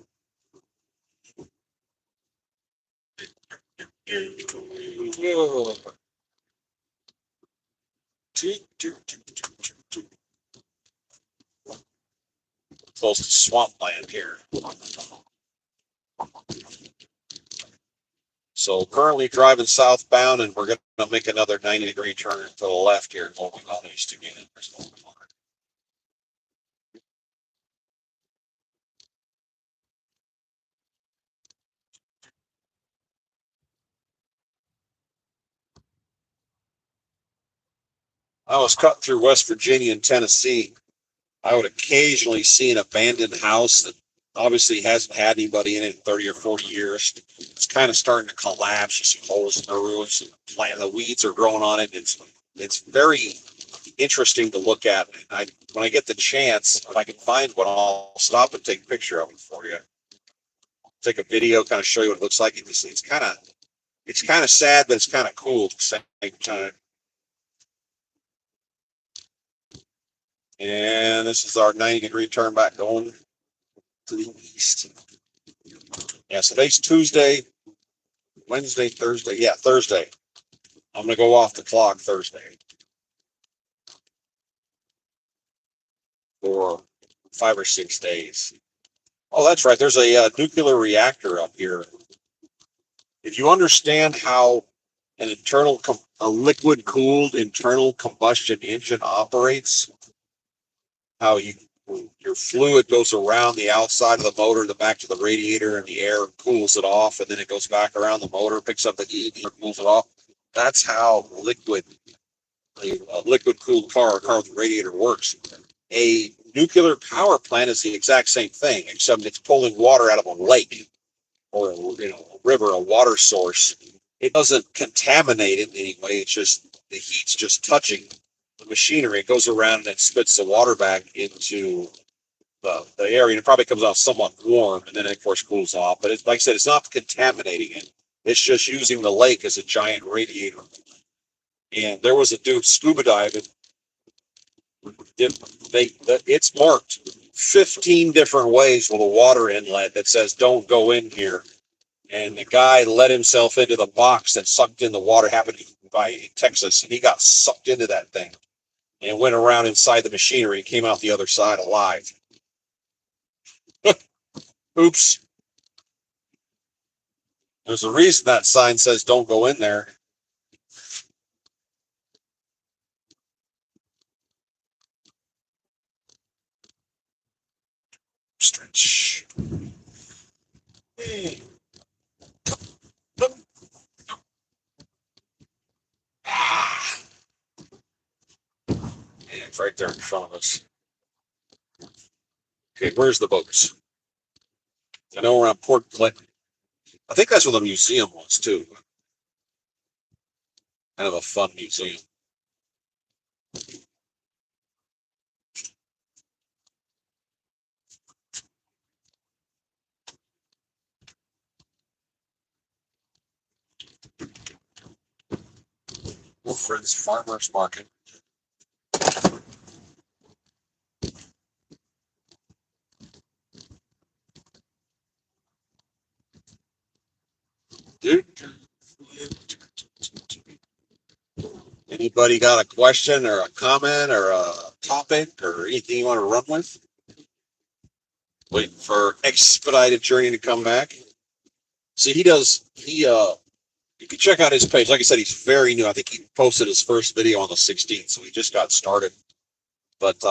Close to swampland here. So currently driving southbound, and we're going to make another 90-degree turn to the left here, going on east again. I was cut through West Virginia and Tennessee. I would occasionally see an abandoned house that obviously hasn't had anybody in it in 30 or 40 years. It's kind of starting to collapse. You see holes in the roofs, and the weeds are growing on it. It's very interesting to look at. When I get the chance, if I can find one, I'll stop and take a picture of it for you. Take a video, kind of show you what it looks like. It's kind of sad, but it's kind of cool at the same time. And this is our 90-degree turn back going to the east. Yeah, so today's Tuesday, Wednesday, Thursday. Yeah, Thursday. I'm going to go off the clock Thursday for 5 or 6 days. Oh, that's right. There's a nuclear reactor up here. If you understand how a liquid-cooled internal combustion engine operates, how your fluid goes around the outside of the motor, the back to the radiator, and the air cools it off, and then it goes back around the motor, picks up the heat, and cools it off. That's how a liquid-cooled car with a radiator works. A nuclear power plant is the exact same thing, except it's pulling water out of a lake or a river, a water source. It doesn't contaminate it in any way. It's just the heat's just touching the machinery. It goes around and then spits the water back into the area. And it probably comes out somewhat warm, and then it, of course, cools off. But it's, like I said, it's not contaminating it. It's just using the lake as a giant radiator. And there was a dude scuba diving. It's marked 15 different ways with a water inlet that says don't go in here. And the guy let himself into the box that sucked in the water, happened by Texas, and he got sucked into that thing and went around inside the machinery and came out the other side alive. Oops. There's a reason that sign says don't go in there. Stretch. Yeah, it's right there in front of us. Okay, where's the boats? I know we're on Port Clinton. I think that's where the museum was too. Kind of a fun museum. Friends Farmers Market. Dude, anybody got a question or a comment or a topic or anything you want to run with? Waiting for Expedited Journey to come back. See, you can check out his page. Like I said, he's very new. I think he posted his first video on the 16th, so he just got started. But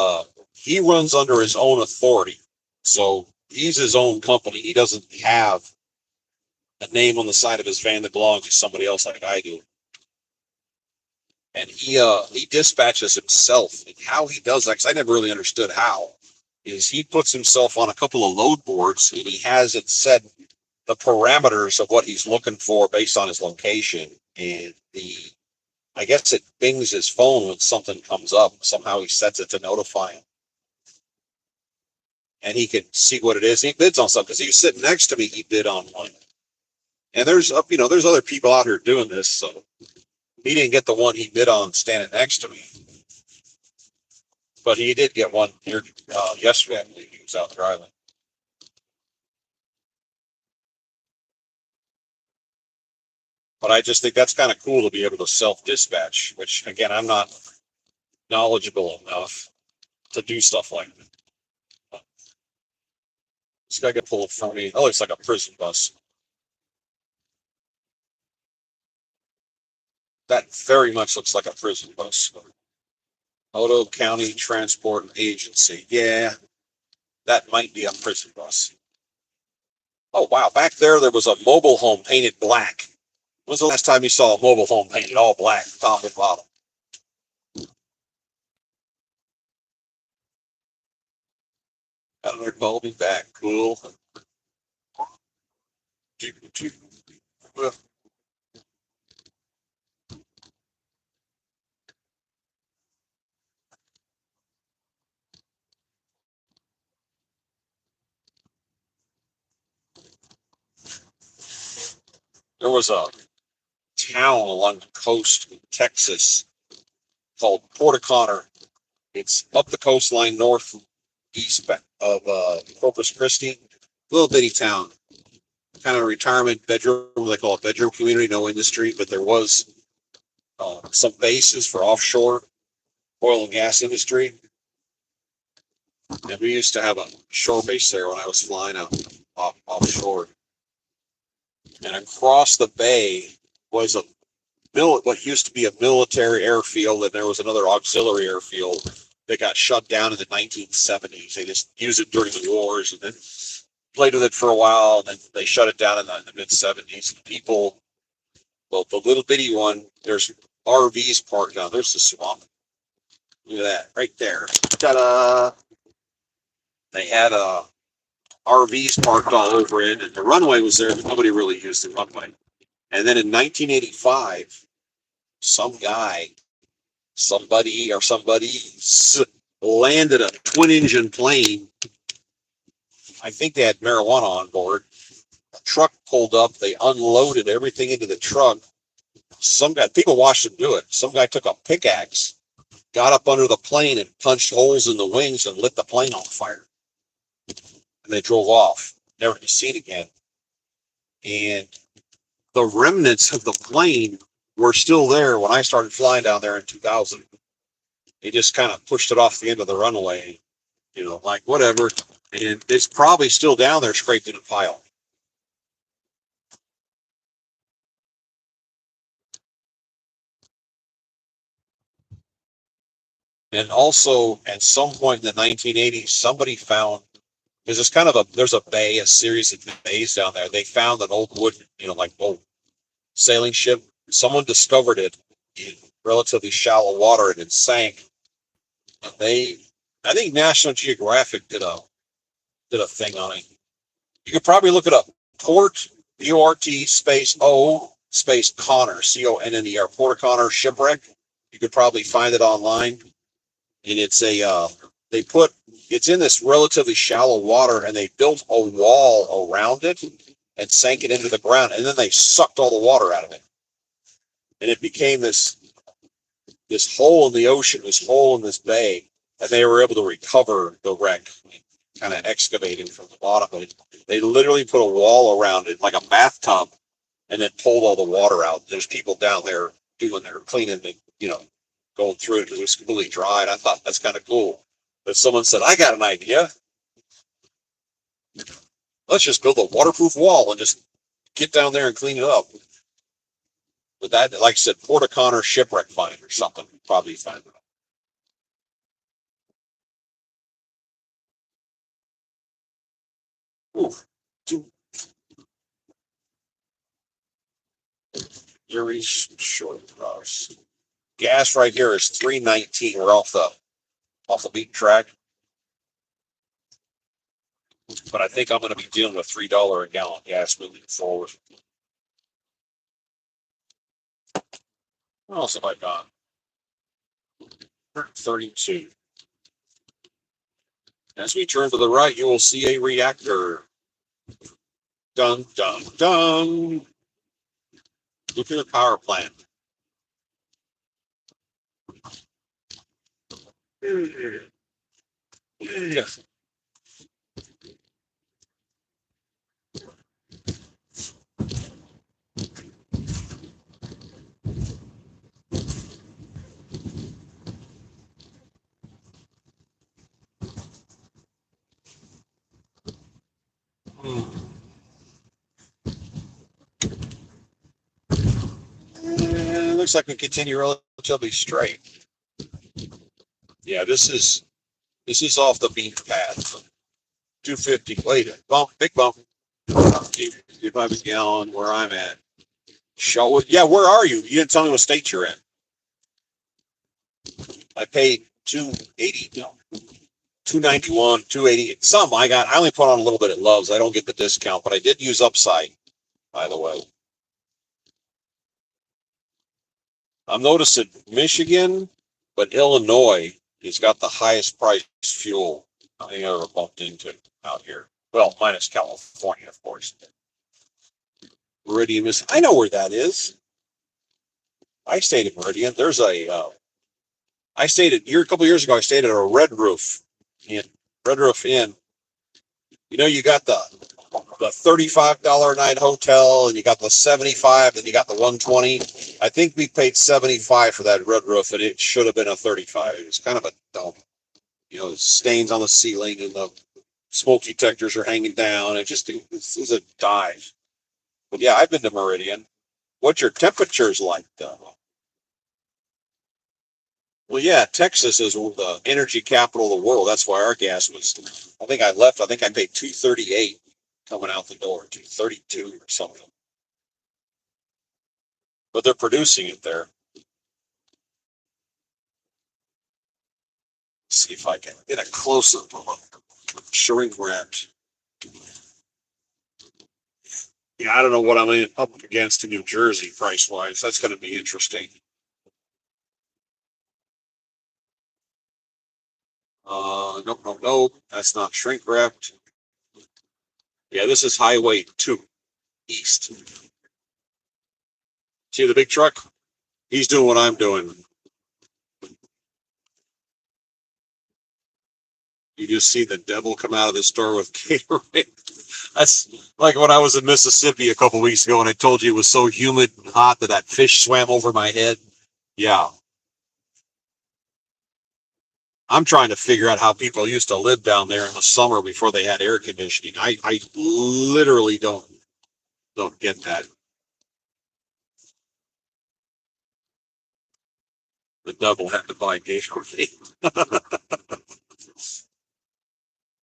he runs under his own authority. So he's his own company. He doesn't have a name on the side of his van that belongs to somebody else like I do. And he dispatches himself. And how he does that, because I never really understood how, is he puts himself on a couple of load boards and he has it set the parameters of what he's looking for based on his location. And I guess it bings his phone when something comes up. Somehow he sets it to notify him. And he can see what it is. He bids on something because he was sitting next to me. He bid on one. And there's other people out here doing this. So he didn't get the one he bid on standing next to me. But he did get one here yesterday. I believe he was out driving. But I just think that's kind of cool to be able to self-dispatch, which, again, I'm not knowledgeable enough to do stuff like that. This guy got pulled from me. Oh, it's like a prison bus. That very much looks like a prison bus. Odo County Transport Agency. Yeah, that might be a prison bus. Oh, wow. Back there was a mobile home painted black. When's the last time you saw a mobile home painted all black, top and bottom? Another bulby back. Cool. There was a town along the coast in Texas called Port O'Connor. It's up the coastline northeast of Corpus Christi. Little bitty town. Kind of a retirement bedroom. They call it bedroom community, no industry, but there was some bases for offshore oil and gas industry. And we used to have a shore base there when I was flying out offshore. And across the bay was what used to be a military airfield, and there was another auxiliary airfield that got shut down in the 1970s. They just used it during the wars and then played with it for a while, and then they shut it down in the mid-70s. People, well, the little bitty one, there's RVs parked down. There's the swamp. Look at that, right there. Ta-da! They had RVs parked all over it, and the runway was there, but nobody really used the runway. And then in 1985, somebody landed a twin-engine plane. I think they had marijuana on board. A truck pulled up. They unloaded everything into the truck. People watched them do it. Some guy took a pickaxe, got up under the plane and punched holes in the wings and lit the plane on fire. And they drove off, never to be seen again. And the remnants of the plane were still there when I started flying down there in 2000. They just kind of pushed it off the end of the runway, like whatever. And it's probably still down there scraped in a pile. And also, at some point in the 1980s, somebody found, because there's a series of bays down there. They found an old wooden, like old sailing ship. Someone discovered it in relatively shallow water and it sank. And I think National Geographic did a thing on it. You could probably look it up. Port, P-O-R-T space O space Connor, C-O-N-N-E-R, Port Connor shipwreck. You could probably find it online. And it's it's in this relatively shallow water, and they built a wall around it and sank it into the ground, and then they sucked all the water out of it. And it became this this hole in the ocean, this hole in this bay, and they were able to recover the wreck, kind of excavating from the bottom. But they literally put a wall around it, like a bathtub, and then pulled all the water out. There's people down there doing their cleaning, and, going through it because it was completely dry. And I thought that's kind of cool. But someone said, I got an idea. Let's just build a waterproof wall and just get down there and clean it up. But that, like I said, Port O'Connor shipwreck find or something, probably find it. Ooh, two Erie short cross. Gas right here is $3.19. We're off the beaten track. But I think I'm going to be dealing with $3 a gallon gas moving forward. What else have I got? 32. As we turn to the right, you will see a reactor. Dun, dun, dun. Nuclear power plant. Yeah. Looks like we continue relatively straight. Yeah, this is off the beaten path. 250. Wait, bump, big bump. 55 a gallon where I'm at. Yeah, where are you? You didn't tell me what state you're in. I paid 280. No, 291, 280. Some I only put on a little bit at Love's. I don't get the discount, but I did use Upside, by the way. I'm noticing Michigan, but Illinois has got the highest price fuel I think I ever bumped into out here. Well, minus California, of course. Meridian, I know where that is. I stayed at Meridian. A couple years ago. I stayed at a Red Roof Inn. You got the $35 a night hotel, and you got the 75, and you got the 120. I think we paid 75 for that Red Roof, and it should have been a 35. It's kind of a dump. Stains on the ceiling, and the smoke detectors are hanging down. This is a dive. But yeah, I've been to Meridian. What's your temperatures like, though? Well, yeah, Texas is the energy capital of the world. That's why our gas was. I think I paid $2.38 coming out the door, $2.32 or something. But they're producing it there. Let's see if I can get a close up of a shrink wrapped. Yeah, I don't know what I'm up against in New Jersey price wise. That's going to be interesting. Nope. That's not shrink wrapped. Yeah, this is Highway 2 East. See the big truck? He's doing what I'm doing. You just see the devil come out of the store with Gatorade. That's like when I was in Mississippi a couple weeks ago and I told you it was so humid and hot that fish swam over my head. Yeah. I'm trying to figure out how people used to live down there in the summer before they had air conditioning. I literally don't get that. The devil had to buy Gatorade.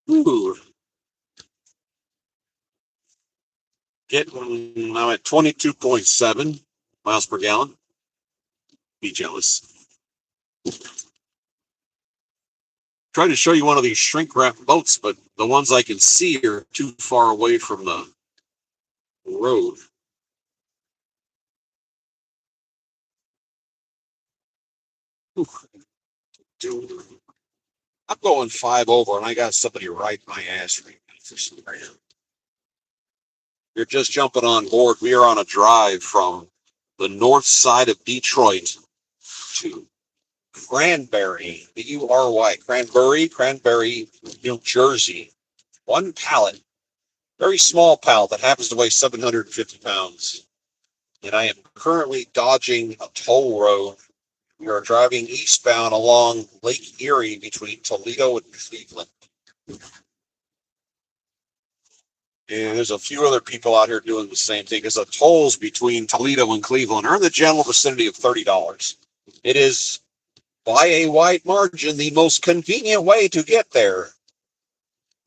Ooh. I'm at 22.7 miles per gallon. Be jealous. Try to show you one of these shrink wrap boats, but the ones I can see are too far away from the road. Dude, I'm going 5 over, and I got somebody right my ass right now for some reason. You're just jumping on board. We are on a drive from the north side of Detroit to Cranberry, B-U-R-Y, Cranberry, New Jersey. One pallet, very small pallet that happens to weigh 750 pounds. And I am currently dodging a toll road. We are driving eastbound along Lake Erie between Toledo and Cleveland. And there's a few other people out here doing the same thing because the tolls between Toledo and Cleveland are in the general vicinity of $30. It is, by a wide margin, the most convenient way to get there.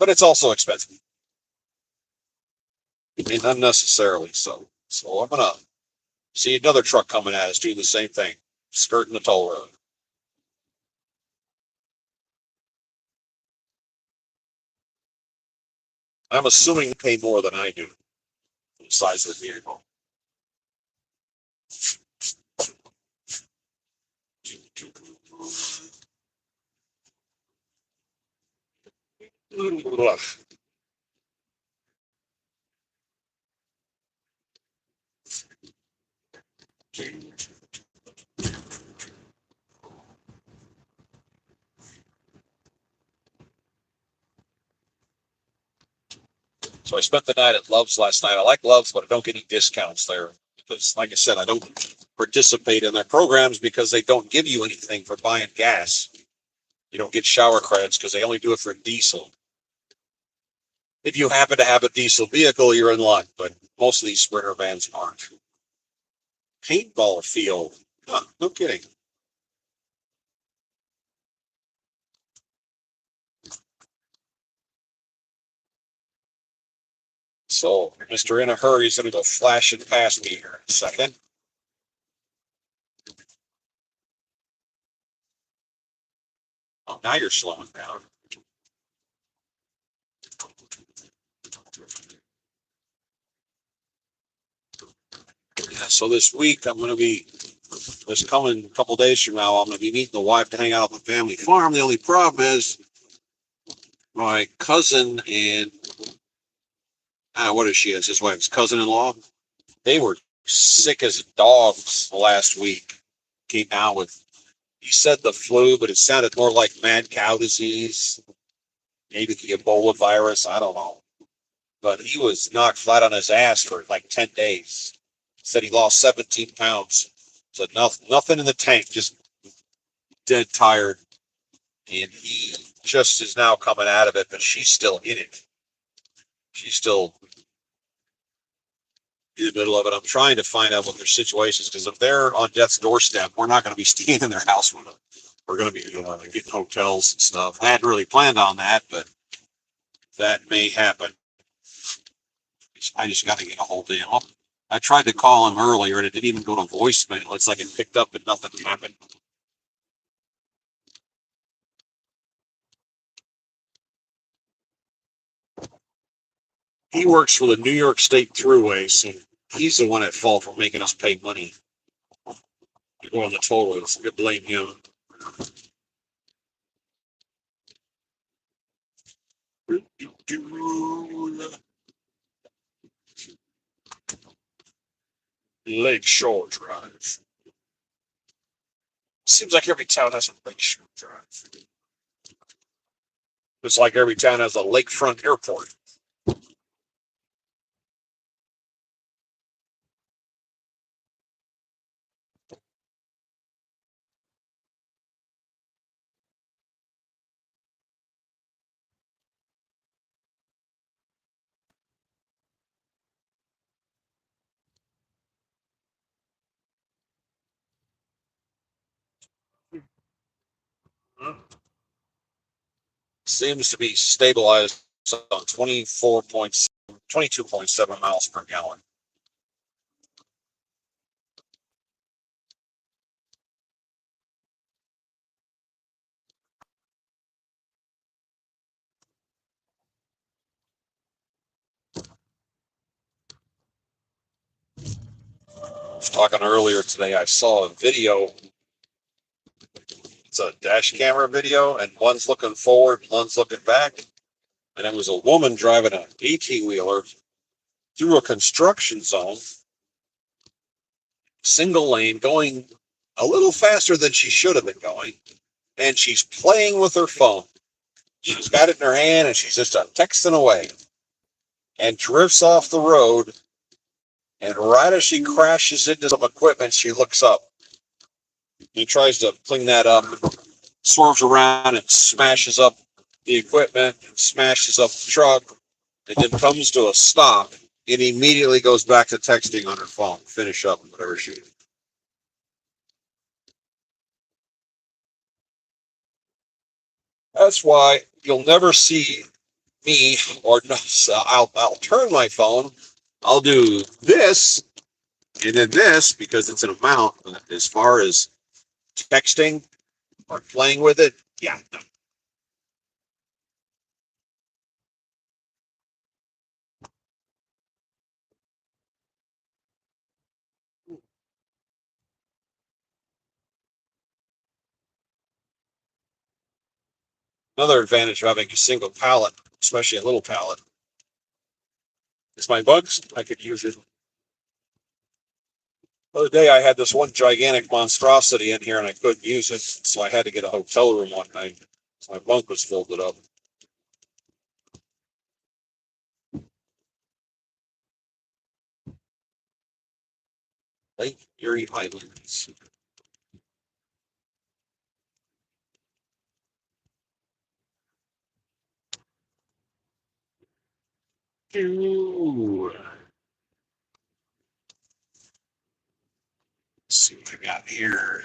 But it's also expensive. And unnecessarily so. So I'm going to see another truck coming at us doing the same thing, skirting the toll road. I'm assuming they pay more than I do for the size of the vehicle. So I spent the night at Love's last night. I like Love's, but I don't get any discounts there because, like I said, I don't participate in their programs because they don't give you anything for buying gas. You don't get shower credits because they only do it for diesel. If you happen to have a diesel vehicle, you're in luck, but most of these Sprinter vans aren't. Paintball field. Huh, no kidding. So, Mr. In a Hurry is going to go flashing past me here in a second. Oh, now you're slowing down. Yeah, so this week I'm going to be, this coming couple days from now, I'm going to be meeting the wife to hang out at the family farm. The only problem is my cousin and, what is she? Is his wife's cousin-in-law? They were sick as dogs last week. Came out with, he said the flu, but it sounded more like mad cow disease, maybe the Ebola virus. I don't know. But he was knocked flat on his ass for like 10 days. Said he lost 17 pounds. Said nothing in the tank, just dead tired. And he just is now coming out of it, but she's still in it. She's still in the middle of it. I'm trying to find out what their situation is because if they're on death's doorstep, we're not going to be staying in their house with them. We're going to be getting hotels and stuff. I hadn't really planned on that, but that may happen. I just got to get a hold of him. I tried to call him earlier and it didn't even go to voicemail. It's like it picked up and nothing happened. He works for the New York State Thruway, so he's the one at fault for making us pay money to go on the toll roads. I blame him. Lakeshore Drive. Seems like every town has a Lakeshore Drive. It's like every town has a lakefront airport. Seems to be stabilized on 22.7 miles per gallon. I was talking earlier today, I saw a video. It's a dash camera video, and one's looking forward, one's looking back. And it was a woman driving an 18-wheeler through a construction zone, single lane, going a little faster than she should have been going, and she's playing with her phone. She's got it in her hand, and she's just texting away, and drifts off the road. And right as she crashes into some equipment, she looks up. He tries to clean that up, swerves around and smashes up the equipment, smashes up the truck, and then comes to a stop. It immediately goes back to texting on her phone, finish up whatever she did. That's why you'll never see me, or no, so I'll turn my phone. I'll do this and then this because it's an amount. As far as texting or playing with it, yeah. Another advantage of having a single pallet, especially a little pallet, is my bugs. I could use it. The other day I had this one gigantic monstrosity in here and I couldn't use it, so I had to get a hotel room one night. So my bunk was folded up. Lake Erie Highlands. Ooh. Let's see what I got here.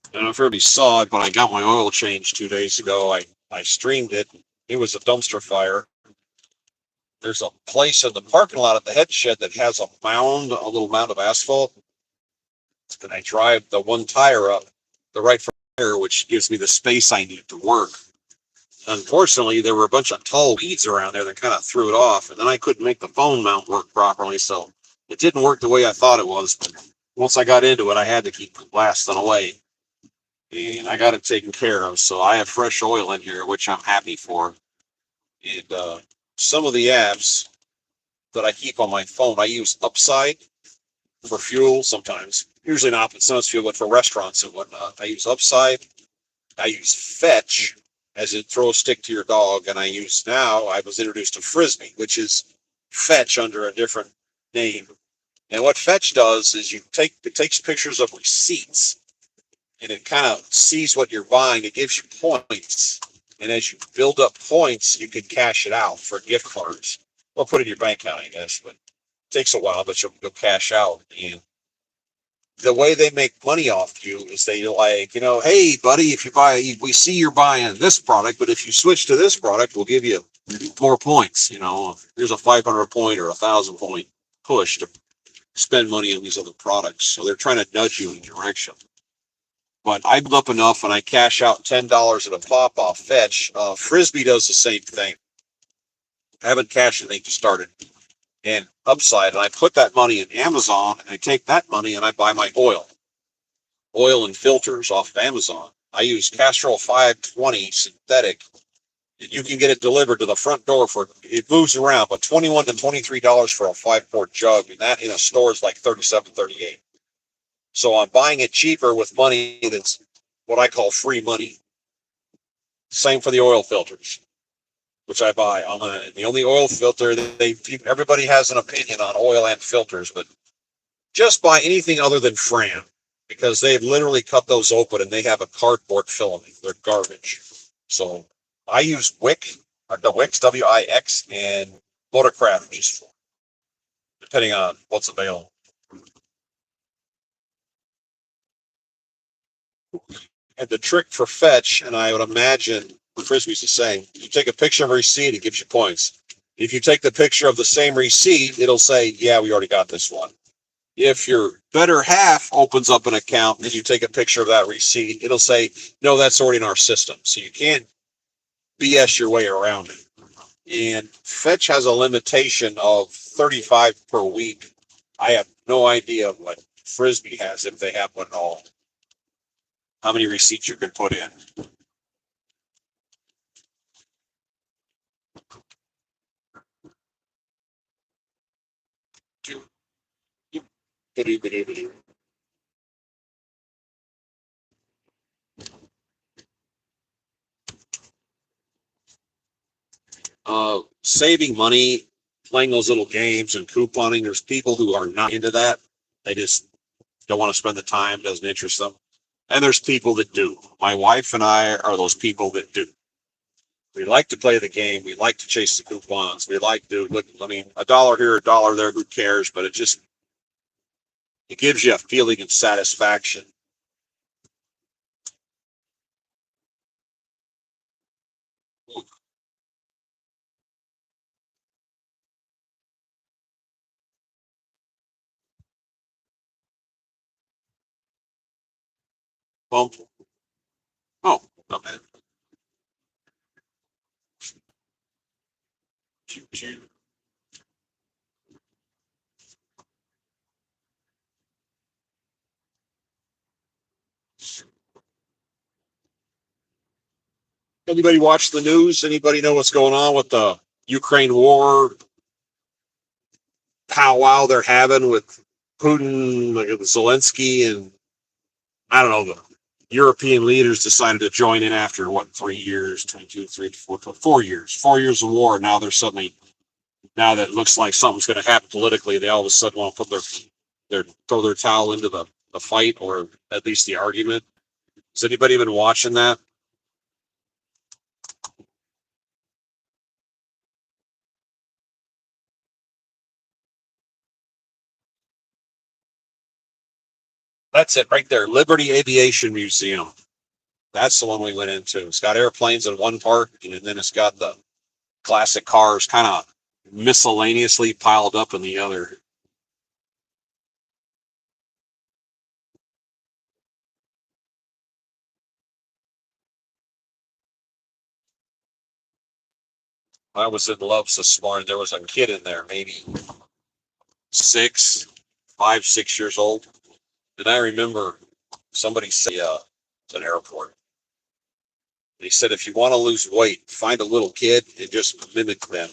I don't know if everybody saw it, but I got my oil changed 2 days ago. I streamed it. It was a dumpster fire. There's a place in the parking lot at the head shed that has a little mound of asphalt. And I drive the one tire up the right front tire, which gives me the space I need to work. Unfortunately, there were a bunch of tall weeds around there that kind of threw it off, and then I couldn't make the phone mount work properly, so it didn't work the way I thought it was. But once I got into it, I had to keep blasting away, and I got it taken care of. So I have fresh oil in here, which I'm happy for. And some of the apps that I keep on my phone, I use Upside for fuel sometimes. Usually not for Sun's fuel, but for restaurants and whatnot. I use Upside. I use Fetch, as in throw a stick to your dog, and I was introduced to Frisbee, which is Fetch under a different name. And what Fetch does is it takes pictures of receipts, and it kind of sees what you're buying. It gives you points, and as you build up points, you can cash it out for gift cards. Well, put it in your bank account, I guess, but it takes a while, but you'll cash out. And the way they make money off you is they like, hey, buddy, if you buy, we see you're buying this product, but if you switch to this product, we'll give you more points. There's a 500 point or 1,000 point push to spend money on these other products. So they're trying to nudge you in direction. But I build up enough and I cash out $10 at a pop off Fetch. Frisbee does the same thing. I haven't cashed anything to start it. And Upside, and I put that money in Amazon, and I take that money and I buy my oil and filters off of Amazon. I use Castrol 520 synthetic. You can get it delivered to the front door it moves around, but $21 to $23 for a 5-quart jug, and that in a store is like 37, 38. So I'm buying it cheaper with money that's what I call free money. Same for the oil filters, which I buy on the only oil filter everybody has an opinion on oil and filters, but just buy anything other than Fran, because they've literally cut those open and they have a cardboard filament. They're garbage. So I use Wick, or the Wix, Wix, and Motorcraft, just depending on what's available. And the trick for Fetch, and I would imagine Frisbee's the same, you take a picture of a receipt, it gives you points. If you take the picture of the same receipt, it'll say, yeah, we already got this one. If your better half opens up an account and you take a picture of that receipt, it'll say, no, that's already in our system. So you can't BS your way around it. And Fetch has a limitation of 35 per week. I have no idea what Frisbee has, if they have one at all. How many receipts you can put in. Saving money, playing those little games and couponing. There's people who are not into that. They just don't want to spend the time, doesn't interest them. And there's people that do. My wife and I are those people that do. We like to play the game. We like to chase the coupons. We like to look, I mean, a dollar here, a dollar there, who cares? But it gives you a feeling of satisfaction. Bump. Oh, not bad. Anybody watch the news? Anybody know what's going on with the Ukraine war powwow they're having with Putin, like Zelensky, and I don't know, the European leaders decided to join in after what, 3 years, 22, 3, 4, 4 years, 4 years of war. Now they're suddenly, now that it looks like something's going to happen politically, they all of a sudden want to put their throw their towel into the fight, or at least the argument. Has anybody been watching that? That's it right there. Liberty Aviation Museum. That's the one we went into. It's got airplanes in one part, and then it's got the classic cars kind of miscellaneously piled up in the other. I was in Love's this morning. There was a kid in there, maybe six, 5, 6 years old. And I remember somebody said, it's an airport. And he said, if you want to lose weight, find a little kid and just mimic them.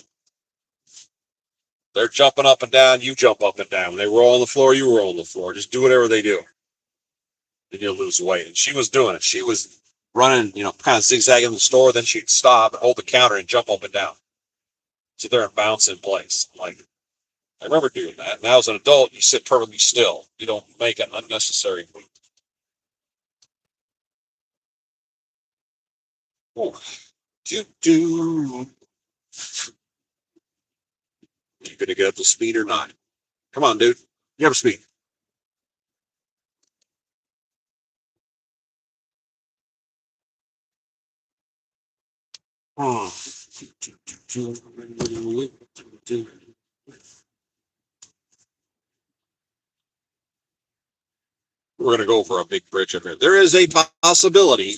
They're jumping up and down, you jump up and down. They roll on the floor, you roll on the floor. Just do whatever they do, and you'll lose weight. And she was doing it. She was running, kind of zigzagging the store. Then she'd stop and hold the counter and jump up and down. Sit there and bounce in place. Like, I remember doing that. Now, as an adult, you sit perfectly still. You don't make an unnecessary move. Oh, do. You gonna get up to speed or not? Come on, dude. You have speed. Oh. We're gonna go for a big bridge up here. There is a possibility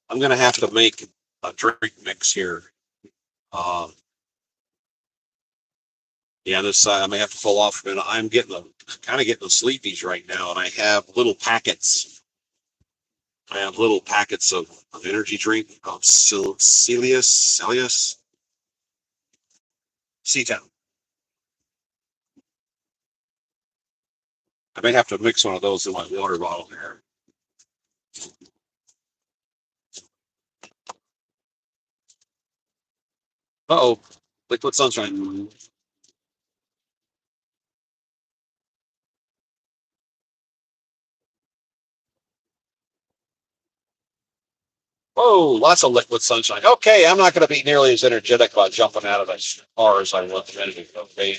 I'm gonna have to make a drink mix here. Uh, yeah, this side I may have to pull off. And I'm kind of getting the sleepies right now, and I have little packets. I have little packets of energy drink called Celius, C-Town. I may have to mix one of those in my water bottle here. Uh-oh, liquid sunshine. Whoa, lots of liquid sunshine. Okay, I'm not going to be nearly as energetic about jumping out of the car as I was a minute ago. Okay.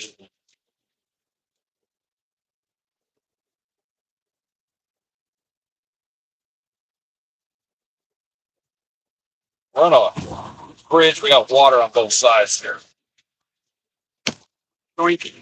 We're on a bridge. We got water on both sides here. Doink.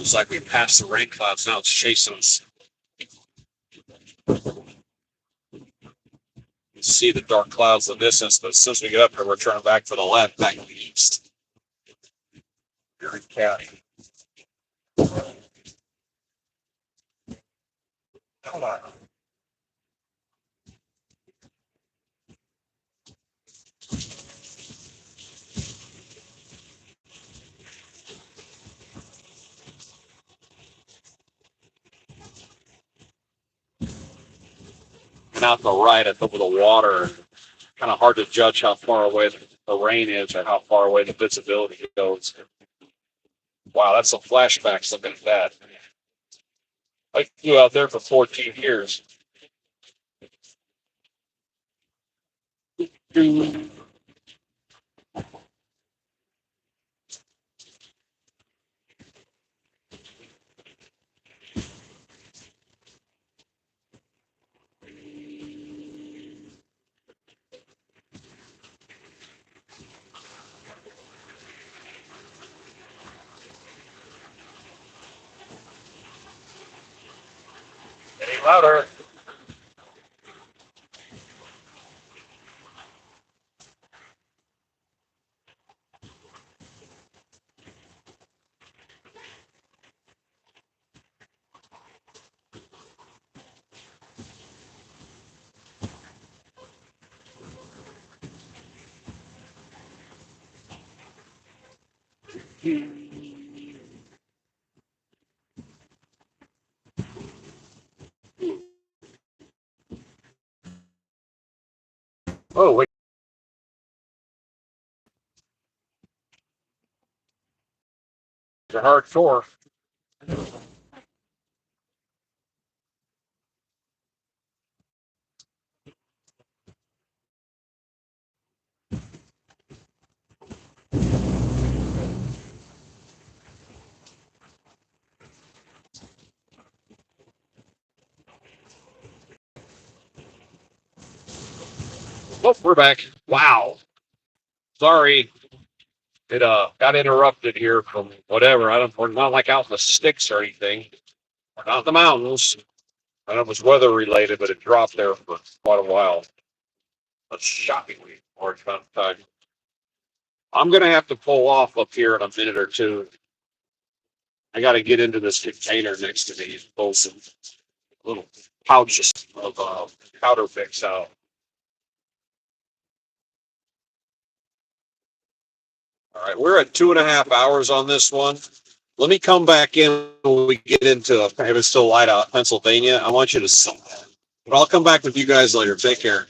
It's like we passed the rain clouds. Now it's chasing us. You see the dark clouds in the distance, but as soon as we get up here, we're turning back for the left, back to the east. Here in County. Hold on. And out the right, it's over the water. Kind of hard to judge how far away the rain is or how far away the visibility goes. Wow, that's some flashbacks looking at that. I flew out there for 14 years. Any louder. Oh, wait. It's a hard chore. Oh, we're back. Wow. Sorry. It got interrupted here from whatever. We're not like out in the sticks or anything. We're not in the mountains. I know it was weather related, but it dropped there for quite a while. A shockingly large amount of time. I'm gonna have to pull off up here in a minute or two. I got to get into this container next to me and pull some little pouches of powder mix out. All right, we're at 2.5 hours on this one. Let me come back in when we get into if it's still light out, Pennsylvania. I want you to see that. But I'll come back with you guys later. Take care.